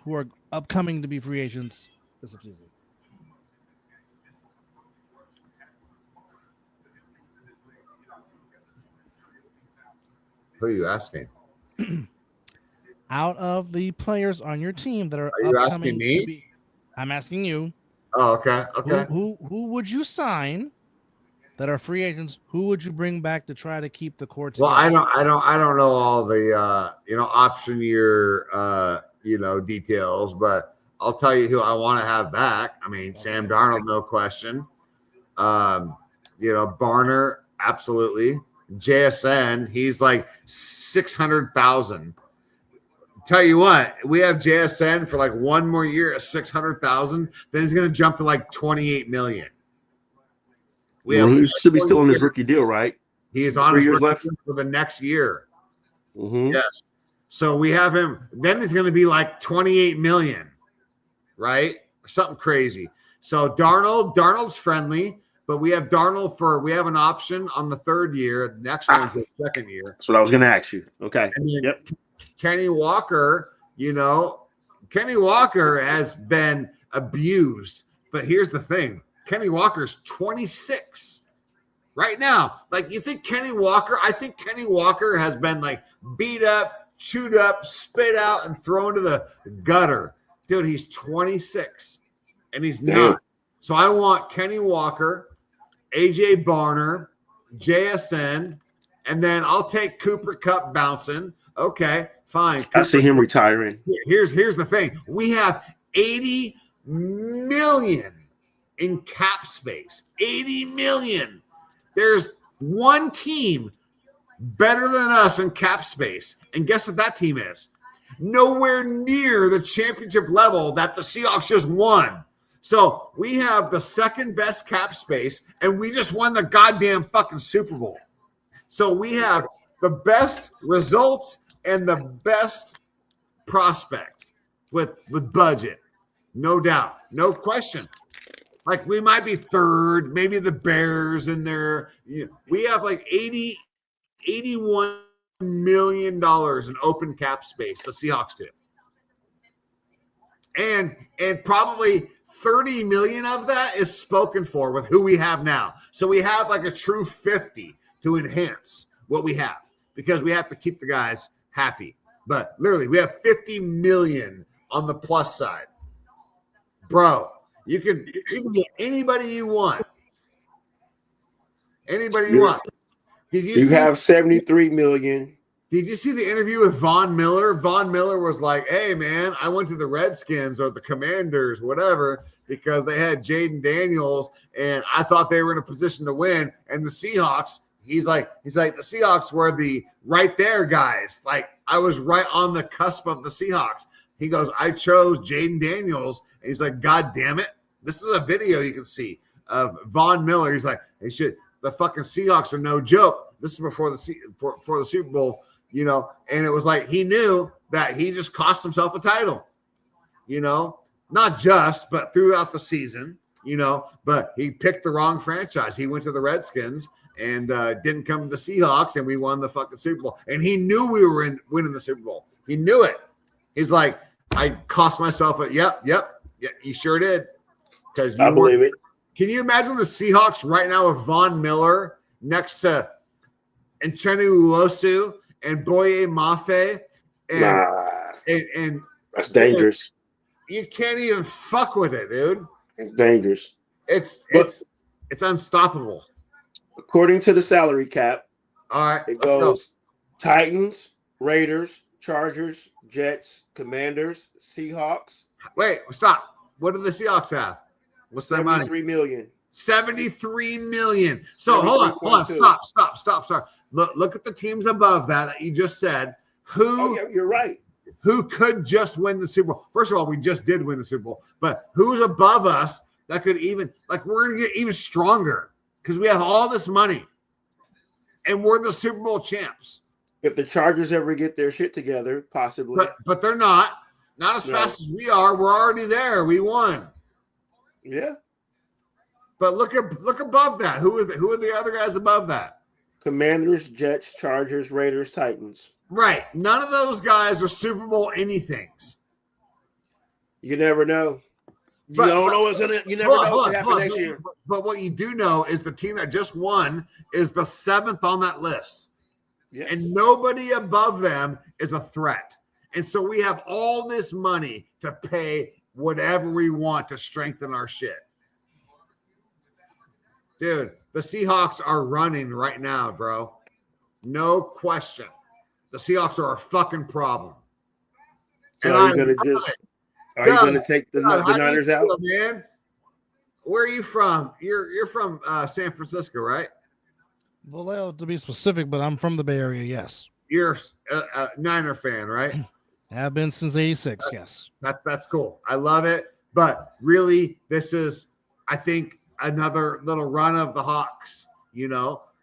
who are upcoming to be free agents this season. Who are you asking? Out of the players on your team that are you upcoming asking me? to be, I'm asking you. Oh, okay. Okay. Who would you sign that are free agents? Who would you bring back to try to keep the core together? Well, I don't know all the option year details, but I'll tell you who I want to have back. I mean, Sam Darnold, no question. Barner, absolutely. JSN, he's like 600,000. Tell you what, we have JSN for like one more year at 600,000. Then he's going to jump to like 28 million. He should be still on his rookie deal, right? He is on his rookie deal for the next year. Mm-hmm. Yes. So we have him. Then he's going to be like 28 million, right? Something crazy. So Darnold's friendly, but we have we have an option on the third year. The next one's the second year. That's what I was going to ask you. Okay. Yep. Kenny Walker, Kenny Walker has been abused, but here's the thing. Kenny Walker's 26 right now. Like, you think Kenny Walker, I think Kenny Walker has been like beat up, chewed up, spit out, and thrown to the gutter. Dude, he's 26 and he's not. So I want Kenny Walker, AJ Barner, JSN, and then I'll take Cooper Kupp bouncing. Okay, fine. I see him retiring. Here's the thing. We have 80 million in cap space. 80 million. There's one team better than us in cap space. And guess what that team is? Nowhere near the championship level that the Seahawks just won. So we have the second best cap space, and we just won the goddamn fucking Super Bowl. So we have the best results and the best prospect with budget. No doubt. No question. Like, we might be third, maybe the Bears in there. We have like $81 million in open cap space, the Seahawks do. And probably 30 million of that is spoken for with who we have now. So we have like a true 50 to enhance what we have, because we have to keep the guys happy. But literally, we have 50 million on the plus side. Bro, you can get anybody you want. Anybody you want. You have 73 million. Did you see the interview with Von Miller? Von Miller was like, hey, man, I went to the Redskins or the Commanders, whatever, because they had Jaden Daniels, and I thought they were in a position to win. And the Seahawks, he's like, the Seahawks were the right there guys. Like, I was right on the cusp of the Seahawks. He goes, I chose Jaden Daniels. And he's like, God damn it. This is a video you can see of Von Miller. He's like, the fucking Seahawks are no joke. This is before the Super Bowl, and it was like he knew that he just cost himself a title, not just, but throughout the season, but he picked the wrong franchise. He went to the Redskins and didn't come to the Seahawks, and we won the fucking Super Bowl. And he knew we were winning the Super Bowl. He knew it. He's like, I cost myself a yep, you sure did. Because I believe it. Can you imagine the Seahawks right now with Von Miller next to Uchenna Nwosu and Boye Mafe? And that's dangerous. You can't even fuck with it, dude. It's dangerous. It's unstoppable. According to the salary cap, all right, it goes Titans, Raiders, Chargers, Jets, Commanders, Seahawks. Wait, stop. What do the Seahawks have? What's their money? 73 million. 73 million. So hold on. Stop. Look at the teams above that you just said. You're right. Who could just win the Super Bowl? First of all, we just did win the Super Bowl, but who's above us that could even, like, we're going to get even stronger because we have all this money and we're the Super Bowl champs. If the Chargers ever get their shit together, possibly. But they're not as fast as we are. We're already there. We won. Yeah. But look above that. Who are the other guys above that? Commanders, Jets, Chargers, Raiders, Titans. Right. None of those guys are Super Bowl anythings. You never know. You never know what's going to happen next year. But what you do know is the team that just won is the 7th on that list. Yes. And nobody above them is a threat. And so we have all this money to pay whatever we want to strengthen our shit. Dude, the Seahawks are running right now, bro. No question. The Seahawks are a fucking problem. So are you going to take the Niners out? Man? Where are you from? You're from San Francisco, right? Vallejo, to be specific, but I'm from the Bay Area, yes. You're a Niner fan, right? Have been since '86, yes. That's cool. I love it. But really, this is, I think, another little run of the Hawks,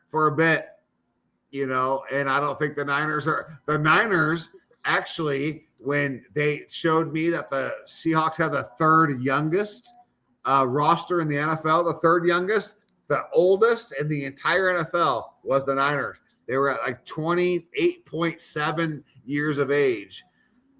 for a bit, and I don't think the Niners actually, when they showed me that the Seahawks have the 3rd youngest roster in the NFL, the 3rd youngest, the oldest in the entire NFL was the Niners. They were at like 28.7 years of age,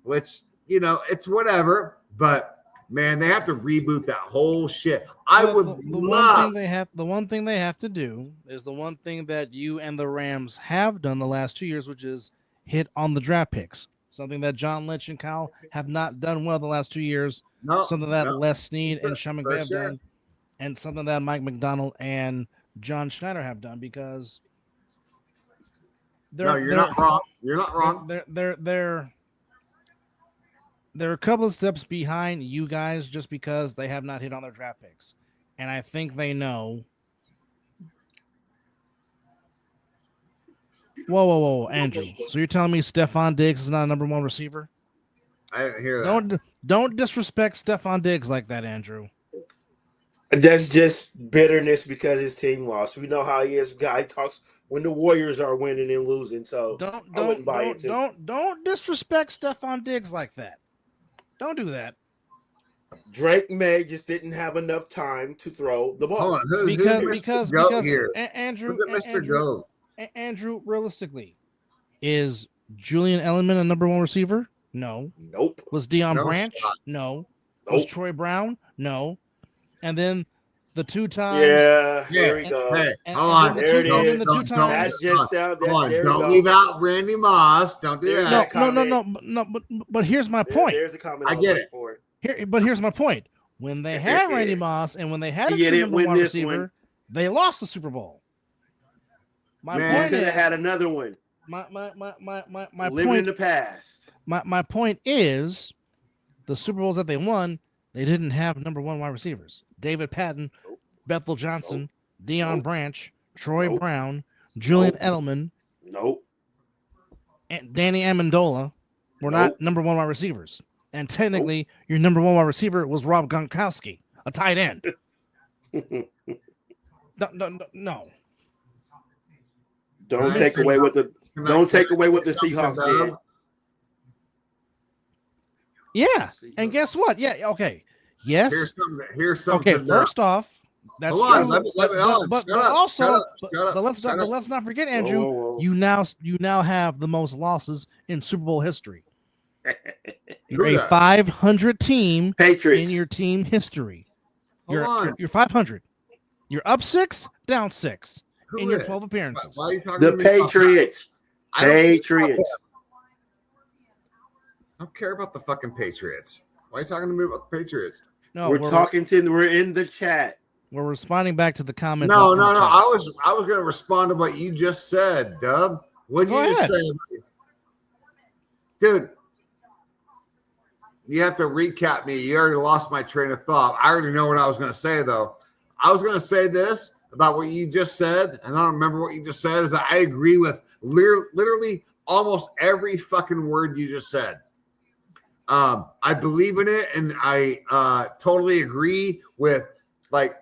which, it's whatever, but man, they have to reboot that whole shit. The one thing they have to do is the one thing that you and the Rams have done the last 2 years, which is hit on the draft picks. Something that John Lynch and Kyle have not done well the last 2 years. Something that Les Snead and Sean McVay have done, and something that Mike McDonald and John Schneider have done, because you're not wrong. You're not wrong. They're a couple of steps behind you guys just because they have not hit on their draft picks. And I think they know. Whoa, Andrew. So you're telling me Stephon Diggs is not a number 1 receiver? I didn't hear that. Don't disrespect Stephon Diggs like that, Andrew. That's just bitterness because his team lost. We know how he is. Guy talks when the Warriors are winning and losing. So don't disrespect Stephon Diggs like that. Don't do that. Drake May just didn't have enough time to throw the ball. Because Andrew, realistically, is Julian Edelman a number 1 receiver? No. Nope. Was Deion Branch? No. Nope. Was Troy Brown? No. And then the 2 times. Yeah, here we go. Hey, hold on. There it is. That's just down there. Don't leave out Randy Moss. Don't do that. No. But here's my point. There's the comment. I get it. But here's my point. When they had Randy Moss and when they had a number 1 receiver, they lost the Super Bowl. My point could have had another one. My living point in the past. My point is, the Super Bowls that they won, they didn't have number 1 wide receivers. David Patton, Bethel Johnson, Deion Branch, Troy Brown, Julian Edelman, and Danny Amendola were not number 1 wide receivers. And technically, your number 1 wide receiver was Rob Gronkowski, a tight end. No. Don't take away what the Seahawks did. Yeah, and guess what? Yeah, okay. Yes. Here's something. Okay, first off, that's true. But let's not forget, Andrew. Whoa. You now have the most losses in Super Bowl history. You're a 500 team Patriots in your team history. You're 500. You're up 6, down 6 in your 12 appearances. Why are you talking the to me Patriots. Patriots. I don't care about the fucking Patriots. Why are you talking to me about the Patriots? No, we're in the chat. We're responding back to the comments. No. I was going to respond to what you just said, Dub. What did you just say? Dude, you have to recap me. You already lost my train of thought. I already know what I was going to say, though. I was going to say this about what you just said, and I don't remember what you just said, is that I agree with literally almost every fucking word you just said. I believe in it, and I totally agree with, like,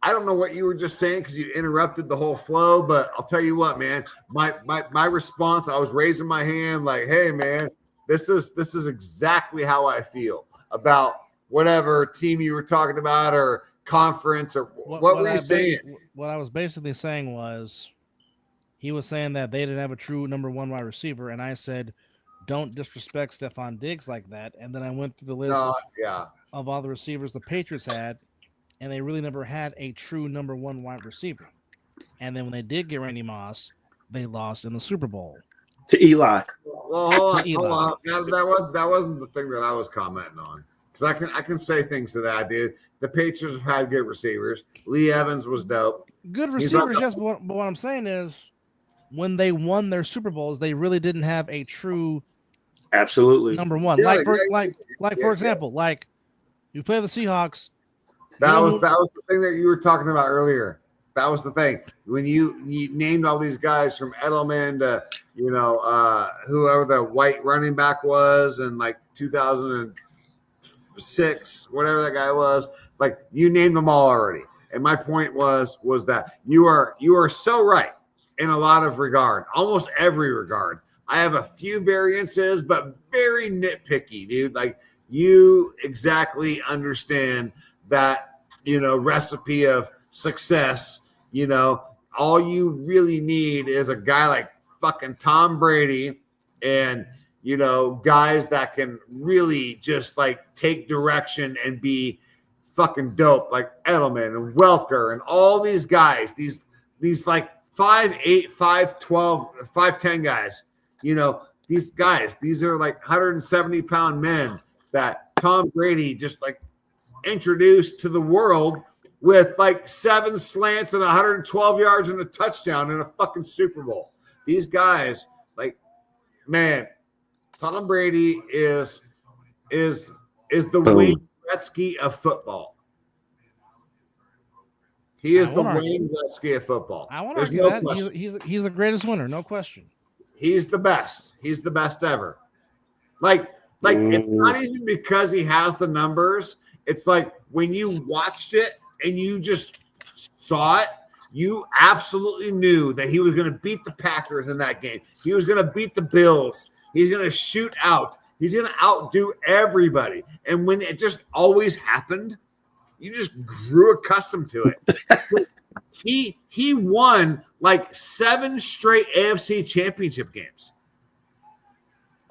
I don't know what you were just saying because you interrupted the whole flow, but I'll tell you what, man, my response, I was raising my hand like, hey, man, this is exactly how I feel about whatever team you were talking about or conference or what were you saying? What I was basically saying was he was saying that they didn't have a true number one wide receiver, and I said, don't disrespect Stephon Diggs like that. And then I went through the list of all the receivers the Patriots had, and they really never had a true number one wide receiver. And then when they did get Randy Moss, they lost in the Super Bowl. To Eli. Well, hold on. That wasn't the thing that I was commenting on. Because I can say things to that, dude. The Patriots have had good receivers. Lee Evans was dope. Good receivers, yes. But what I'm saying is, when they won their Super Bowls, they really didn't have a true number one. Yeah, for example, like you play the Seahawks. That was the thing that you were talking about earlier. That was the thing when you named all these guys from Edelman to whoever the white running back was in like 2006, whatever that guy was. Like you named them all already. And my point was that you are so right in a lot of regard, almost every regard. I have a few variances, but very nitpicky, dude. Like you exactly understand that, recipe of success. All you really need is a guy like fucking Tom Brady and, guys that can really just like take direction and be fucking dope, like Edelman and Welker and all these guys, these like 5'8", 5'12", 5'10" guys. These guys, these are like 170-pound men that Tom Brady just like introduced to the world with like 7 slants and 112 yards and a touchdown in a fucking Super Bowl. These guys, like, man, Tom Brady is the Wayne Gretzky of football. He is the Wayne Gretzky of football. I want to argue that he's the greatest winner, no question. He's the best. He's the best ever. Like it's not even because he has the numbers. It's like when you watched it and you just saw it, you absolutely knew that he was going to beat the Packers in that game. He was going to beat the Bills. He's going to shoot out. He's going to outdo everybody. And when it just always happened, you just grew accustomed to it. He won like 7 straight AFC championship games.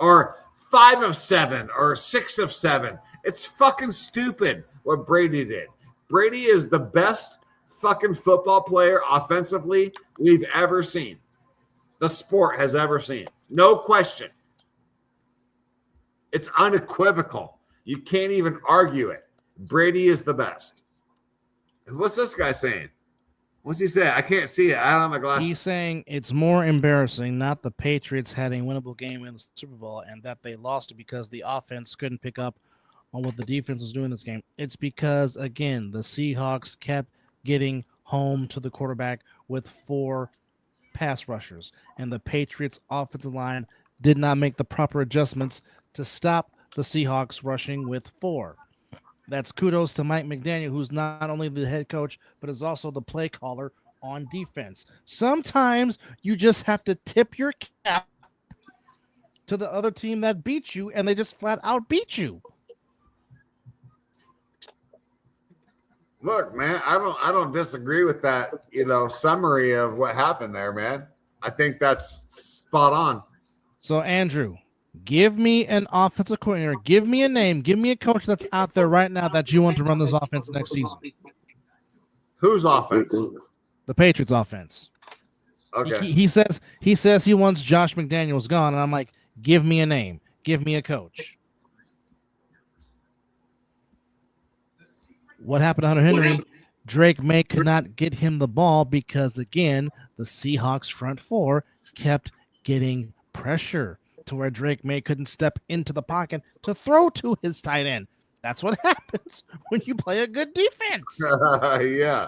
Or 5 of 7 or 6 of 7. It's fucking stupid what Brady did. Brady is the best fucking football player offensively we've ever seen. The sport has ever seen. No question. It's unequivocal. You can't even argue it. Brady is the best. What's this guy saying? What's he saying? I can't see it. I don't have my glasses. He's saying it's more embarrassing not the Patriots had a winnable game in the Super Bowl and that they lost it because the offense couldn't pick up on what the defense was doing this game. It's because, again, the Seahawks kept getting home to the quarterback with 4 pass rushers, and the Patriots' offensive line did not make the proper adjustments to stop the Seahawks rushing with 4. That's kudos to Mike McDaniel, who's not only the head coach, but is also the play caller on defense. Sometimes you just have to tip your cap to the other team that beat you, and they just flat out beat you. Look, man, I don't disagree with that, summary of what happened there, man. I think that's spot on. So, Andrew, give me an offensive coordinator. Give me a name. Give me a coach that's out there right now that you want to run this offense next season. Whose offense? The Patriots' offense. Okay. He says he wants Josh McDaniels gone, and I'm like, give me a name. Give me a coach. What happened to Hunter Henry? Drake May could not get him the ball because, again, the Seahawks front 4 kept getting pressure to where Drake May couldn't step into the pocket to throw to his tight end. That's what happens when you play a good defense. Yeah.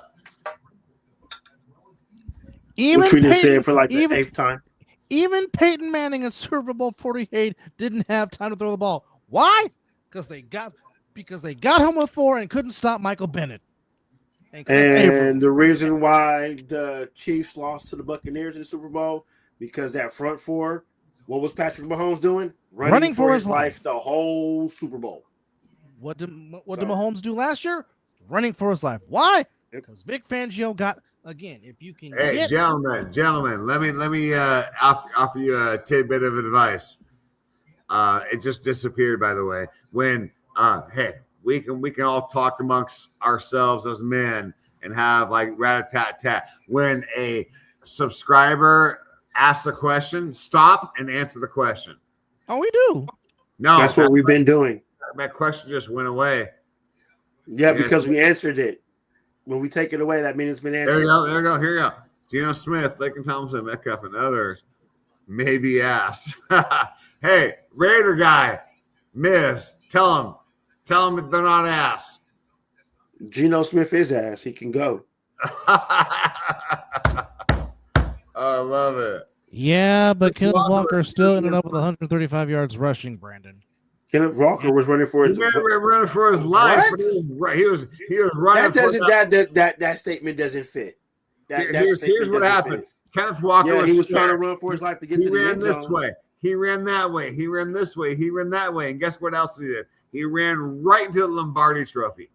Which we didn't say it for like the 8th time. Even Peyton Manning in Super Bowl 48 didn't have time to throw the ball. Why? Because they got home with 4 and couldn't stop Michael Bennett. And the reason why the Chiefs lost to the Buccaneers in the Super Bowl, because that front 4, what was Patrick Mahomes doing? Running for his life the whole Super Bowl. What did Mahomes do last year? Running for his life. Why? Because Vic Fangio got, again, if you can get... Gentlemen, let me offer you a tidbit of advice. It just disappeared, by the way. When hey, we can all talk amongst ourselves as men and have like rat-a-tat-tat. When a subscriber asks a question, stop and answer the question. Oh, we do. No, that's what we've been doing. That question just went away. Yeah, because we answered it. When we take it away, that means it's been answered. There you go. Here you go. Geno Smith, Lakin Thompson, Metcalf, and others. Maybe ass. Hey, Raider guy, Miss, tell him that they're not ass. Geno Smith is ass. He can go. I love it. Yeah, but Kenneth Walker still ended up with 135 yards rushing, Brandon. Kenneth Walker was running for his life. He was running. That statement doesn't fit. Here's what happened. Kenneth Walker he was trying to run for his life to get to the end zone. He ran this way. He ran that way. He ran this way. He ran that way. And guess what else he did? He ran right into the Lombardi Trophy.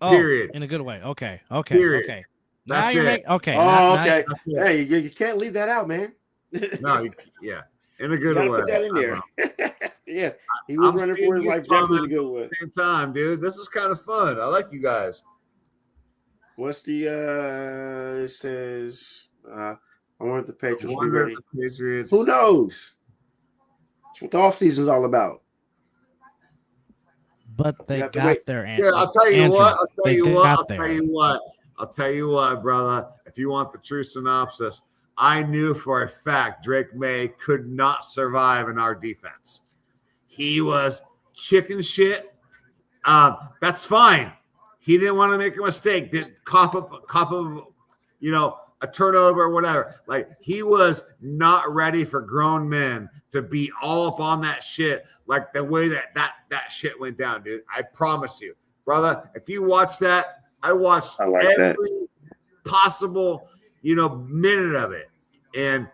Period. In a good way. Okay. Period. Okay. That's it. Okay. Okay. Hey, you can't leave that out, man. No, yeah. In a good way. Put that in there. Yeah. He was running for his life. Definitely a good one. Same time, dude. This is kind of fun. I like you guys. What's the it says I wonder if the Patriots will be ready. Who knows? That's what the offseason is all about. But they got their answer. Yeah, I'll tell you what. I'll tell you what, brother. If you want the true synopsis, I knew for a fact Drake May could not survive in our defense. He was chicken shit. That's fine. He didn't want to make a mistake. Didn't cough up, a turnover or whatever. Like, he was not ready for grown men to be all up on that shit like the way that shit went down, dude. I promise you, brother. If you watch that, I watched every possible, minute of it. And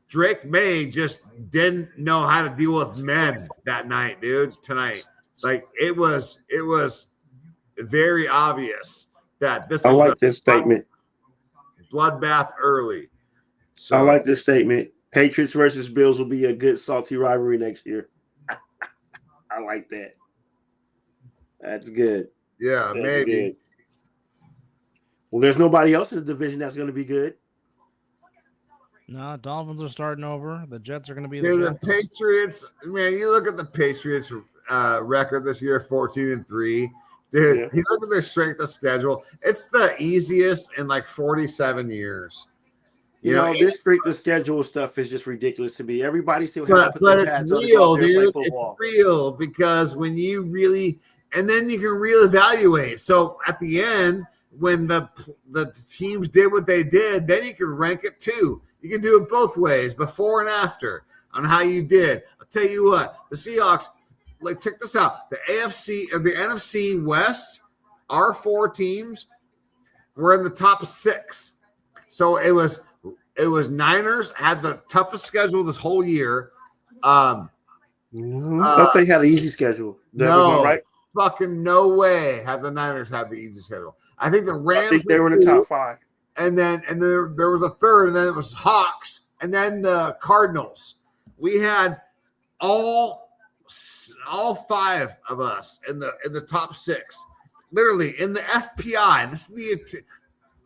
Drake May just didn't know how to deal with men that night, dude. Tonight, like it was very obvious that this. I like this statement. Bloodbath early. So, I like this statement. Patriots versus Bills will be a good salty rivalry next year. I like that. That's good. Yeah, that's maybe. Good. Well, there's nobody else in the division that's going to be good. No, Dolphins are starting over. The Jets are going to be the Patriots. Man, you look at the Patriots record this year, 14-3. Dude, you look at their strength of schedule. It's the easiest in like 47 years. You know, this strength of schedule stuff is just ridiculous to me. Everybody still has to put but their it's pads real, on dude. It's real because when you really, and then you can reevaluate. So at the end, when the teams did what they did, then you can rank it too. You can do it both ways, before and after, on how you did. I'll tell you what, the Seahawks. Like, check this out. The AFC or the NFC West, our four teams were in the top 6. So it was Niners had the toughest schedule this whole year. I thought they had an easy schedule. No, right? Fucking no way have the Niners had the easy schedule. I think the Rams. I think they were in the top 5. And then there was a third, and then it was Hawks, and then the Cardinals. We had all 5 of us in the top 6, literally in the FPI. This is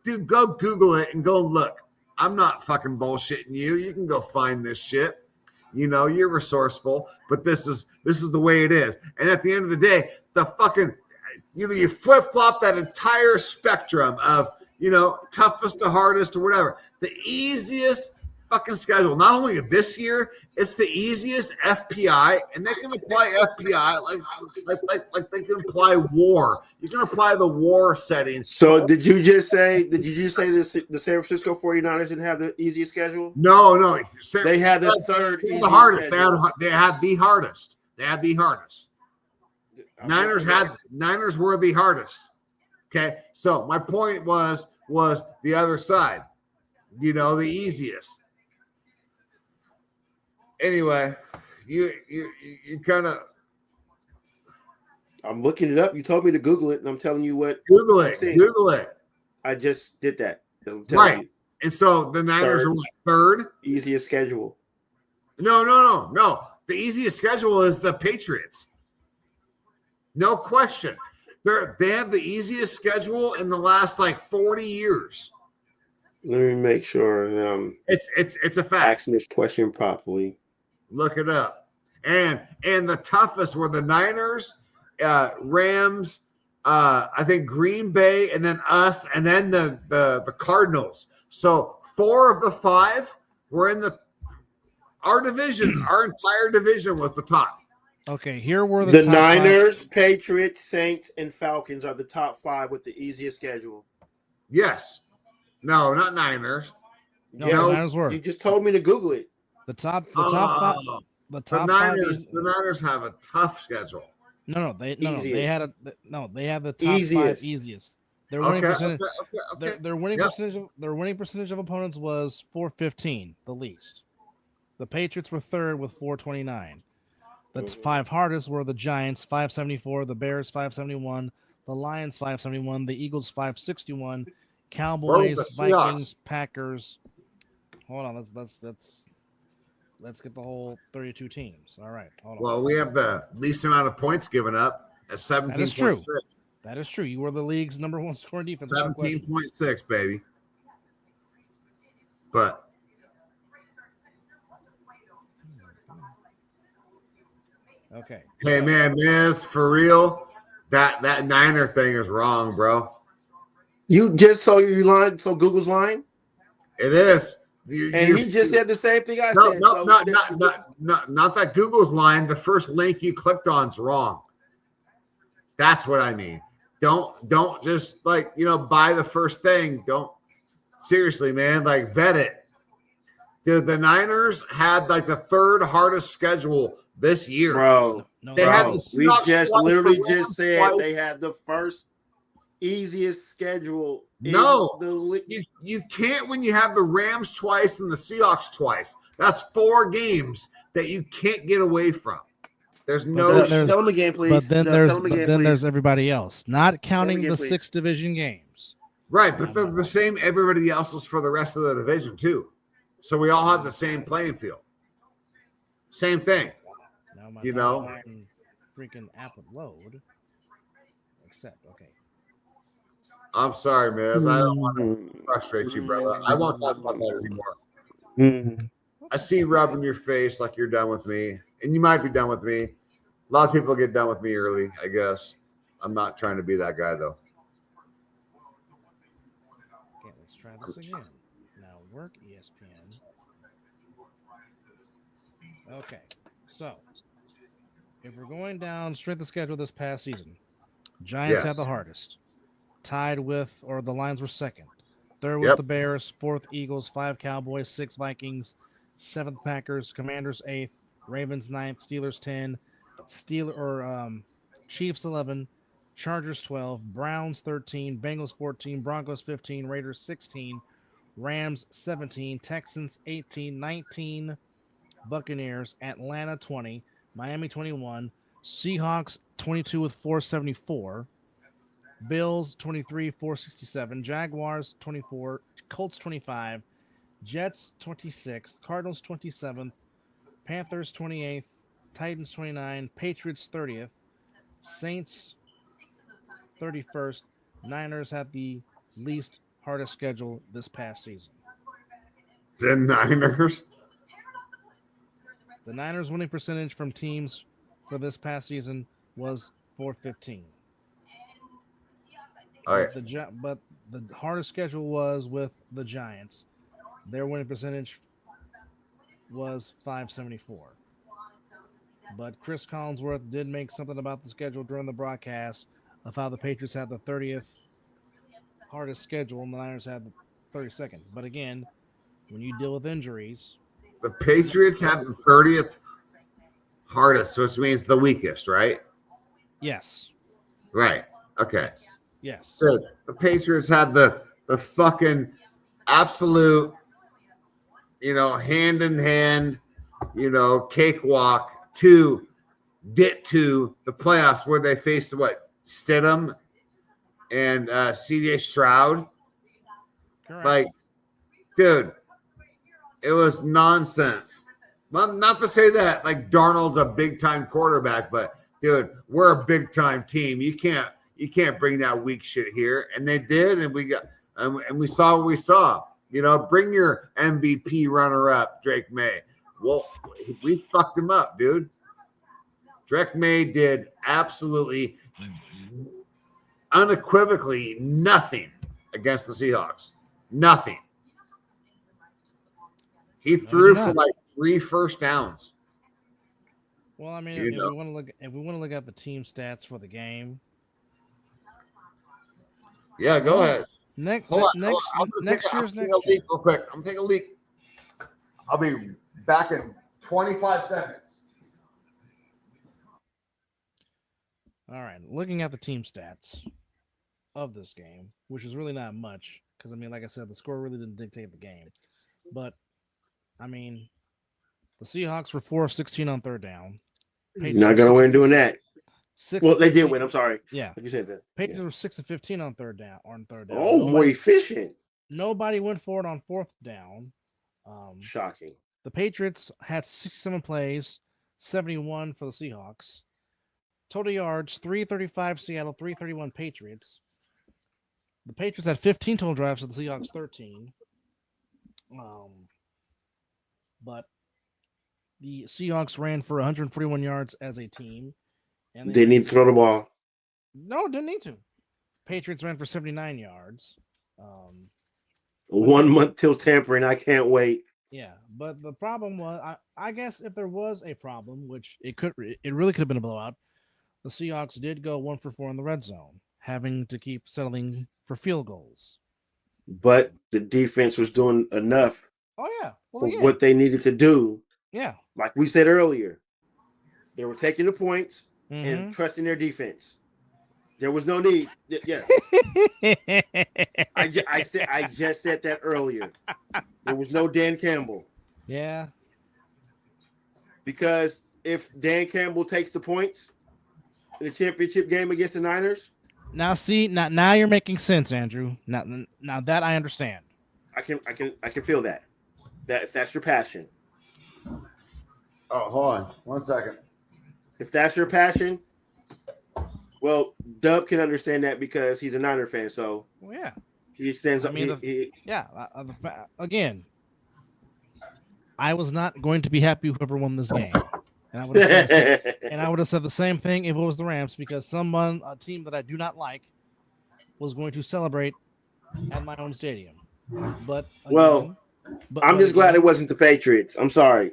dude. Go Google it and go look. I'm not fucking bullshitting you. You can go find this shit. You're resourceful, but this is the way it is. And at the end of the day, the fucking you flip flop that entire spectrum of toughest to hardest or whatever. The easiest fucking schedule, not only this year, it's the easiest FPI, and they can apply FPI like they can apply war. You can apply the war settings. So did you just say the San Francisco 49ers didn't have the easiest schedule? No. They had the third the hardest. They had the hardest. Niners were the hardest. Okay. So my point was the other side, the easiest. Anyway, you kind of I'm looking it up. You told me to Google it, and I'm telling you what. Google it. Google it. I just did that. Right. You. And so the Niners are third. Easiest schedule. No. The easiest schedule is the Patriots. No question. They have the easiest schedule in the last like 40 years. Let me make sure. It's a fact. Asking this question properly. Look it up. And the toughest were the Niners, Rams, I think Green Bay, and then us, and then the Cardinals. So 4 of the 5 were in our division. Our entire division was the top. Okay, here were the Niners, 5. Patriots, Saints, and Falcons are the top 5 with the easiest schedule. Yes. No, not Niners. No, the Niners were. You just told me to Google it. The top 5. The Niners have a tough schedule. No, they had the top 5 easiest. Their winning percentage. Okay. Their winning percentage of opponents was 415, the least. The Patriots were third with 429. The 5 hardest were the Giants 574, the Bears 571, the Lions 571, the Eagles 561, Cowboys, Vikings, Packers. Hold on, let's get the whole 32 teams. All right, hold on. Well, we have the least amount of points given up at 17.6. That is true. You were the league's number 1 scoring defense. 17.6, baby. But okay. Hey man, Miz, for real, that Niner thing is wrong, bro. You just saw your line, so Google's lying? It is. He just said the same thing I said. No, not that Google's lying. The first link you clicked on is wrong. That's what I mean. Don't just buy the first thing. Don't seriously, man. Like vet it. Dude, the Niners had like the 3rd hardest schedule this year, bro. They had the we just literally just said twice. They had the first easiest schedule. No, you can't when you have the Rams twice and the Seahawks twice. That's 4 games that you can't get away from. There's no. Tell them again, please. But then there's everybody else, not counting the 6 division games. Right, but they're the same. Everybody else is for the rest of the division too. So we all have the same playing field. Same thing. Now freaking app would load. Except, okay. I'm sorry, Miz. I don't want to frustrate you, brother. I won't talk about that anymore. I see you rubbing your face like you're done with me, and you might be done with me. A lot of people get done with me early, I guess. I'm not trying to be that guy, though. Okay, let's try this again. Now, work ESPN. Okay, so if we're going down straight the schedule this past season, Giants had the hardest. Tied with, or the Lions were second. Third was the Bears, 4th Eagles, 5 Cowboys, 6 Vikings, 7th Packers, Commanders 8th, Ravens 9th, Steelers 10, Chiefs 11, Chargers 12, Browns 13, Bengals 14, Broncos 15, Raiders 16, Rams 17, Texans 18, 19, Buccaneers, Atlanta 20, Miami 21, Seahawks 22 with 474, Bills 23, 467, Jaguars 24, Colts 25, Jets 26, Cardinals 27th, Panthers 28th, Titans 29, Patriots 30th, Saints 31st. Niners had the least hardest schedule this past season. The Niners? The Niners' winning percentage from teams for this past season was 415. Right. But the hardest schedule was with the Giants. Their winning percentage was 574. But Chris Collinsworth did make something about the schedule during the broadcast of how the Patriots had the 30th hardest schedule and the Niners had the 32nd. But again, when you deal with injuries, the Patriots have the 30th hardest, which means the weakest, right? Yes. Right. Okay. Yes. So the Patriots had the fucking absolute, hand in hand, cakewalk to get to the playoffs where they faced Stidham and CJ Stroud. Correct. Like, dude, it was nonsense. Not to say that like Darnold's a big time quarterback, but dude, we're a big time team. You can't bring that weak shit here. And they did, and we saw what we saw. Bring your MVP runner up, Drake May. Well, we fucked him up, dude. Drake May did absolutely unequivocally nothing against the Seahawks. Nothing. He threw for like 3 first downs. Well, I mean, if we want to look at the team stats for the game. Yeah, go ahead. Next year's next game. Real quick. I'm gonna take a leak. I'll be back in 25 seconds. All right, looking at the team stats of this game, which is really not much, because I mean, like I said, the score really didn't dictate the game. But I mean, the Seahawks were 4 of 16 on third down. You're not gonna win doing that. Well, they did win. I'm sorry. Yeah, like you said that. Patriots were 6 of 15 on third down. Oh, more efficient. Nobody went for it on fourth down. Shocking. The Patriots had 67 plays, 71 for the Seahawks. Total yards, 335 Seattle, 331 Patriots. The Patriots had 15 total drives, so the Seahawks 13. But the Seahawks ran for 141 yards as a team. And they need to throw the ball. No, didn't need to. Patriots ran for 79 yards. 1 month till tampering. I can't wait. Yeah, but the problem was, I guess if there was a problem, which it really could have been a blowout, the Seahawks did go 1 for 4 in the red zone, having to keep settling for field goals. But the defense was doing enough for what they needed to do. Yeah. Like we said earlier, they were taking the points and trusting their defense. There was no need. Yeah. I just said that earlier. There was no Dan Campbell. Yeah. Because if Dan Campbell takes the points in the championship game against the Niners. Now you're making sense, Andrew. Now that I understand. I can feel that. If that's your passion. Oh, hold on 1 second. If that's your passion, well, Dub can understand that because he's a Niner fan. So yeah, he extends. Again, I was not going to be happy whoever won this game, and I would have said the same thing if it was the Rams, because a team that I do not like, was going to celebrate at my own stadium. But again, I'm just glad it wasn't the Patriots. I'm sorry.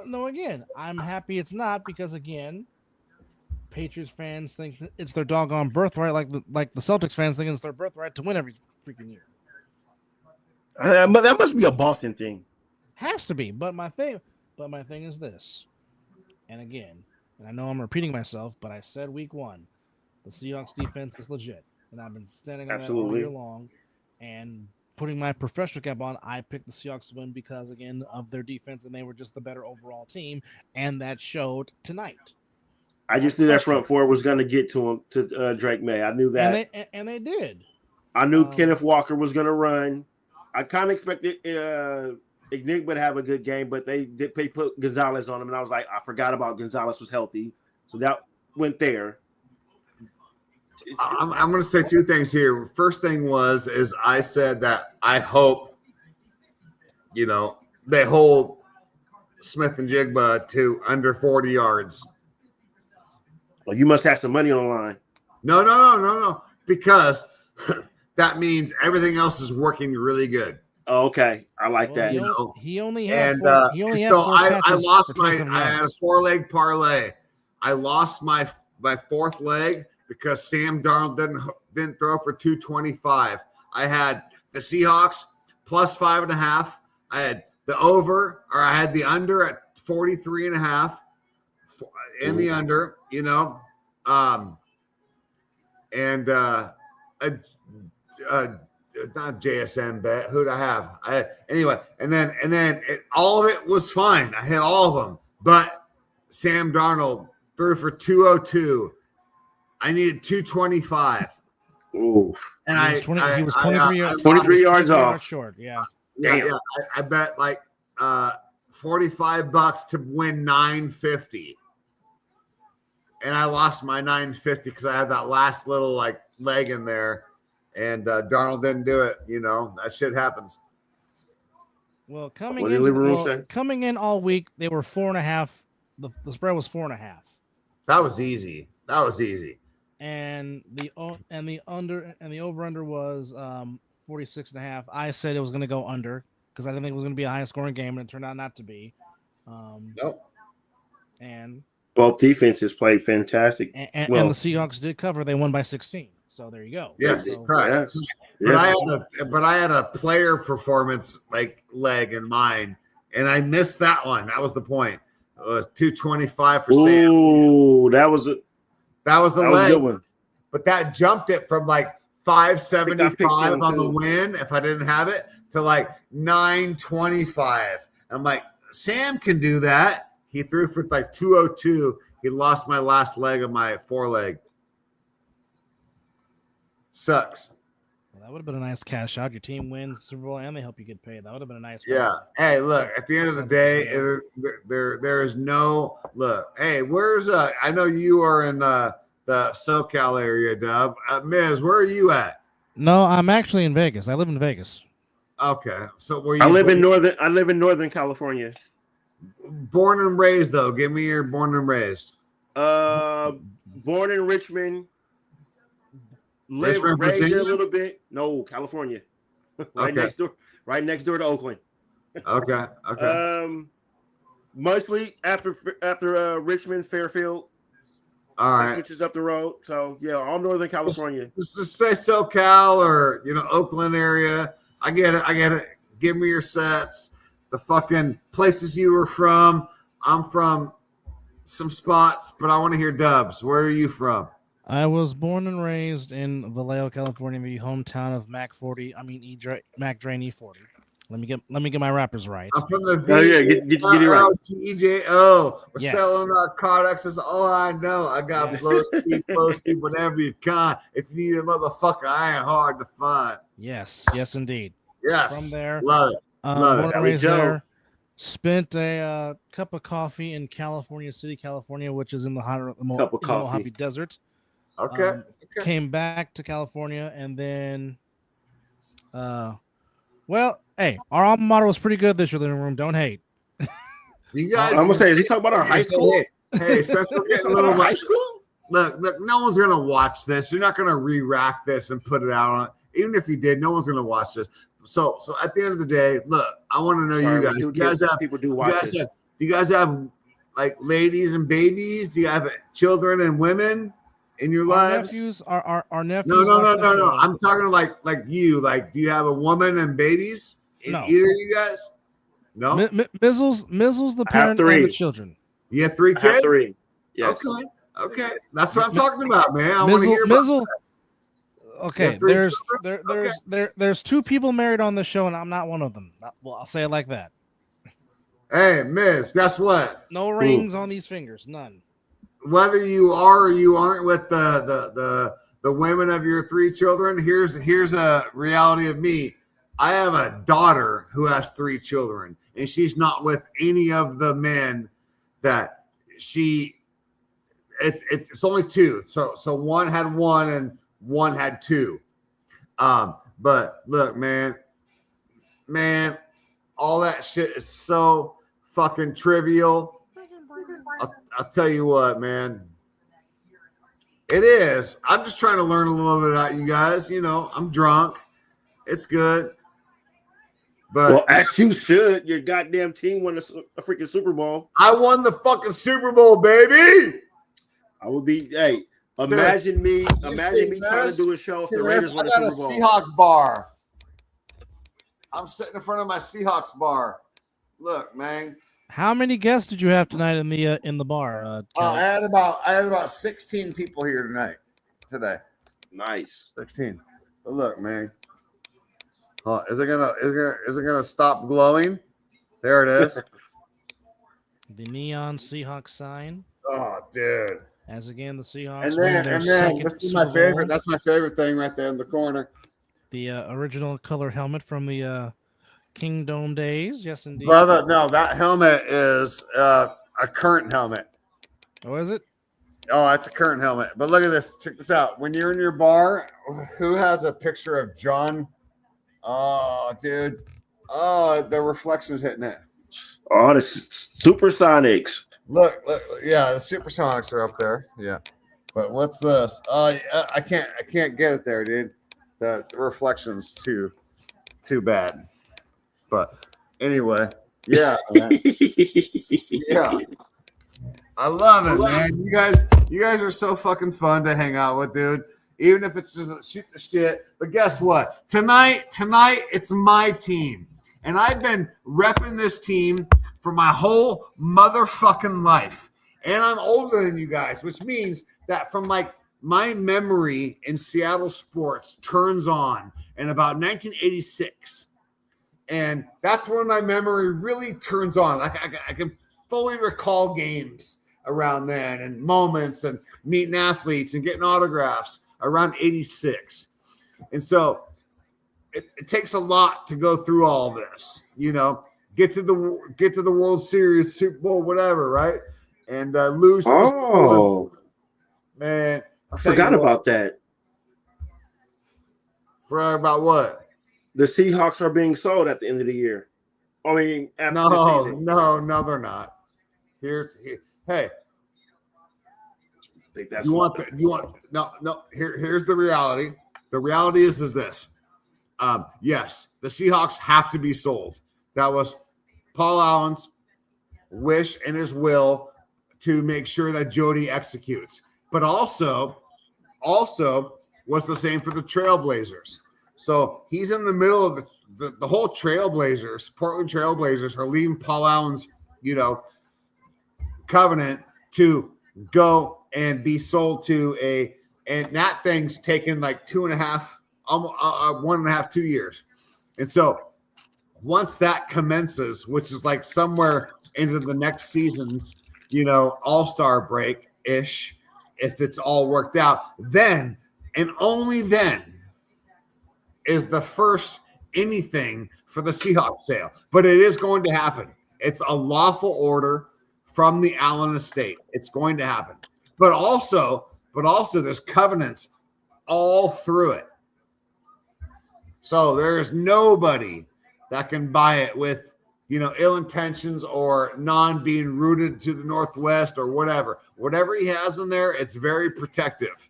No. Again, I'm happy it's not, because again, Patriots fans think it's their doggone birthright, like the Celtics fans think it's their birthright to win every freaking year. But that must be a Boston thing. Has to be. But my thing is this. And again, and I know I'm repeating myself, but I said week 1, the Seahawks defense is legit, and I've been standing on that all year long. And putting my professional cap on, I picked the Seahawks to win because, again, of their defense, and they were just the better overall team, and that showed tonight. I just knew that front four was going to get to Drake May. I knew that. And they did. I knew Kenneth Walker was going to run. I kind of expected Enigma to have a good game, but they put Gonzalez on him, and I was like, I forgot about Gonzalez was healthy. So that went there. I'm going to say 2 things here. First thing is I said that I hope, they hold Smith and Jigba to under 40 yards. Well, you must have some money on the line. No. Because that means everything else is working really good. Oh, okay. I like that. He only had I lost I had a 4-leg parlay. I lost my 4th leg because Sam Darnold didn't throw for 225. I had the Seahawks plus 5.5. I had the over, or I had the under at 43.5 in the under, not JSN bet. Who'd I have? Anyway, and then all of it was fine. I had all of them, but Sam Darnold threw for 202. I needed 225. Ooh. And he was 23 yards off. Short. Yeah. Damn. Yeah, I bet like $45 to win 950. And I lost my 950 because I had that last little like leg in there, and Darnold didn't do it. You know, that shit happens. Well, coming in all week, they were 4.5. The spread was 4.5. That was easy. And the over under was 46.5. I said it was going to go under because I didn't think it was going to be a high scoring game, and it turned out not to be. Nope. And both defenses played fantastic. And the Seahawks did cover. They won by 16. So there you go. Yes, so, correct. Yes. But I had a player performance like leg in mind, and I missed that one. That was the point. It was 225 for Sam. Ooh, that was the leg. Good one. But that jumped it from like 575 on the win, if I didn't have it, to like 925. I'm like, Sam can do that. He threw for like 202. He lost my last leg of my foreleg. Sucks. Well, that would have been a nice cash out. Your team wins Super Bowl and they help you get paid. That would have been a nice. Yeah. Hey, look. At the end of the day, there is no look. Hey, where's I know you are in the SoCal area, Dub. Miz, where are you at? No, I'm actually in Vegas. I live in Vegas. Okay, so where you? I live in Northern California. Born and raised, though. Give me your born and raised. Born in Richmond. Raised there a little bit. No, California. Right next door to Oakland. Okay. Mostly after Richmond, Fairfield. All right. Which is up the road. So yeah, all Northern California. Just say SoCal or Oakland area. I get it. Give me your sets. The fucking places you were from. I'm from some spots, but I want to hear Dubs. Where are you from? I was born and raised in Vallejo, California, the hometown of Mac Dre E40. Let me get my rappers right. I'm from the get it right. TJO. We're selling narcotics. That's all I know. I got blow speed, whatever you can. If you need a motherfucker, I ain't hard to find. Yes, indeed. Yes. From there. Love it. Born and raised there. Spent a cup of coffee in California City, California, which is in the Mojave Desert. Okay. Came back to California and then hey, our alma mater was pretty good this year, living room. Don't hate. You guys, I'm gonna say, is he talking about our high school? Hey, since we're getting a little high school. Look, no one's gonna watch this. You're not gonna re-rack this and put it out on. Even if you did, no one's gonna watch this. So at the end of the day, look, I want to know you guys. Do you guys have people do watch this? Do you guys have like ladies and babies? Do you have children and women in your lives? Our nephews. No. I'm talking like you. Like, do you have a woman and babies? No. Either of you guys? No. Mizzle's the parent and the children. You have 3 kids? I have 3. Yes. Okay. That's what I'm talking about, man. I want to hear about that. Okay, there's 2 people married on the show, and I'm not one of them. Well, I'll say it like that. Hey, Miz, guess what? No rings on these fingers, none. Whether you are or you aren't with the women of your 3 children, here's a reality of me. I have a daughter who has 3 children, and she's not with any of the men that she. It's only 2. So one had 1 and one had 2. But look, man, all that shit is so fucking trivial. I'll tell you what, man. It is. I'm just trying to learn a little bit about you guys. I'm drunk. It's good. But well, as you should. Your goddamn team won a freaking Super Bowl. I won the fucking Super Bowl, baby. I would be. Hey, imagine me trying to do a show if the Raiders won a Super Bowl. I got a Seahawks bar. I'm sitting in front of my Seahawks bar. Look, man. How many guests did you have tonight in the bar? I had about 16 people here today. Nice. 16. But look, man. Is it gonna stop glowing? There it is. The neon Seahawks sign. Oh, dude. As again, the Seahawks. And then this is my favorite. That's my favorite thing right there in the corner. The original color helmet from the Kingdom days. Yes, indeed. Brother, no, that helmet is a current helmet. Oh, is it? Oh, that's a current helmet. But look at this. Check this out. When you're in your bar, who has a picture of John? Oh, dude. Oh, the reflections hitting it. Oh, the Supersonics. Look, yeah, the Supersonics are up there. Yeah. But what's this? Oh, I can't get it there, dude. The reflections too bad. But anyway, yeah. Yeah. I love it, man. You guys are so fucking fun to hang out with, dude. Even if it's just shoot the shit. But guess what? Tonight, it's my team. And I've been repping this team for my whole motherfucking life. And I'm older than you guys, which means that from like my memory in Seattle sports turns on in about 1986. And that's when my memory really turns on. Like I can fully recall games around then and moments and meeting athletes and getting autographs around 86. And so it takes a lot to go through all this, get to the World Series, Super Bowl, whatever, right? And lose. Oh, man. I forgot about that. Forgot about what? The Seahawks are being sold at the end of the year. I mean, after the season. No, they're not. Hey, I think that's here's the reality. The reality is this. Yes, the Seahawks have to be sold. That was Paul Allen's wish and his will to make sure that Jody executes. But also was the same for the Trailblazers. So he's in the middle of the whole Trailblazers. Portland Trailblazers are leaving Paul Allen's, covenant to go and be sold to and that thing's taken like 2.5, almost 1.5, 2 years. And so once that commences, which is like somewhere into the next season's, all-star break-ish, if it's all worked out, then and only then is the first anything for the Seahawks sale. But it is going to happen. It's a lawful order from the Allen estate. It's going to happen. But also there's covenants all through it. So there's nobody that can buy it with, ill intentions or being rooted to the Northwest or whatever. Whatever he has in there, it's very protective.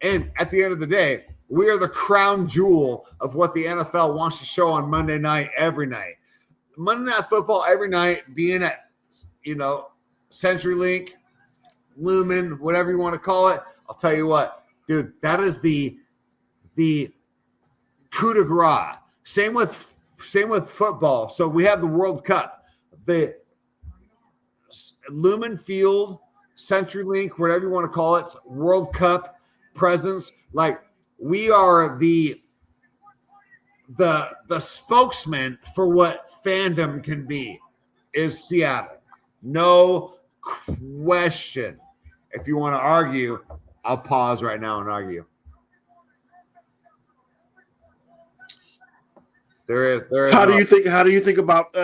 And at the end of the day, we are the crown jewel of what the NFL wants to show on Monday night, every night. Monday Night Football every night, being at, CenturyLink, Lumen, whatever you want to call it. I'll tell you what, dude, that is the coup de grace. Same with football. So we have the World Cup, the Lumen Field, CenturyLink, whatever you want to call it, World Cup presence. Like, we are the spokesman for what fandom can be is Seattle. No question. If you want to argue, I'll pause right now and argue. There is. How do you think about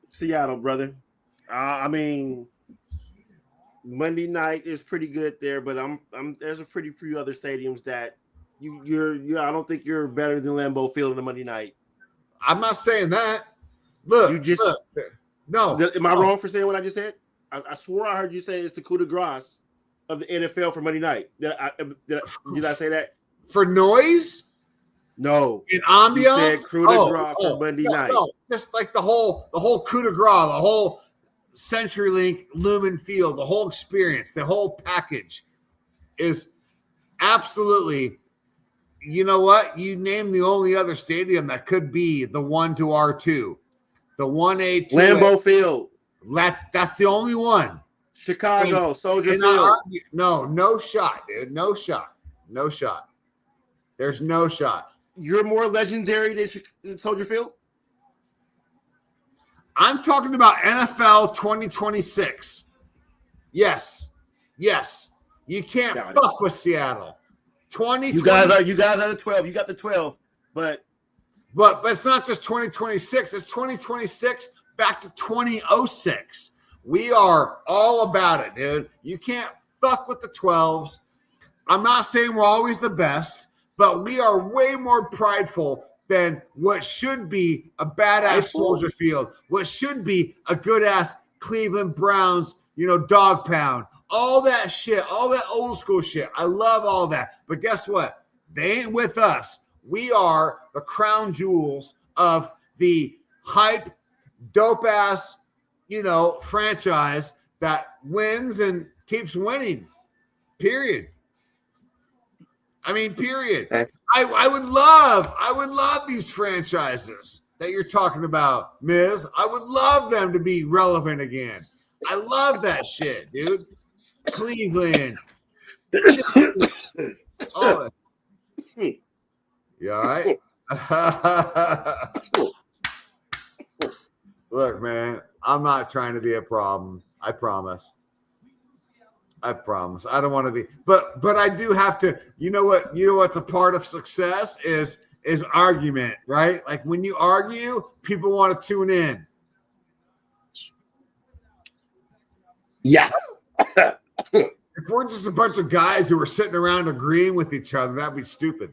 Seattle, brother? I mean, Monday night is pretty good there, but there's a pretty few other stadiums that I don't think you're better than Lambeau Field on a Monday night. I'm not saying that. Look. No. Am I wrong for saying what I just said? I swore I heard you say it's the coup de grace of the NFL for Monday night. Did I say that? For noise? No. In ambiance? You said coup de grace for Monday night. No, just like the whole coup de grace, the whole CenturyLink, Lumen Field, the whole experience, the whole package is absolutely, you know what? You name the only other stadium that could be the 1 to R2, the 1A, 2A. Lambeau Field. That's the only one. Chicago, Soldier Field. No shot, dude. No shot. There's no shot. You're more legendary than Soldier Field? I'm talking about NFL 2026. Yes. You can't fuck with Seattle. 20. You guys are the 12. You got the 12, but it's not just 2026. It's 2026 back to 2006. We are all about it, dude. You can't fuck with the 12s. I'm not saying we're always the best, but we are way more prideful than what should be a badass Soldier Field, what should be a good ass Cleveland Browns, dog pound, all that shit, all that old school shit. I love all that. But guess what? They ain't with us. We are the crown jewels of the hype, dope ass, franchise that wins and keeps winning. Period. Period. I would love these franchises that you're talking about, Miz. I would love them to be relevant again. I love that shit, dude. Cleveland. Oh. You all right? Look, man, I'm not trying to be a problem. I promise. I don't want to be, but I do have to. You know what's a part of success is argument, right? Like when you argue, people want to tune in. Yeah. If we're just a bunch of guys who are sitting around agreeing with each other, that'd be stupid.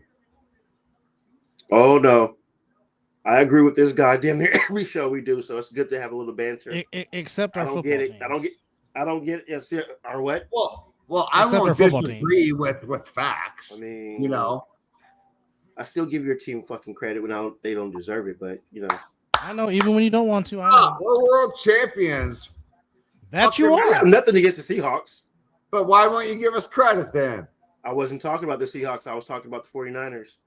Oh no. I agree with this guy damn near every show we do, so it's good to have a little banter. Except our football get it. teams. I don't get it. Our what? Well, I won't disagree with facts. I still give your team fucking credit when they don't deserve it, but I know even when you don't want to. We're world champions. That you are. I have nothing against the Seahawks. But why won't you give us credit then? I wasn't talking about the Seahawks. I was talking about the 49ers.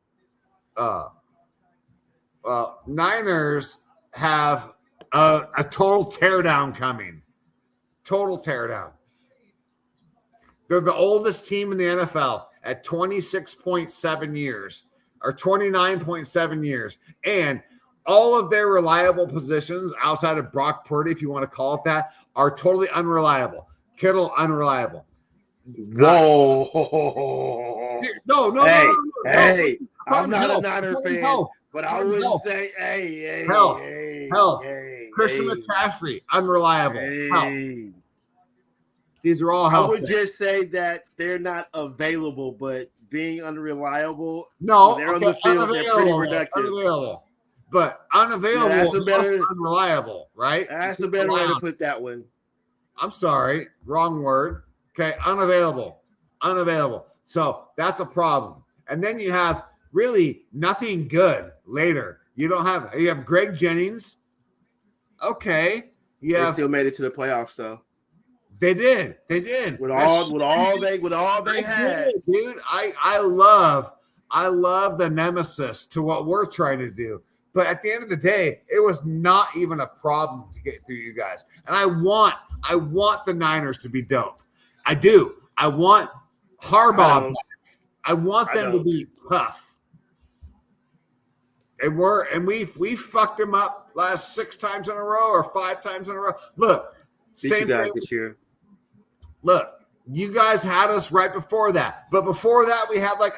Well, Niners have a total teardown coming. Total teardown. They're the oldest team in the NFL at 26.7 years or 29.7 years. And all of their reliable positions outside of Brock Purdy, if you want to call it that, are totally unreliable. Kittle, unreliable. Whoa. No. Hey, I'm not a Niner fan, but I would say, hey. Christian McCaffrey, unreliable. These are all health. I would just say that they're not available, but being unreliable. No, they're on the field. They're pretty productive. Unavailable. But unavailable is unreliable, right? That's the better way to put that one. I'm sorry, wrong word. Okay, unavailable. So that's a problem. And then you have really nothing good later. You have Greg Jennings. Okay. They still made it to the playoffs though. They did. With all they had. Dude, I love the nemesis to what we're trying to do. But at the end of the day, it was not even a problem to get through you guys. And I want the Niners to be dope. I do. I want Harbaugh. I want them to be tough. And we fucked them up last 6 times in a row or 5 times in a row. Look, same thing this year. Look, you guys had us right before that. But before that, we had like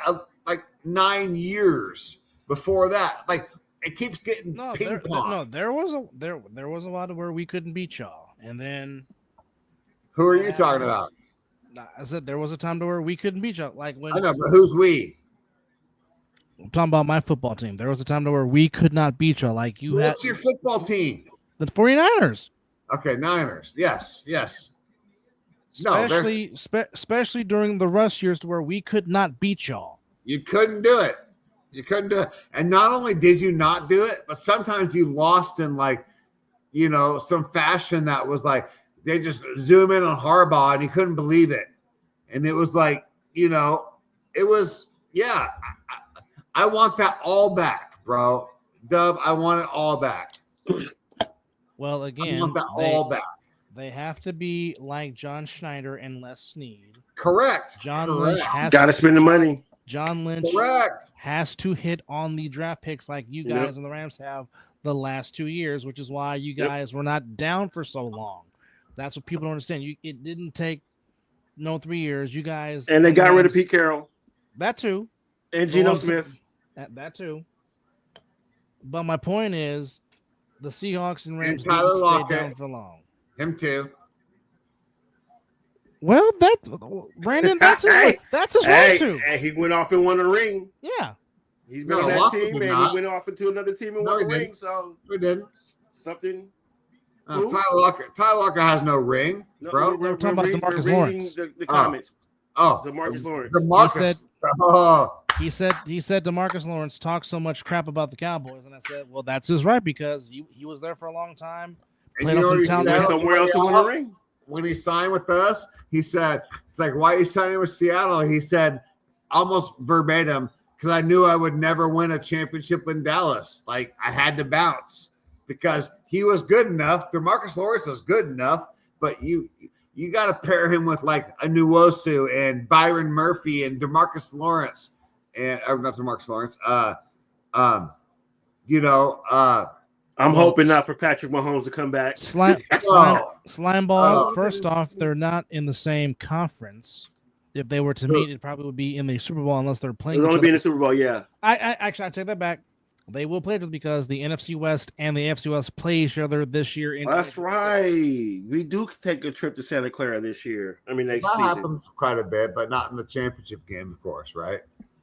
9 years before that. Like it keeps getting ping pong. There was a lot of where we couldn't beat y'all. And then who are you talking about? I said there was a time to where we couldn't beat y'all. Like when I know, but who's we? I'm talking about my football team. There was a time to where we could not beat y'all. Like you had. What's your football team? The 49ers. Okay, Niners. Yes. Especially during the rush years to where we could not beat y'all. You couldn't do it. And not only did you not do it, but sometimes you lost in some fashion that was like they just zoom in on Harbaugh and you couldn't believe it. And it was like, it was, yeah. I want that all back, bro. Dub, I want it all back. Well, again, I want that all back. They have to be like John Schneider and Les Snead. Correct. Lynch got to spend the money. John Lynch has to hit on the draft picks like you guys and the Rams have the last 2 years, which is why you guys were not down for so long. That's what people don't understand. It didn't take 3 years. You guys and they got rid of Pete Carroll. That too. And Geno Smith. That too. But my point is, the Seahawks and Rams Tyler didn't stay down for long. Him too. Well, Brandon, that's his way. That's his way too. And he went off and won a ring. Yeah. He's been on that team, and he went off into another team and won a ring. So we didn't. Something. Tyler Locker has no ring, bro. We're talking about DeMarcus Lawrence. The comments. DeMarcus Lawrence. He said DeMarcus Lawrence talked so much crap about the Cowboys, and I said, well, that's his right because he was there for a long time. Played on some talent somewhere else to win a ring. When he signed with us, he said, "It's like, why are you signing with Seattle?" He said, almost verbatim, because I knew I would never win a championship in Dallas. Like I had to bounce because he was good enough. DeMarcus Lawrence is good enough, but you got to pair him with like a Nwosu and Byron Murphy and DeMarcus Lawrence and not DeMarcus Lawrence. I'm hoping not for Patrick Mahomes to come back. Slimeball. First off, they're not in the same conference. If they were to meet, it probably would be in the Super Bowl unless they're playing. They'll only be in the Super Bowl, yeah. I take that back. They will play because the NFC West and the AFC West play each other this year. That's right. We do take a trip to Santa Clara this year. I mean, next season. Happens quite a bit, but not in the championship game, of course, right?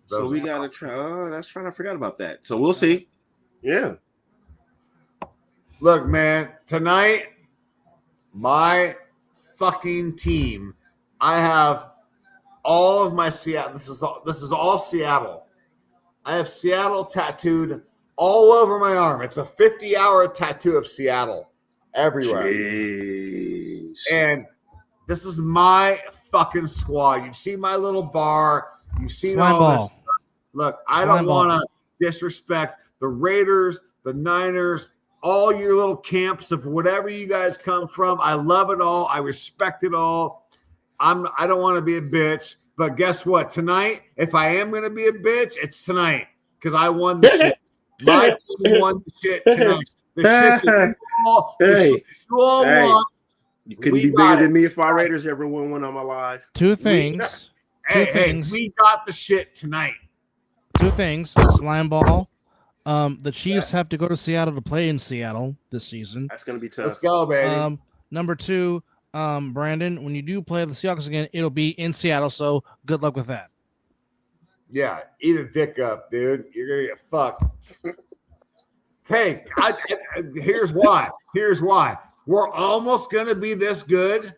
So we got to try. Oh, that's right. I forgot about that. So we'll see. Yeah. Look, man, tonight, my fucking team, I have all of my Seattle. This is all Seattle. I have Seattle tattooed all over my arm. It's a 50-hour tattoo of Seattle everywhere. Jeez. And this is my fucking squad. You've seen my little bar. You've seen all this stuff. Look, I don't want to disrespect the Raiders, the Niners, all your little camps of whatever you guys come from. I love it all. I respect it all. I don't want to be a bitch, but guess what? Tonight, if I am going to be a bitch, it's tonight because I won the shit. My team won the shit tonight. The shit that you all want. You couldn't be bigger than me if my Raiders ever won one on my life. Two things. We got the shit tonight. Two things. Slimeball. The Chiefs have to go to Seattle to play in Seattle this season. That's going to be tough. Let's go, baby. Number two, Brandon, when you do play the Seahawks again, it'll be in Seattle, so good luck with that. Yeah, eat a dick up, dude. You're going to get fucked. Hey, here's why. We're almost going to be this good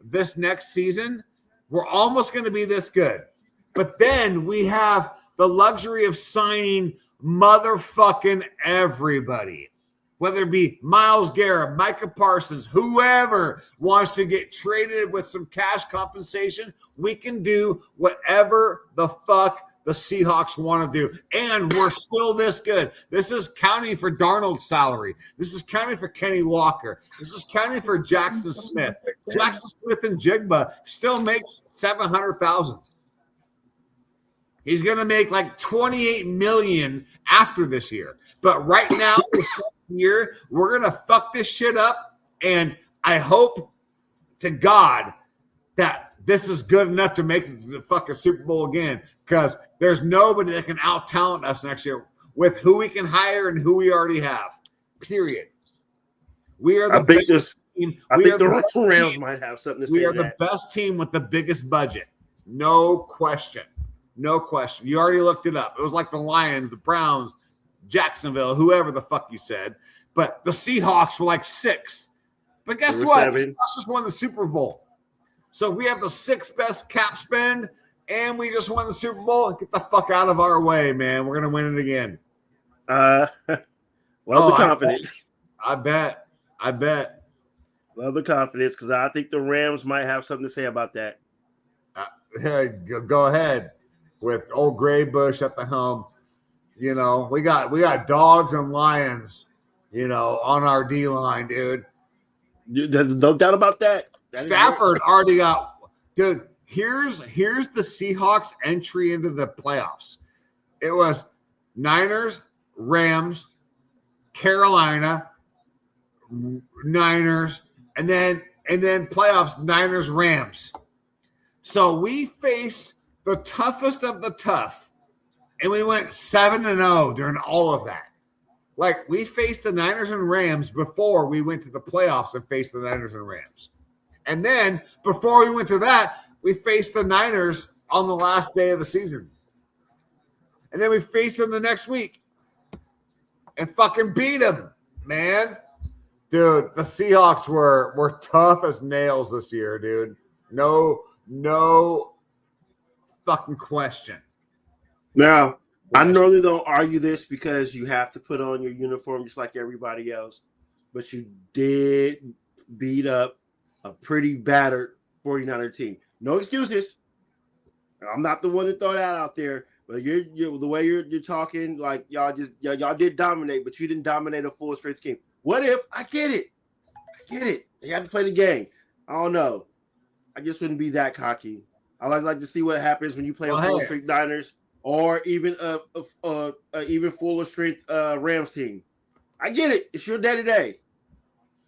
this next season. We're almost going to be this good. But then we have the luxury of signing motherfucking everybody, whether it be Myles Garrett, Micah Parsons, whoever wants to get traded with some cash compensation. We can do whatever the fuck the Seahawks want to do, and we're still this good. This is counting for Darnold's salary. This is counting for Kenny Walker. This is counting for Jackson Smith. Jackson Smith and Jigba still makes $700,000. He's going to make like $28 million after this year. But right now, we're going to fuck this shit up. And I hope to God that this is good enough to make the fucking Super Bowl again, because there's nobody that can out-talent us next year with who we can hire and who we already have, period. We are the best team. I think the Rams might have something to say. We are the best team with the biggest budget. No question. No question. You already looked it up. It was like the Lions, the Browns, Jacksonville, whoever the fuck you said. But the Seahawks were like 6th. But guess what? The Seahawks just won the Super Bowl. So we have the 6th best cap spend, and we just won the Super Bowl. Get the fuck out of our way, man. We're going to win it again. Love the confidence. I bet. Love the confidence, because I think the Rams might have something to say about that. Go ahead. With old Gray Bush at the helm, we got dogs and lions, on our D line, dude. There's no doubt about that. Stafford already got, dude. Here's the Seahawks entry into the playoffs. It was Niners, Rams, Carolina, Niners, and then playoffs, Niners, Rams. So we faced the toughest of the tough, and we went 7-0 during all of that. Like, we faced the Niners and Rams before we went to the playoffs and faced the Niners and Rams. And then before we went to that, we faced the Niners on the last day of the season. And then we faced them the next week and fucking beat them, man. Dude, the Seahawks were tough as nails this year, dude. No fucking question. Now, I normally don't argue this because you have to put on your uniform just like everybody else, but you did beat up a pretty battered 49er team. No excuses. I'm not the one to throw that out there, but you're the way you're talking, like y'all did dominate, but you didn't dominate a full strength team. What if? I get it. They have to play the game. I don't know. I just wouldn't be that cocky. I like to see what happens when you play a full strength Niners or even a even fuller strength Rams team. I get it. It's your day-to-day.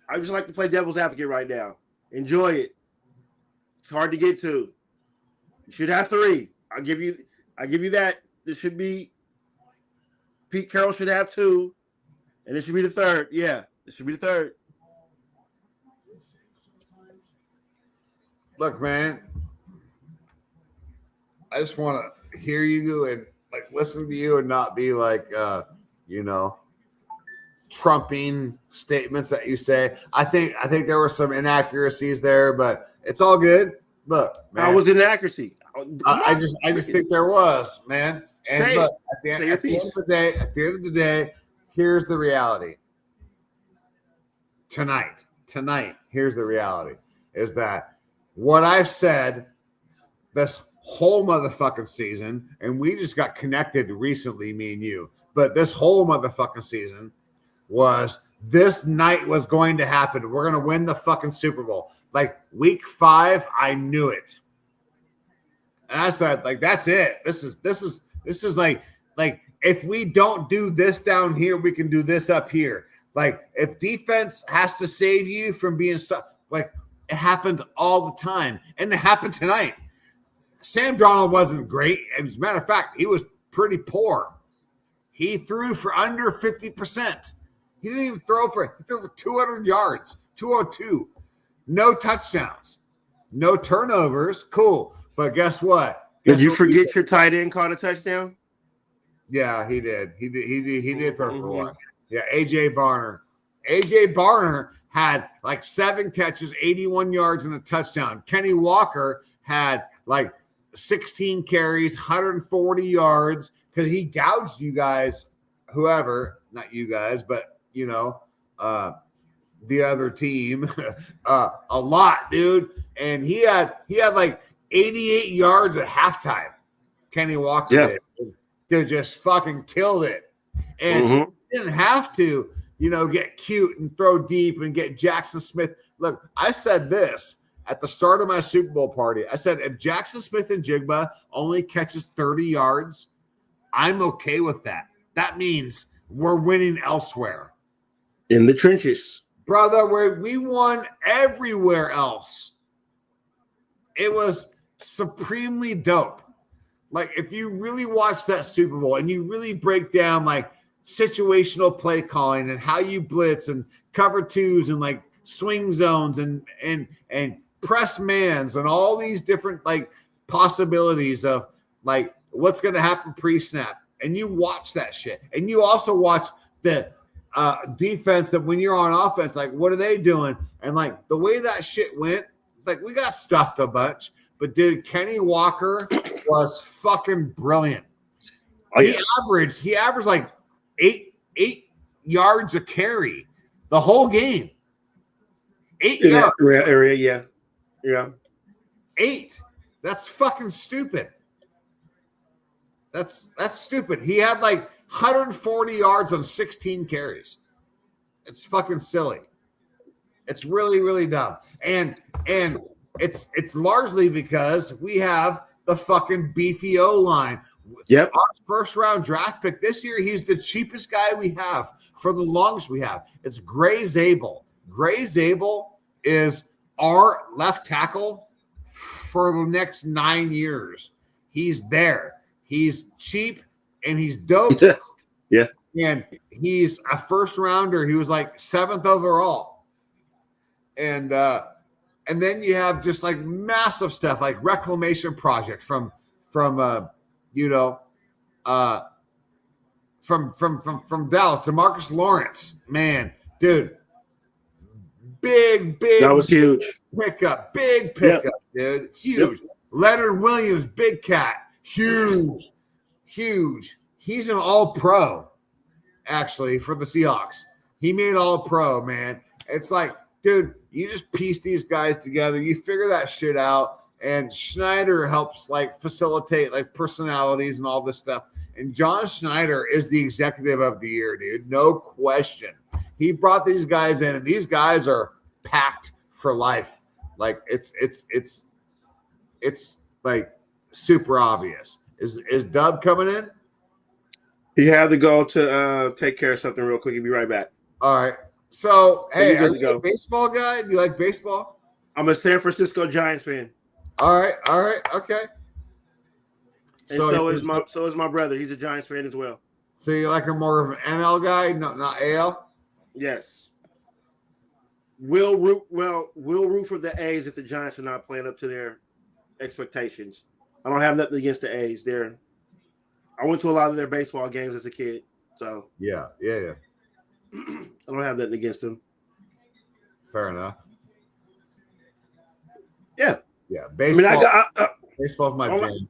I just like to play devil's advocate right now. Enjoy it. It's hard to get to. You should have 3. I'll give you that. This should be Pete Carroll should have 2, and it should be the 3rd. Yeah, it should be the 3rd. Look, man, I just want to hear you and like listen to you and not be like, trumping statements that you say. I think there were some inaccuracies there, but it's all good. Look, man, I was inaccuracy. I just think there was, man. And look, at the end of the day, here's the reality. Tonight, here's the reality: is that what I've said this whole motherfucking season, and we just got connected recently, me and you, but this whole motherfucking season was this night was going to happen. We're going to win the fucking Super Bowl. Like week 5, I knew it. And I said, like, that's it. This is like if we don't do this down here, we can do this up here. Like if defense has to save you from being like it happened all the time. And it happened tonight. Sam Darnold wasn't great. As a matter of fact, he was pretty poor. He threw for under 50%. He didn't even throw for 200 yards, 202. No touchdowns, no turnovers. Cool. But guess what? Did you forget your tight end caught a touchdown? Yeah, he did. He did throw for one. Yeah, AJ Barner. AJ Barner had like 7 catches, 81 yards, and a touchdown. Kenny Walker had like 16 carries, 140 yards because he gouged you guys, whoever, not you guys, but the other team a lot, dude. And he had like 88 yards at halftime. Kenny Walker did just fucking killed it. And didn't have to, get cute and throw deep and get Jackson Smith. Look, I said this at the start of my Super Bowl party. I said, if Jackson Smith and Jigba only catches 30 yards, I'm okay with that. That means we're winning elsewhere. In the trenches. Brother, where we won everywhere else. It was supremely dope. Like, if you really watch that Super Bowl and you really break down, like, situational play calling and how you blitz and cover twos and, like, swing zones and press mans and all these different, like, possibilities of, like, what's going to happen pre-snap. And you watch that shit. And you also watch the defense that when you're on offense, like, what are they doing? And, like, the way that shit went, like, we got stuffed a bunch. But, dude, Kenny Walker was fucking brilliant. Oh, yeah. He averaged like 8 yards a carry the whole game. 8 yards. That area, yeah. 8. That's fucking stupid. That's stupid. He had like 140 yards on 16 carries. It's fucking silly. It's really, really dumb. And it's largely because we have the fucking beefy O-line. Yep. Our first round draft pick this year, he's the cheapest guy we have for the longest we have. It's Gray Zabel. Gray Zabel is our left tackle for the next 9 years. He's there. He's cheap and he's dope. Yeah. And he's a first rounder. He was like 7th overall. And then you have just like massive stuff like reclamation project from Dallas, DeMarcus Lawrence, man, dude, big that was huge pickup, dude, huge. Yep. Leonard Williams, big cat, huge. He's an all-pro, actually, for the Seahawks. He made all-pro, man. It's like, dude, you just piece these guys together, you figure that shit out, and Schneider helps like facilitate like personalities and all this stuff. And John Schneider is the executive of the year, dude. No question. He brought these guys in, and these guys are packed for life. Like it's like super obvious. Is Dub coming in? He had to go to take care of something real quick. He'll be right back. All right. So hey, are you a baseball guy? Do you like baseball? I'm a San Francisco Giants fan. All right, okay. And so is my brother. He's a Giants fan as well. So you like a more of an NL guy, not AL? Yes. We'll root for the A's if the Giants are not playing up to their expectations. I don't have nothing against the A's. I went to a lot of their baseball games as a kid. So yeah. I don't have nothing against them. Fair enough. Yeah. Baseball. I mean, baseball's my jam.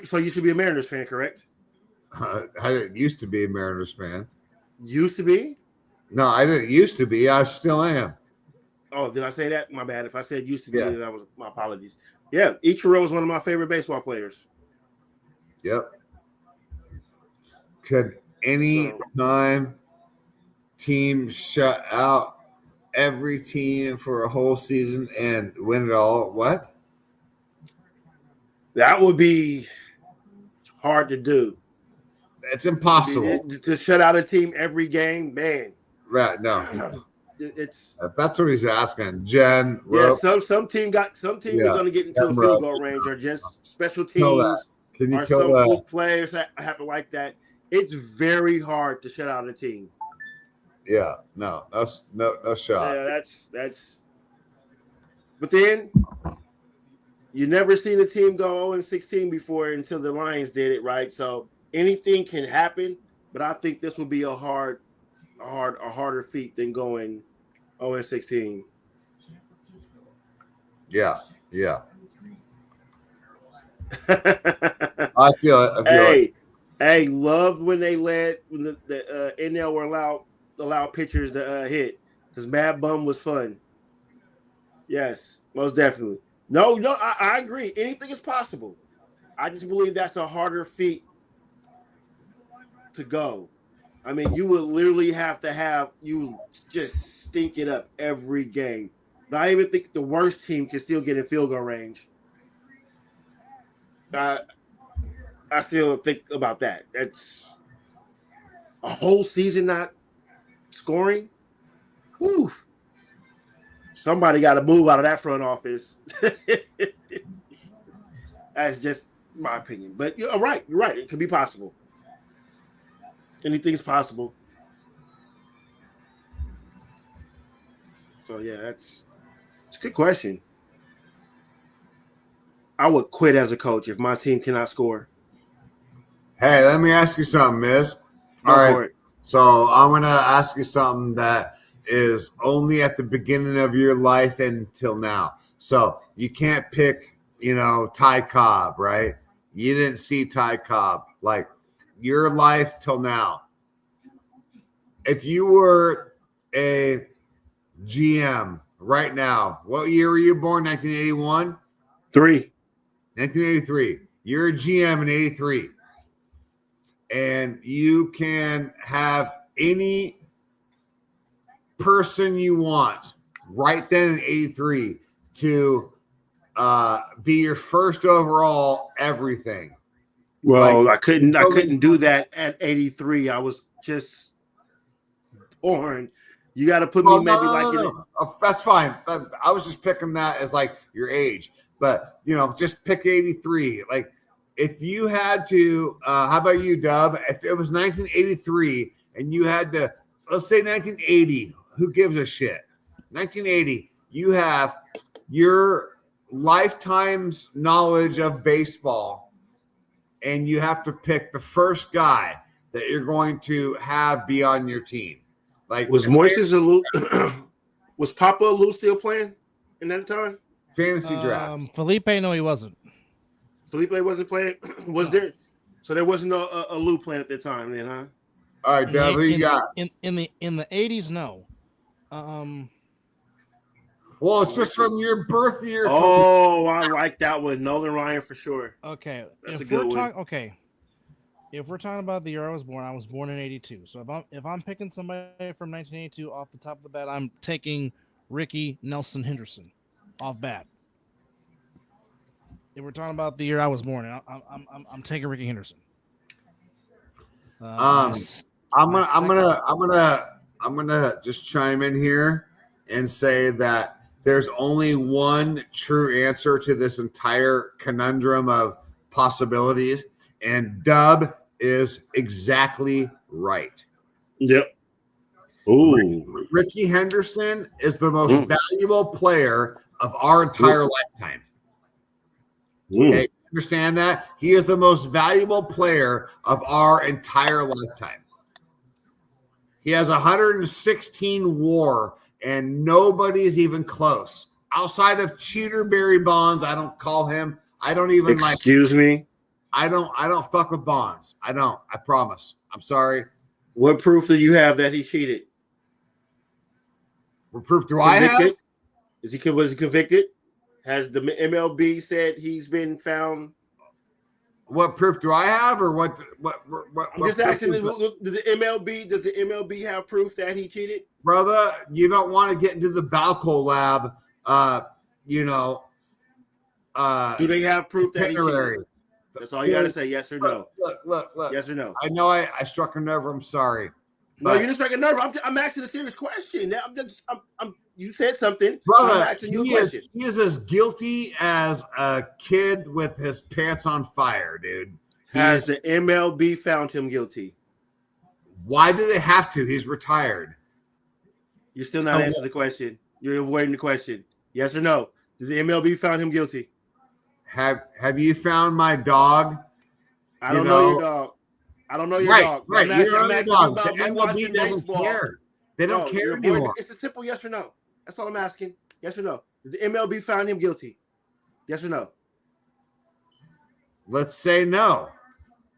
So you should be a Mariners fan, correct? I didn't used to be a Mariners fan. Used to be? No, I didn't used to be. I still am. Oh, did I say that? My bad. If I said used to be, then my apologies. Yeah, Ichiro is one of my favorite baseball players. Yep. Could any time team shut out every team for a whole season and win it all? What? That would be hard to do. It's impossible to shut out a team every game, man. Right? No, it's that's what he's asking. Jen, yeah. Some team are going to get into a field goal range, or just special teams. Can you or some fluke players that happen like that? It's very hard to shut out a team. Yeah, no shot. Yeah, that's. But then you never seen a team go 0-16 before until the Lions did it, right? So anything can happen, but I think this would be a harder feat than going 0-16. Yeah. I feel it. Hey, loved when they when the NL were allow pitchers to hit, because Mad Bum was fun. Yes, most definitely. No, I agree. Anything is possible. I just believe that's a harder feat to go. I mean, you would literally have to you just stink it up every game. But I even think the worst team can still get in field goal range. I still think about that. That's a whole season not scoring. Whew. Somebody got to move out of that front office. That's just my opinion. But you're right. You're right. It could be possible. Anything's possible. So, yeah, it's a good question. I would quit as a coach if my team cannot score. Hey, let me ask you something, Miz. All right. So I'm going to ask you something that is only at the beginning of your life until now. So you can't pick, Ty Cobb, right? You didn't see Ty Cobb. Like, your life till now. If you were a GM right now, what year were you born? 1981? 1983. You're a GM in 83. And you can have any person you want right then in 83 to be your first overall everything. Well, I couldn't do that at 83. I was just born. You got to put me maybe no. That's fine. I was just picking that as like your age, but just pick 83. Like if you had to, how about you, Dub? If it was 1983 and you had to, let's say 1980, who gives a shit? 1980, you have your lifetime's knowledge of baseball, and you have to pick the first guy that you're going to have be on your team. Like was Moises Alou was Papa Alou still playing in that time? Fantasy draft. Felipe, no, he wasn't. Felipe wasn't playing. Was there? So there wasn't no Alou playing at that time, then, huh? All right, Dub, who you got? In the 80s, no. Well, it's just from your birth year. Oh, I like that one. Nolan Ryan for sure. Okay, that's a good one. If we're talking about the year I was born in 82. So if I'm picking somebody from 1982 off the top of the bat, I'm taking Ricky Nelson Henderson off bat. If we're talking about the year I was born, I'm taking Ricky Henderson. I'm gonna just chime in here and say that there's only one true answer to this entire conundrum of possibilities. And Dub is exactly right. Yep. Ooh. Ricky Henderson is the most valuable player of our entire lifetime. Okay, understand that? He is the most valuable player of our entire lifetime. He has 116 WAR, and nobody's even close. Outside of cheater Barry Bonds, I don't call him. I don't even Excuse me? I don't fuck with Bonds. I don't. I promise. I'm sorry. What proof do you have that he cheated? What proof do I have? Was he convicted? Has the MLB said he's been found? What proof do I have, or what? I'm just asking. Does the MLB have proof that he cheated? Brother, you don't want to get into the Balco lab. Do they have proof that he cheated? That's all you got to say. Yes or no. Look. Yes or no. I know I struck a nerve. I'm sorry. No, you didn't strike a nerve. I'm asking a serious question. You said something. Brother, I'm asking you a question. He is as guilty as a kid with his pants on fire, dude. Has the MLB found him guilty? Why do they have to? He's retired. You're still not answering the question. You're avoiding the question. Yes or no? Did the MLB found him guilty? Have you found my dog? I don't know your dog. I don't know your dog. Right. I'm asking dog. about the MLB doesn't care. They don't care anymore. It's a simple yes or no. That's all I'm asking. Yes or no? Did the MLB found him guilty? Yes or no? Let's say no.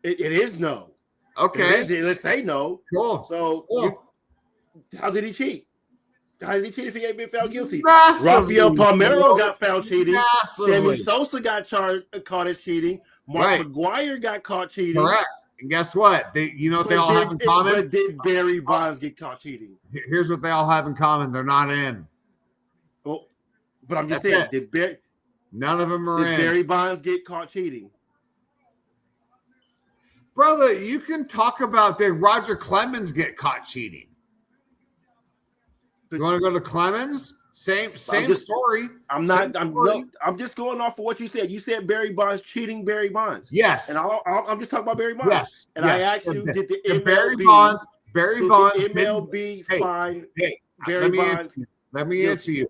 It is no. Okay. Let's say no. Cool. So how did he cheat? How did he cheat if he ain't been found guilty? Massively. Rafael Palmeiro got found cheating. Massively. Sammy Sosa got caught as cheating. Mark McGwire got caught cheating. Correct. And guess what? They all have in common? But did Barry Bonds get caught cheating? Here's what they all have in common. They're not in. Well, but I'm just saying, none of them are in. Did Barry Bonds get caught cheating? Brother, you can talk about did Roger Clemens get caught cheating? You want to go to Clemens? Same story. I'm just going off of what you said. You said Barry Bonds cheating Barry Bonds. Yes. And I'm just talking about Barry Bonds. Yes. And I asked you, did the MLB, Barry Bonds MLB find Barry Bonds? Let me answer you.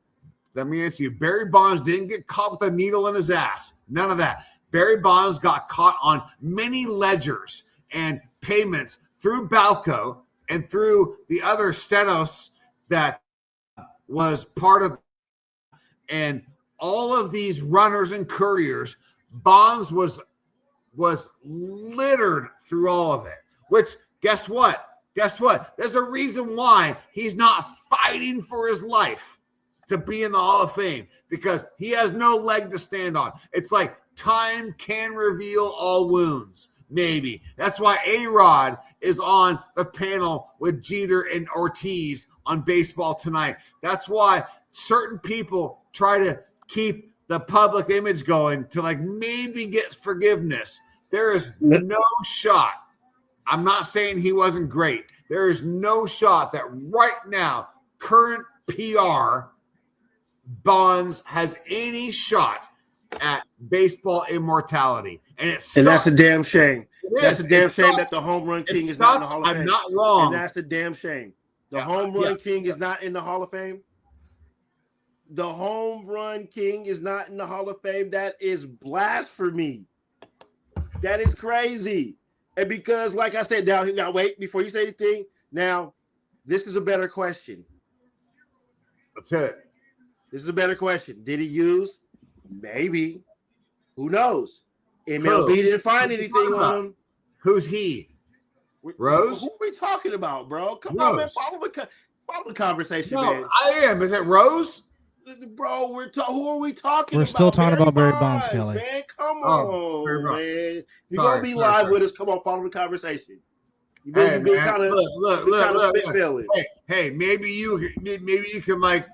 Barry Bonds didn't get caught with a needle in his ass. None of that. Barry Bonds got caught on many ledgers and payments through Balco and through the other Stenos that was part of, and all of these runners and couriers, Bonds was littered through all of it. Which, guess what? There's a reason why he's not fighting for his life to be in the Hall of Fame, because he has no leg to stand on. It's like time can reveal all wounds. Maybe. That's why A-Rod is on the panel with Jeter and Ortiz on Baseball Tonight. That's why certain people try to keep the public image going to maybe get forgiveness. There is no shot. I'm not saying he wasn't great. There is no shot that right now, current PR, Bonds has any shot at baseball immortality. And that's a damn shame. That's a damn shame sucks. that the home run king It is not in the sucks. Hall of Fame. I'm not wrong. And that's a damn shame. The home run king is not in the Hall of Fame. The home run king is not in the Hall of Fame. That is blasphemy. That is crazy. And because, like I said, now wait, before you say anything, now, this is a better question. Let's hit it. This is a better question. Did he use? Maybe. Who knows? MLB didn't find anything on him. Who's he? Rose? Who are we talking about, bro? Come on, man. Follow the conversation, man. I am. Is it Rose? Bro, who are we talking about? We're still talking about Barry Bonds, Kelly. Man, come on, man. If you're going to be live with us, come on, follow the conversation. You've been kind of look. Hey, maybe you can like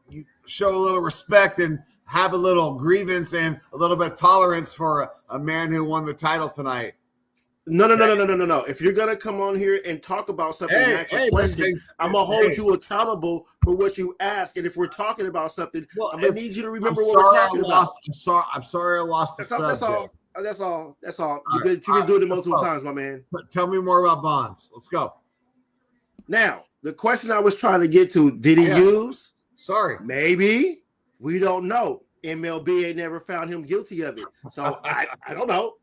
you show a little respect and have a little grievance and a little bit of tolerance for a man who won the title tonight. No. If you're gonna come on here and talk about something, I'm gonna hold you accountable for what you ask. And if we're talking about something, I'm gonna need you to remember what we're talking about. I'm sorry I lost the subject. That's all. You've been doing it multiple times, my man. But tell me more about Bonds. Let's go. Now, the question I was trying to get to, did he use? Sorry. Maybe. We don't know. MLB ain't never found him guilty of it. So I don't know.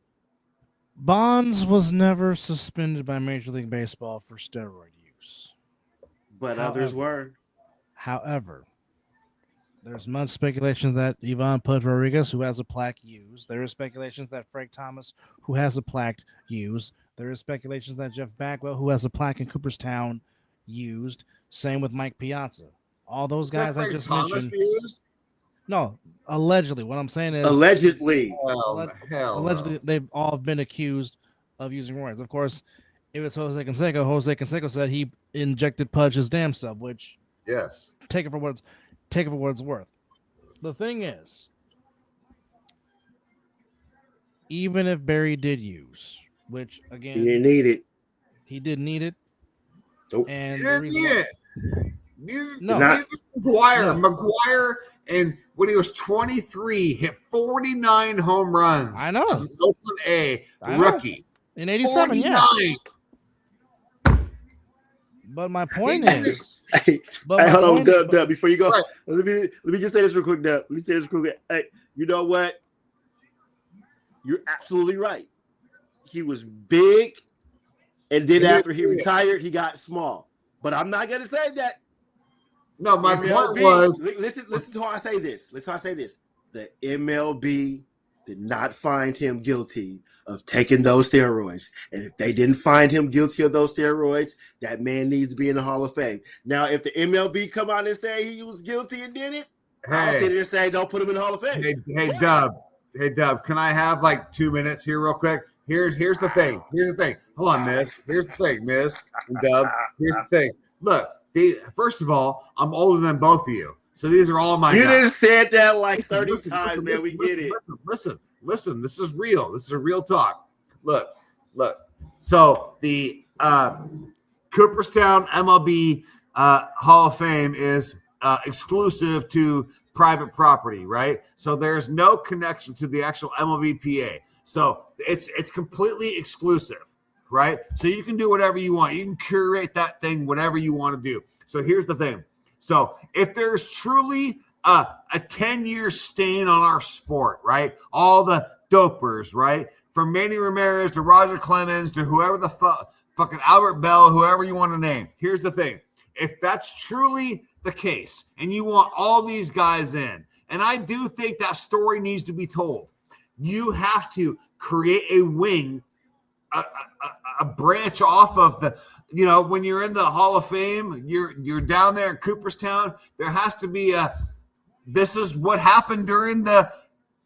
Bonds was never suspended by Major League Baseball for steroid use. But others were. However, there's much speculation that Ivan Pudge Rodriguez, who has a plaque, used. There is speculations that Frank Thomas, who has a plaque, used. There is speculations that Jeff Bagwell, who has a plaque in Cooperstown, used. Same with Mike Piazza. All those guys I just mentioned. Used? No, allegedly. What I'm saying is allegedly. Allegedly, they've all been accused of using roids. Of course, if it's Jose Canseco said he injected Pudge his damn self, which take it for what it's worth. The thing is, even if Barry did use, which again he didn't need it. He didn't need it. Nope. And McGuire, and when he was 23, hit 49 home runs. I know. As an Oakland A rookie. In 87, 49. Yeah. But my point is... hold on, Dub, before you go. Right. Let me just say this real quick, Dub. Let me say this real quick. Hey, you know what? You're absolutely right. He was big, and then after he retired, he got small. But I'm not going to say that. No, my point was... Listen to how I say this. The MLB did not find him guilty of taking those steroids. And if they didn't find him guilty of those steroids, that man needs to be in the Hall of Fame. Now, if the MLB come out and say he was guilty and did it, I'll sit there and say, don't put him in the Hall of Fame. Hey, Dub, can I have like 2 minutes here real quick? Here's the thing. Hold on, Miz. Here's the thing, Miz and Dub. Here's the thing. Look. First of all, I'm older than both of you. So these are all my guys. Just said that like 30 times, man. We get it. Listen. This is real. This is a real talk. Look. So the Cooperstown MLB Hall of Fame is exclusive to private property, right? So there's no connection to the actual MLBPA. So it's completely exclusive. Right? So you can do whatever you want. You can curate that thing, whatever you want to do. So here's the thing. So if there's truly a 10-year stain on our sport, right? All the dopers, right? From Manny Ramirez to Roger Clemens to whoever the fucking Albert Bell, whoever you want to name. Here's the thing. If that's truly the case and you want all these guys in, and I do think that story needs to be told, you have to create a wing, a branch off of the, when you're in the Hall of Fame, you're down there in Cooperstown. There has to be this is what happened during the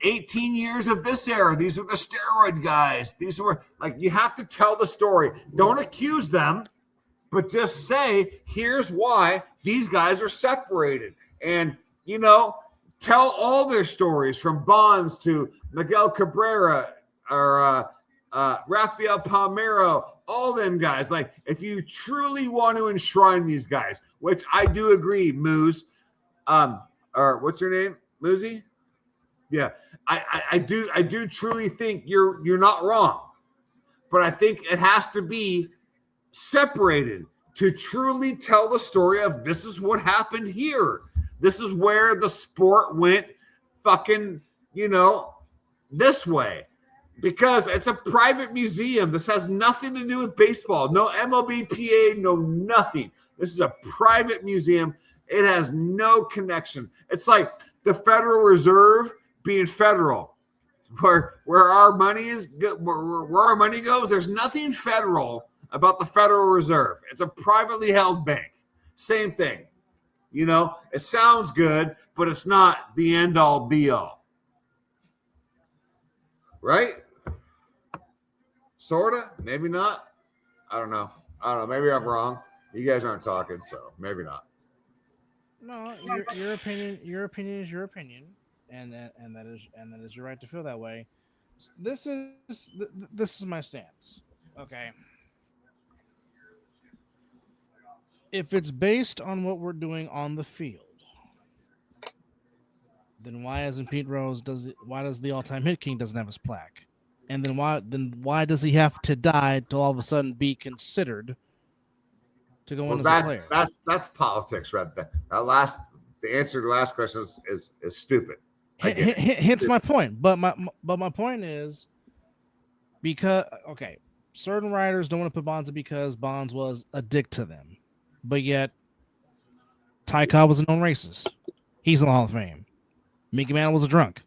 18 years of this era. These are the steroid guys. These were you have to tell the story. Don't accuse them, but just say, here's why these guys are separated. And, tell all their stories from Bonds to Miguel Cabrera or Rafael Palmeiro, all them guys. Like, if you truly want to enshrine these guys, which I do agree, Moose, or what's your name, Moosey? Yeah, I do truly think you're not wrong, but I think it has to be separated to truly tell the story of this is what happened here. This is where the sport went fucking, this way. Because it's a private museum. This has nothing to do with baseball. No MLBPA, no nothing. This is a private museum. It has no connection. It's like the Federal Reserve being federal. Where our money is, where our money goes, there's nothing federal about the Federal Reserve. It's a privately held bank. Same thing. It sounds good, but it's not the end all be all. Right? Sorta? Maybe not. I don't know. Maybe I'm wrong. You guys aren't talking, so maybe not. No, your opinion is your opinion, and that is your right to feel that way. This is my stance. Okay. If it's based on what we're doing on the field, then why isn't Pete Rose why does the all-time hit king doesn't have his plaque? And then why does he have to die to all of a sudden be considered to go in as a player? That's politics, right there. The answer to the last question is stupid. Hence my point. But my point is because certain writers don't want to put Bonds in because Bonds was a dick to them. But yet Ty Cobb was a known racist. He's in the Hall of Fame. Mickey Mantle was a drunk.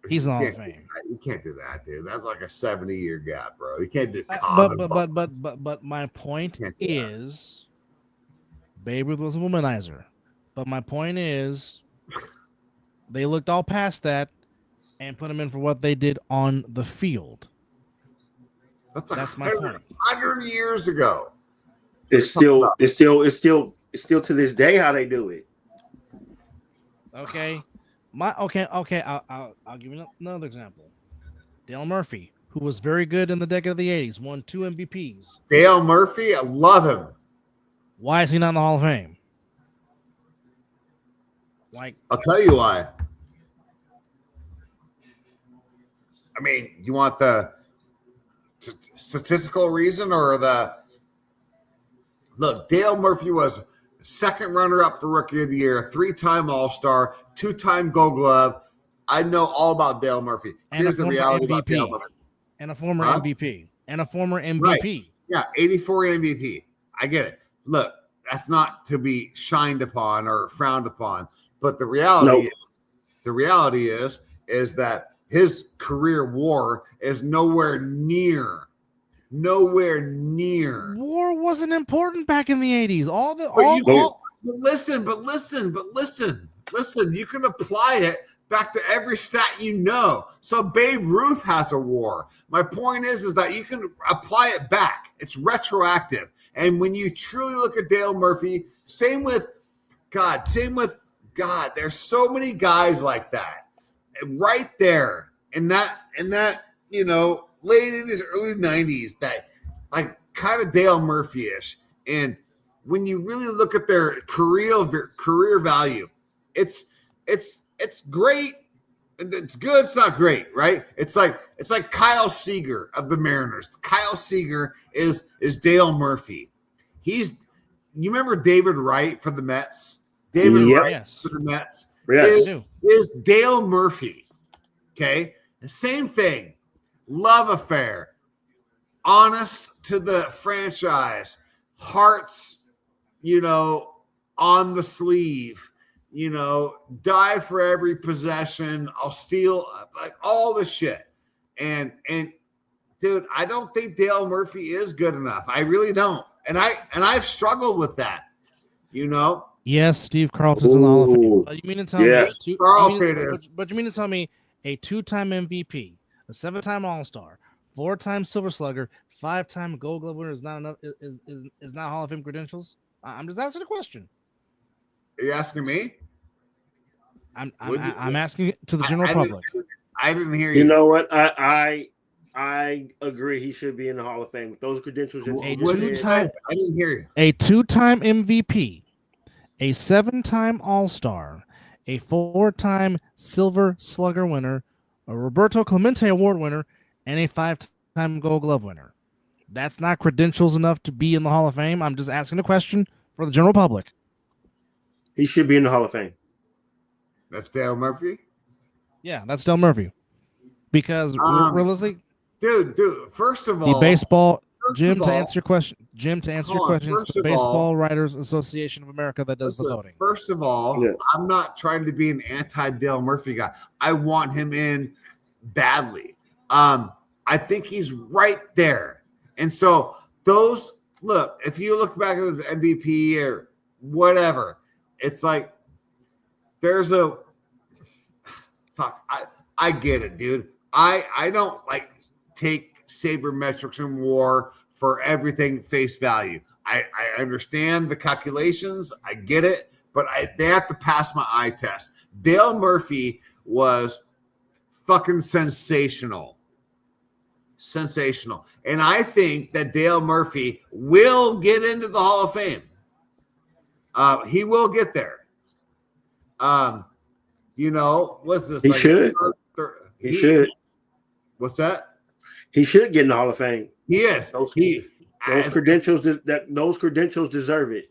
He's in the Hall of Fame. You can't do that, dude. That's like a 70-year gap, bro. You can't do but my point is Babe Ruth was a womanizer. But my point is they looked all past that and put him in for what they did on the field. That's my point. 100 years ago. It's still to this day how they do it. Okay. I'll give you another example. Dale Murphy, who was very good in the decade of the 80s, won 2 MVPs. Dale Murphy, I love him. Why is he not in the Hall of Fame? I'll tell you why. I mean, you want the statistical reason or look, Dale Murphy was second runner-up for Rookie of the Year, 3-time All-Star, 2-time Gold Glove. I know all about Dale Murphy. Here's the reality about Dale Murphy. And a former MVP. And a former MVP. Right. Yeah, 84 MVP. I get it. Look, that's not to be shined upon or frowned upon, but the reality is that his career WAR is nowhere near. War wasn't important back in the 80s. Listen. You can apply it back to every stat you know. So Babe Ruth has a WAR. My point is that you can apply it back. It's retroactive. And when you truly look at Dale Murphy, same with God. There's so many guys like that, right there in that late 80s, early 90s, that like kind of Dale Murphy-ish. And when you really look at their career value, it's great. It's good. It's not great, right? It's like Kyle Seager of the Mariners. Kyle Seager is Dale Murphy. You remember David Wright for the Mets? Wright for the Mets is Dale Murphy. Okay, the same thing. Love affair, honest to the franchise, hearts, on the sleeve, die for every possession. I'll steal, like all the shit. And dude, I don't think Dale Murphy is good enough. I really don't. And I've struggled with that, Yes, Steve Carlton's in the Hall of Fame. But you mean to tell me you mean to tell me a 2-time MVP, a 7-time All-Star, 4-time Silver Slugger, 5-time Gold Glove winner is not enough? Is not Hall of Fame credentials? I'm just asking a question. Are you asking me? I'm asking to the general public. I didn't hear you. You know what? I I agree. He should be in the Hall of Fame with those credentials. That he What did you just say? said. I didn't hear you. A 2-time MVP, a 7-time All-Star, a 4-time Silver Slugger winner, a Roberto Clemente Award winner, and a 5-time Gold Glove winner. That's not credentials enough to be in the Hall of Fame. I'm just asking a question for the general public. He should be in the Hall of Fame. That's Dale Murphy? Yeah, that's Dale Murphy. Because realistically, dude, first of all, the baseball Jim, of to all- answer your question, Jim, to answer your Hold on. question, it's First the of all- Baseball Writers Association of America that does the voting. First of all, Yeah. I'm not trying to be an anti-Dale Murphy guy. I want him in badly. I think he's right there. And so those look, if you look back at the MVP or whatever, it's like there's a fuck. I get it, dude. I don't like take sabermetrics in war for everything face value. I understand the calculations. I get it, but they have to pass my eye test. Dale Murphy was fucking sensational. Sensational. And I think that Dale Murphy will get into the Hall of Fame. He will get there. You know, what's this? He should. He should. What's that? He should get in the Hall of Fame. He is. Those I- credentials those credentials deserve it.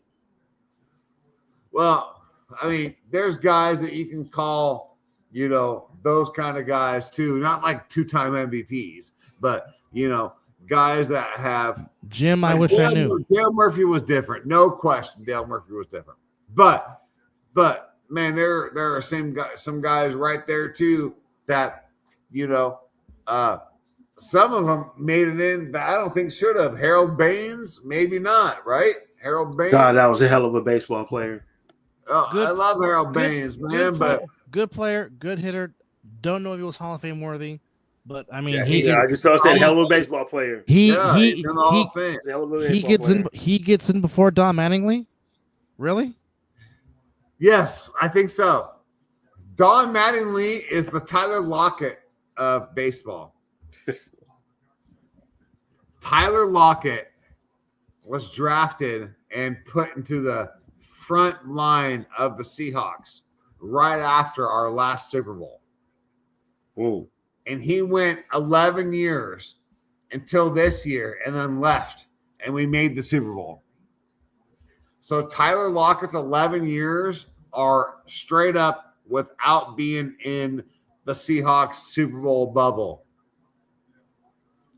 Well, I mean, there's guys that you can call, you know, those kind of guys too. Not like 2-time MVPs, but you know, guys that have. Jim, I wish I knew. Dale Murphy was different, no question. Dale Murphy was different, but man, there are some guys right there too that, you know, some of them made it in that I don't think should have. Harold Baines, maybe not, right? Harold Baines. God, that was a hell of a baseball player. I love Harold Baines, man, but good player, good hitter. Don't know if he was Hall of Fame worthy, but I mean, I just said hell of a baseball player. He gets in before Don Mattingly. Really? Yes, I think so. Don Mattingly is the Tyler Lockett of baseball. Tyler Lockett was drafted and put into the front line of the Seahawks right after our last Super Bowl. Ooh. And he went 11 years until this year and then left, and we made the Super Bowl. So Tyler Lockett's 11 years are straight up without being in the Seahawks Super Bowl bubble.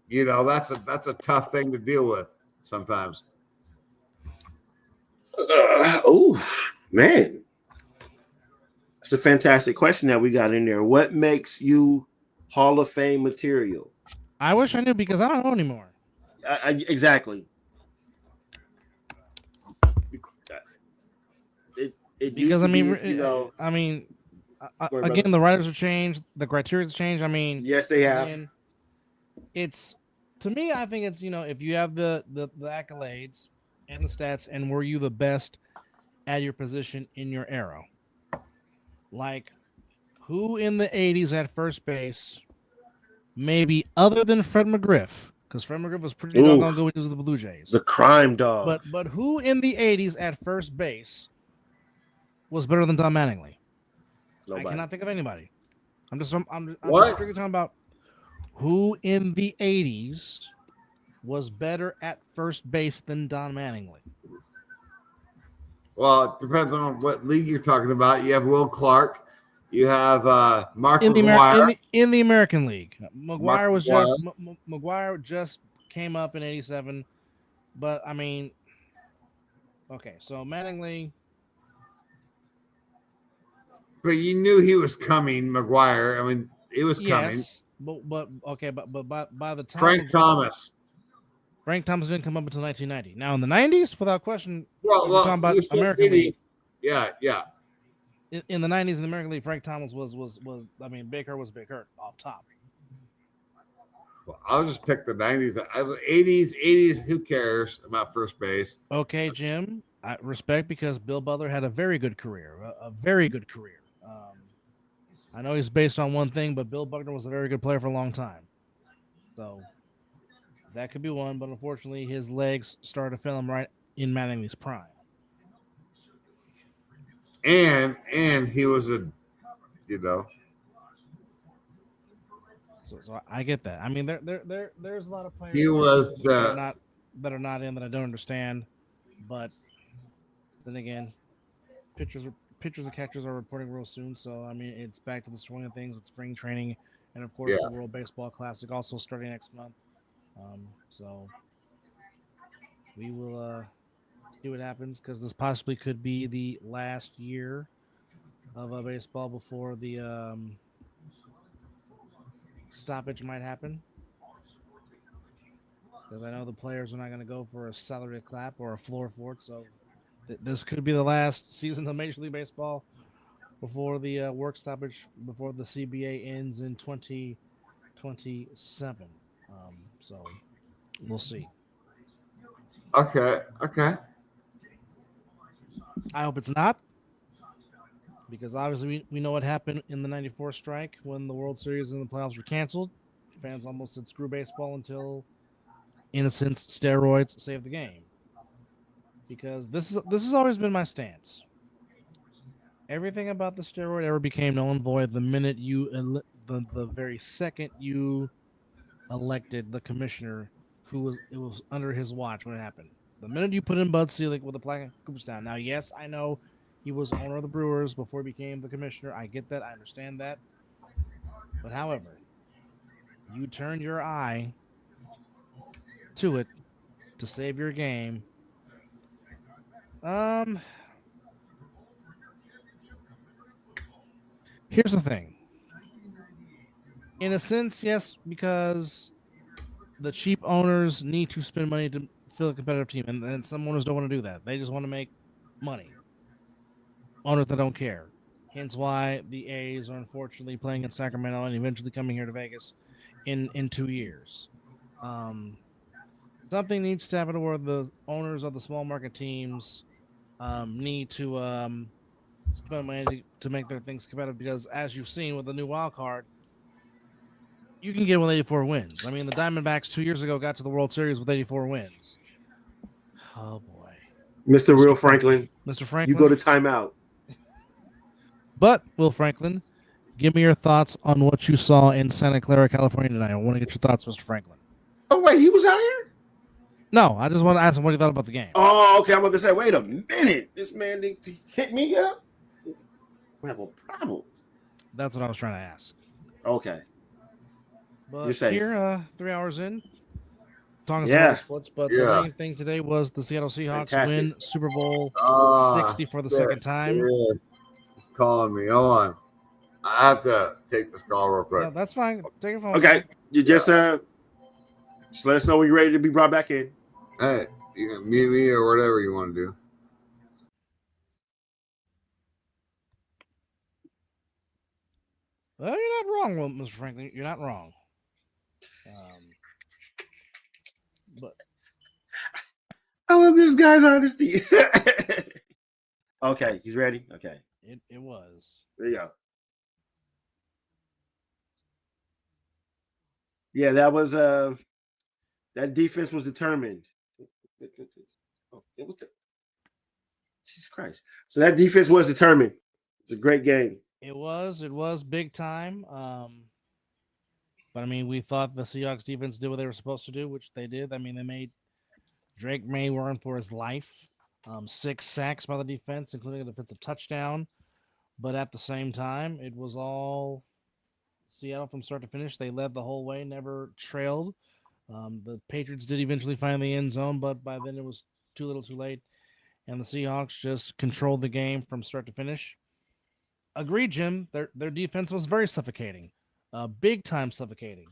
You know, that's a tough thing to deal with sometimes. Man. That's a fantastic question that we got in there. What makes you Hall of Fame material? I wish I knew because I don't know anymore. Exactly. Because again, the writers have changed, the criteria has changed. I mean, yes, they have. It's, to me, I think it's, you know, if you have the accolades and the stats, and were you the best at your position in your era? Like, who in the 80s at first base, maybe other than Fred McGriff, because Fred McGriff was pretty doggone good when he was with the Blue Jays. The crime dog. But who in the 80s at first base was better than Don Mattingly? Nobody. I cannot think of anybody. I'm just strictly talking about who in the 80s was better at first base than Don Mattingly. Well, it depends on what league you're talking about. You have Will Clark. You have Mark McGwire. In the American League. McGwire just came up in 87. But, I mean, okay, so Mattingly. But you knew he was coming, McGwire. I mean, he was coming. Yes, but by the time Frank Thomas didn't come up until 1990. Now in the 90s, without question, we're talking about American League. Yeah. In the 90s in the American League, Frank Thomas was I mean, Baker was Baker off top. Well, I'll just pick the 90s. 80s, who cares about first base? Okay, Jim, I respect, because Bill Butler had a very good career, a very good career. I know he's based on one thing, but Bill Buckner was a very good player for a long time. So that could be one, but unfortunately, his legs started to fail him right in Mattingly's prime. And he was So I get that. I mean, there's a lot of players he was that are not in that I don't understand, but then again, pitchers and catchers are reporting real soon. So I mean, it's back to the swing of things with spring training, and of course the World Baseball Classic also starting next month. So we will see what happens because this possibly could be the last year of baseball before the stoppage might happen. Because I know the players are not going to go for a salary clap or a floor for it. So this could be the last season of Major League Baseball before the work stoppage, before the CBA ends in 2027. So we'll see. Okay. I hope it's not. Because obviously we know what happened in the 94 strike when the World Series and the playoffs were canceled. Fans almost said screw baseball until, in a sense, steroids saved the game. Because this has always been my stance. Everything about the steroid era became null and void the minute the very second you elected the commissioner it was under his watch when it happened. The minute you put in Bud Selig with the plaque in Cooperstown. Now, yes, I know he was owner of the Brewers before he became the commissioner. I get that. I understand that. But however, you turned your eye to it to save your game. Here's the thing. In a sense, yes, because the cheap owners need to spend money to fill a competitive team, and some owners don't want to do that. They just want to make money. Owners that don't care. Hence why the A's are unfortunately playing in Sacramento and eventually coming here to Vegas in 2 years. Something needs to happen where the owners of the small market teams need to spend money to make their things competitive because, as you've seen with the new wild card, you can get with 84 wins. I mean, the Diamondbacks 2 years ago got to the World Series with 84 wins. Oh, boy. Mr. Will Franklin. Mr. Franklin. You go to timeout. But, Will Franklin, give me your thoughts on what you saw in Santa Clara, California tonight. I want to get your thoughts, Mr. Franklin. Oh, wait, he was out here? No, I just want to ask him what he thought about the game. Oh, okay. I'm about to say, wait a minute. This man hit me up? We have a problem. That's what I was trying to ask. Okay. But here, 3 hours in, talking about sports, but the main thing today was the Seattle Seahawks win Super Bowl 60 for the second time. He's calling me. Hold on. I have to take this call real quick. Yeah, that's fine. Take your phone. Okay. You just let us know when you're ready to be brought back in. Hey, you can meet me or whatever you want to do. Well, you're not wrong, Mr. Franklin. You're not wrong. But I love this guy's honesty. Okay, he's ready. Okay, it was. There you go. Yeah, that was that defense was determined. Oh, it was Jesus Christ. So that defense was determined. It's a great game. It was big time. But I mean, we thought the Seahawks defense did what they were supposed to do, which they did. I mean, they made Drake May run for his life. 6 sacks by the defense, including a defensive touchdown. But at the same time, it was all Seattle from start to finish. They led the whole way, never trailed. The Patriots did eventually find the end zone, but by then it was too little too late. And the Seahawks just controlled the game from start to finish. Agreed, Jim. Their defense was very suffocating. Big time suffocating.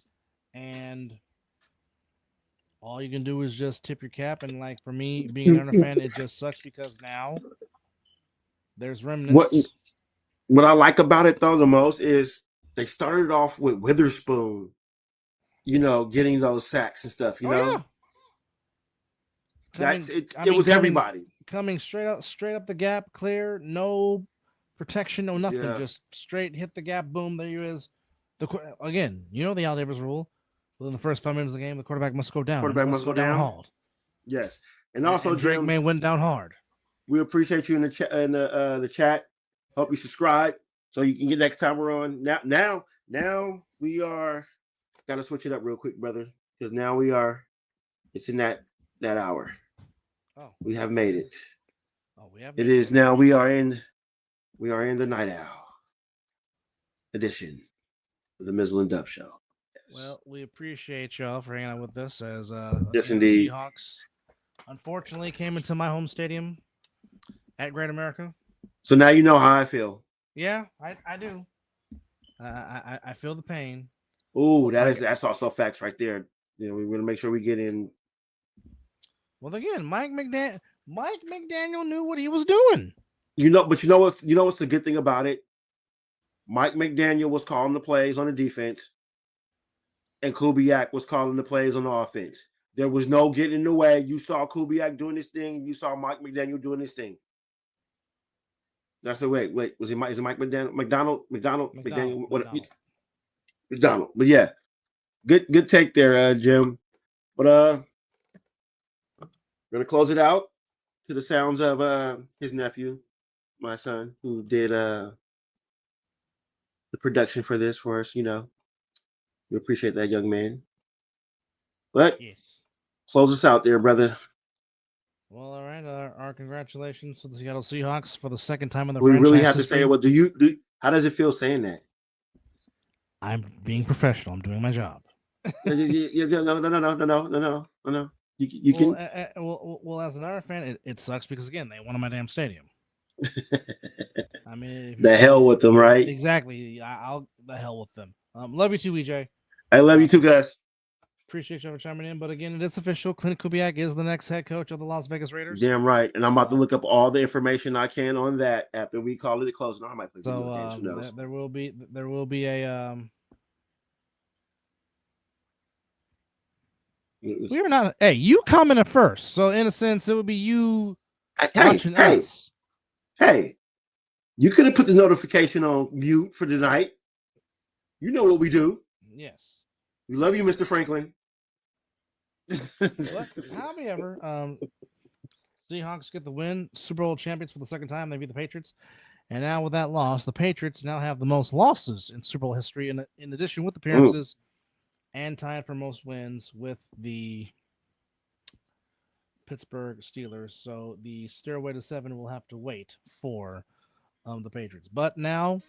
And all you can do is just tip your cap. And like for me, being an Islander fan, it just sucks because now there's remnants. What I like about it though the most is they started off with Witherspoon, getting those sacks and stuff, know. Yeah. It was everybody. Coming straight up the gap, clear, no protection, no nothing. Yeah. Just straight hit the gap, boom, there he is. Again, the Al Davis rule. Within the first 5 minutes of the game, the quarterback must go down. Quarterback must go down. Hard. Yes, and also Drake Jim, May went down hard. We appreciate you in the chat. In the chat, hope you subscribe so you can get next time we're on. Now we are. Got to switch it up real quick, brother, because now we are. It's in that hour. Oh, we have made it. Oh, we have. It is now. We are in the Night Owl edition of the Mizzle and Dub Show. Yes. Well, we appreciate y'all for hanging out with us as yes, indeed. The Seahawks unfortunately came into my home stadium at Great America. So now you know how I feel. Yeah, I do. I feel the pain. Oh, that's also facts right there. You know, we're gonna make sure we get in. Well, again, Mike McDaniel knew what he was doing. But you know what's the good thing about it? Mike McDaniel was calling the plays on the defense, and Kubiak was calling the plays on the offense. There was no getting in the way. You saw Kubiak doing this thing. You saw Mike McDaniel doing this thing. That's the wait. Is it Mike McDaniel? McDonald. But yeah, good take there, Jim. But we're gonna close it out to the sounds of his nephew, my son, who did the production for this for us. You know, we appreciate that young man. But yes, close us out there, brother. Well, all right. Our congratulations to the Seattle Seahawks for the second time in the. We really have to say it. Well, how does it feel saying that? I'm being professional. I'm doing my job. No. You can. Well, as an Iron fan, it sucks because again, they won in my damn stadium. I mean, the hell with them, right? Exactly. I'll the hell with them. Love you too, EJ. I love you too, guys. Appreciate you for chiming in. But again, it is official. Clint Kubiak is the next head coach of the Las Vegas Raiders. Damn right. And I'm about to look up all the information I can on that after we call it a close. I might play so games. Who knows? There will be a. We are not. Hey, you commented first, so in a sense, it would be you watching us. Hey, you could have put the notification on mute for tonight. You know what we do. Yes. We love you, Mr. Franklin. However, Seahawks get the win. Super Bowl champions for the second time. They beat the Patriots. And now with that loss, the Patriots now have the most losses in Super Bowl history in addition with appearances and tied for most wins with the Pittsburgh Steelers. So the stairway to 7 will have to wait for the Patriots. But now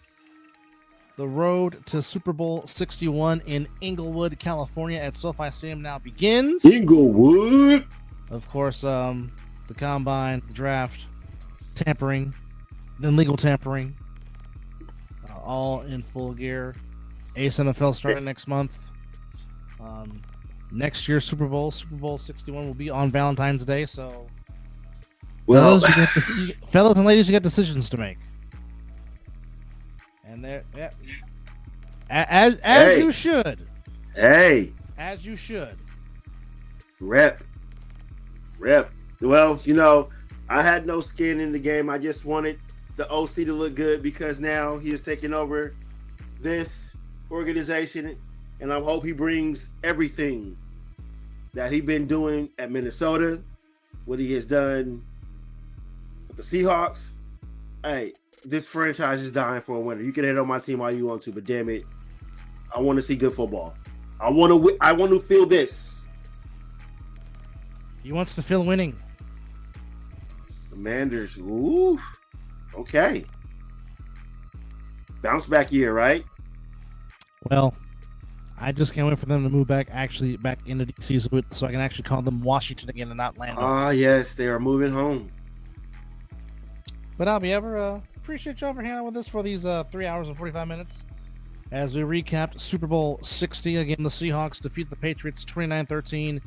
the road to Super Bowl 61 in Inglewood, California at SoFi Stadium now begins. Inglewood. Of course, the combine, the draft, tampering, then legal tampering, all in full gear. Ace NFL starting next month. Next year's Super Bowl 61 will be on Valentine's Day. So, fellas and ladies, you got decisions to make. And there, as you should. Hey, as you should. Rep. Well, you know, I had no skin in the game. I just wanted the OC to look good because now he is taking over this organization, and I hope he brings everything that he's been doing at Minnesota, what he has done with the Seahawks. Hey, this franchise is dying for a winner. You can hit on my team all you want to, but damn it, I want to see good football. I want to feel this. He wants to feel winning. Commanders, ooh, okay. Bounce back year, right? Well, I just can't wait for them to move back into DC so I can actually call them Washington again and not Lando. Yes, they are moving home. But I'll be ever appreciate y'all for hanging out with us for these 3 hours and 45 minutes as we recapped Super Bowl 60. Again, the Seahawks defeat the Patriots 29-13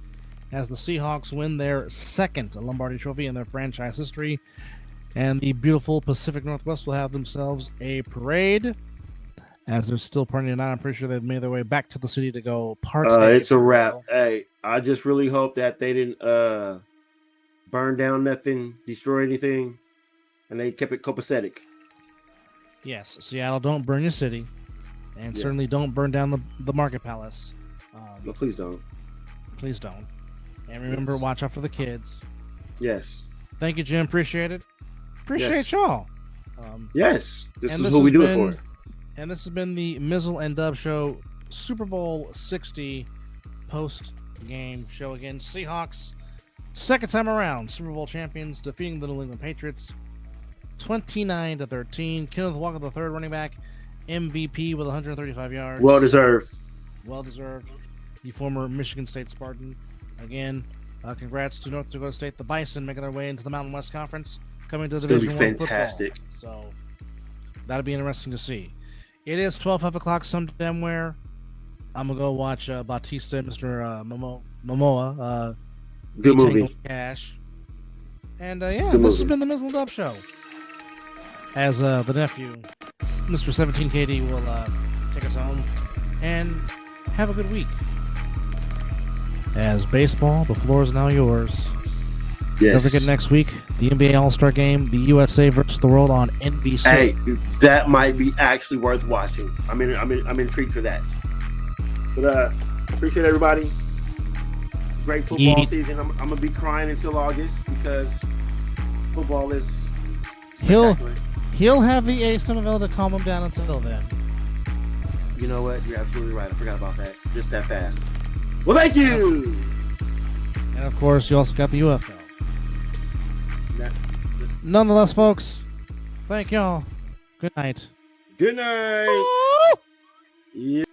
as the Seahawks win their second Lombardi Trophy in their franchise history. And the beautiful Pacific Northwest will have themselves a parade. As they're still partying tonight, I'm pretty sure they've made their way back to the city to go party. It's a wrap. Hey, I just really hope that they didn't burn down nothing, destroy anything, and they kept it copacetic. Yes, Seattle, don't burn your city, and certainly don't burn down the Market Palace. No, please don't. Please don't. And remember, watch out for the kids. Yes. Thank you, Jim. Appreciate it. Appreciate y'all. Yes. This is who we do it for. And this has been the Mizzle and Dub Show Super Bowl 60 post-game show again. Seahawks, second time around, Super Bowl champions, defeating the New England Patriots 29-13. Kenneth Walker, the third running back, MVP with 135 yards. Well deserved. Well deserved. The former Michigan State Spartan. Again, congrats to North Dakota State, the Bison, making their way into the Mountain West Conference, coming to Division I fantastic. Football. So that'll be interesting to see. It is 5 o'clock somewhere. I'm gonna go watch Bautista and Mr. Momoa. Good movie. Cash. And this has been the Mizzle Dub Show. As the nephew, Mr. 17KD, will take us home and have a good week. As baseball, the floor is now yours. Yes. Don't forget next week, the NBA All-Star Game, the USA versus the world on NBC. Hey, that might be actually worth watching. I'm intrigued for that. But appreciate everybody. Great football season. I'm gonna be crying until August because football is spectacular. He'll have the ASM available to calm him down until then. You know what? You're absolutely right. I forgot about that. Just that fast. Well, thank you. And of course, you also got the UFL. Nonetheless, folks, thank y'all. Good night. Good night. Yeah.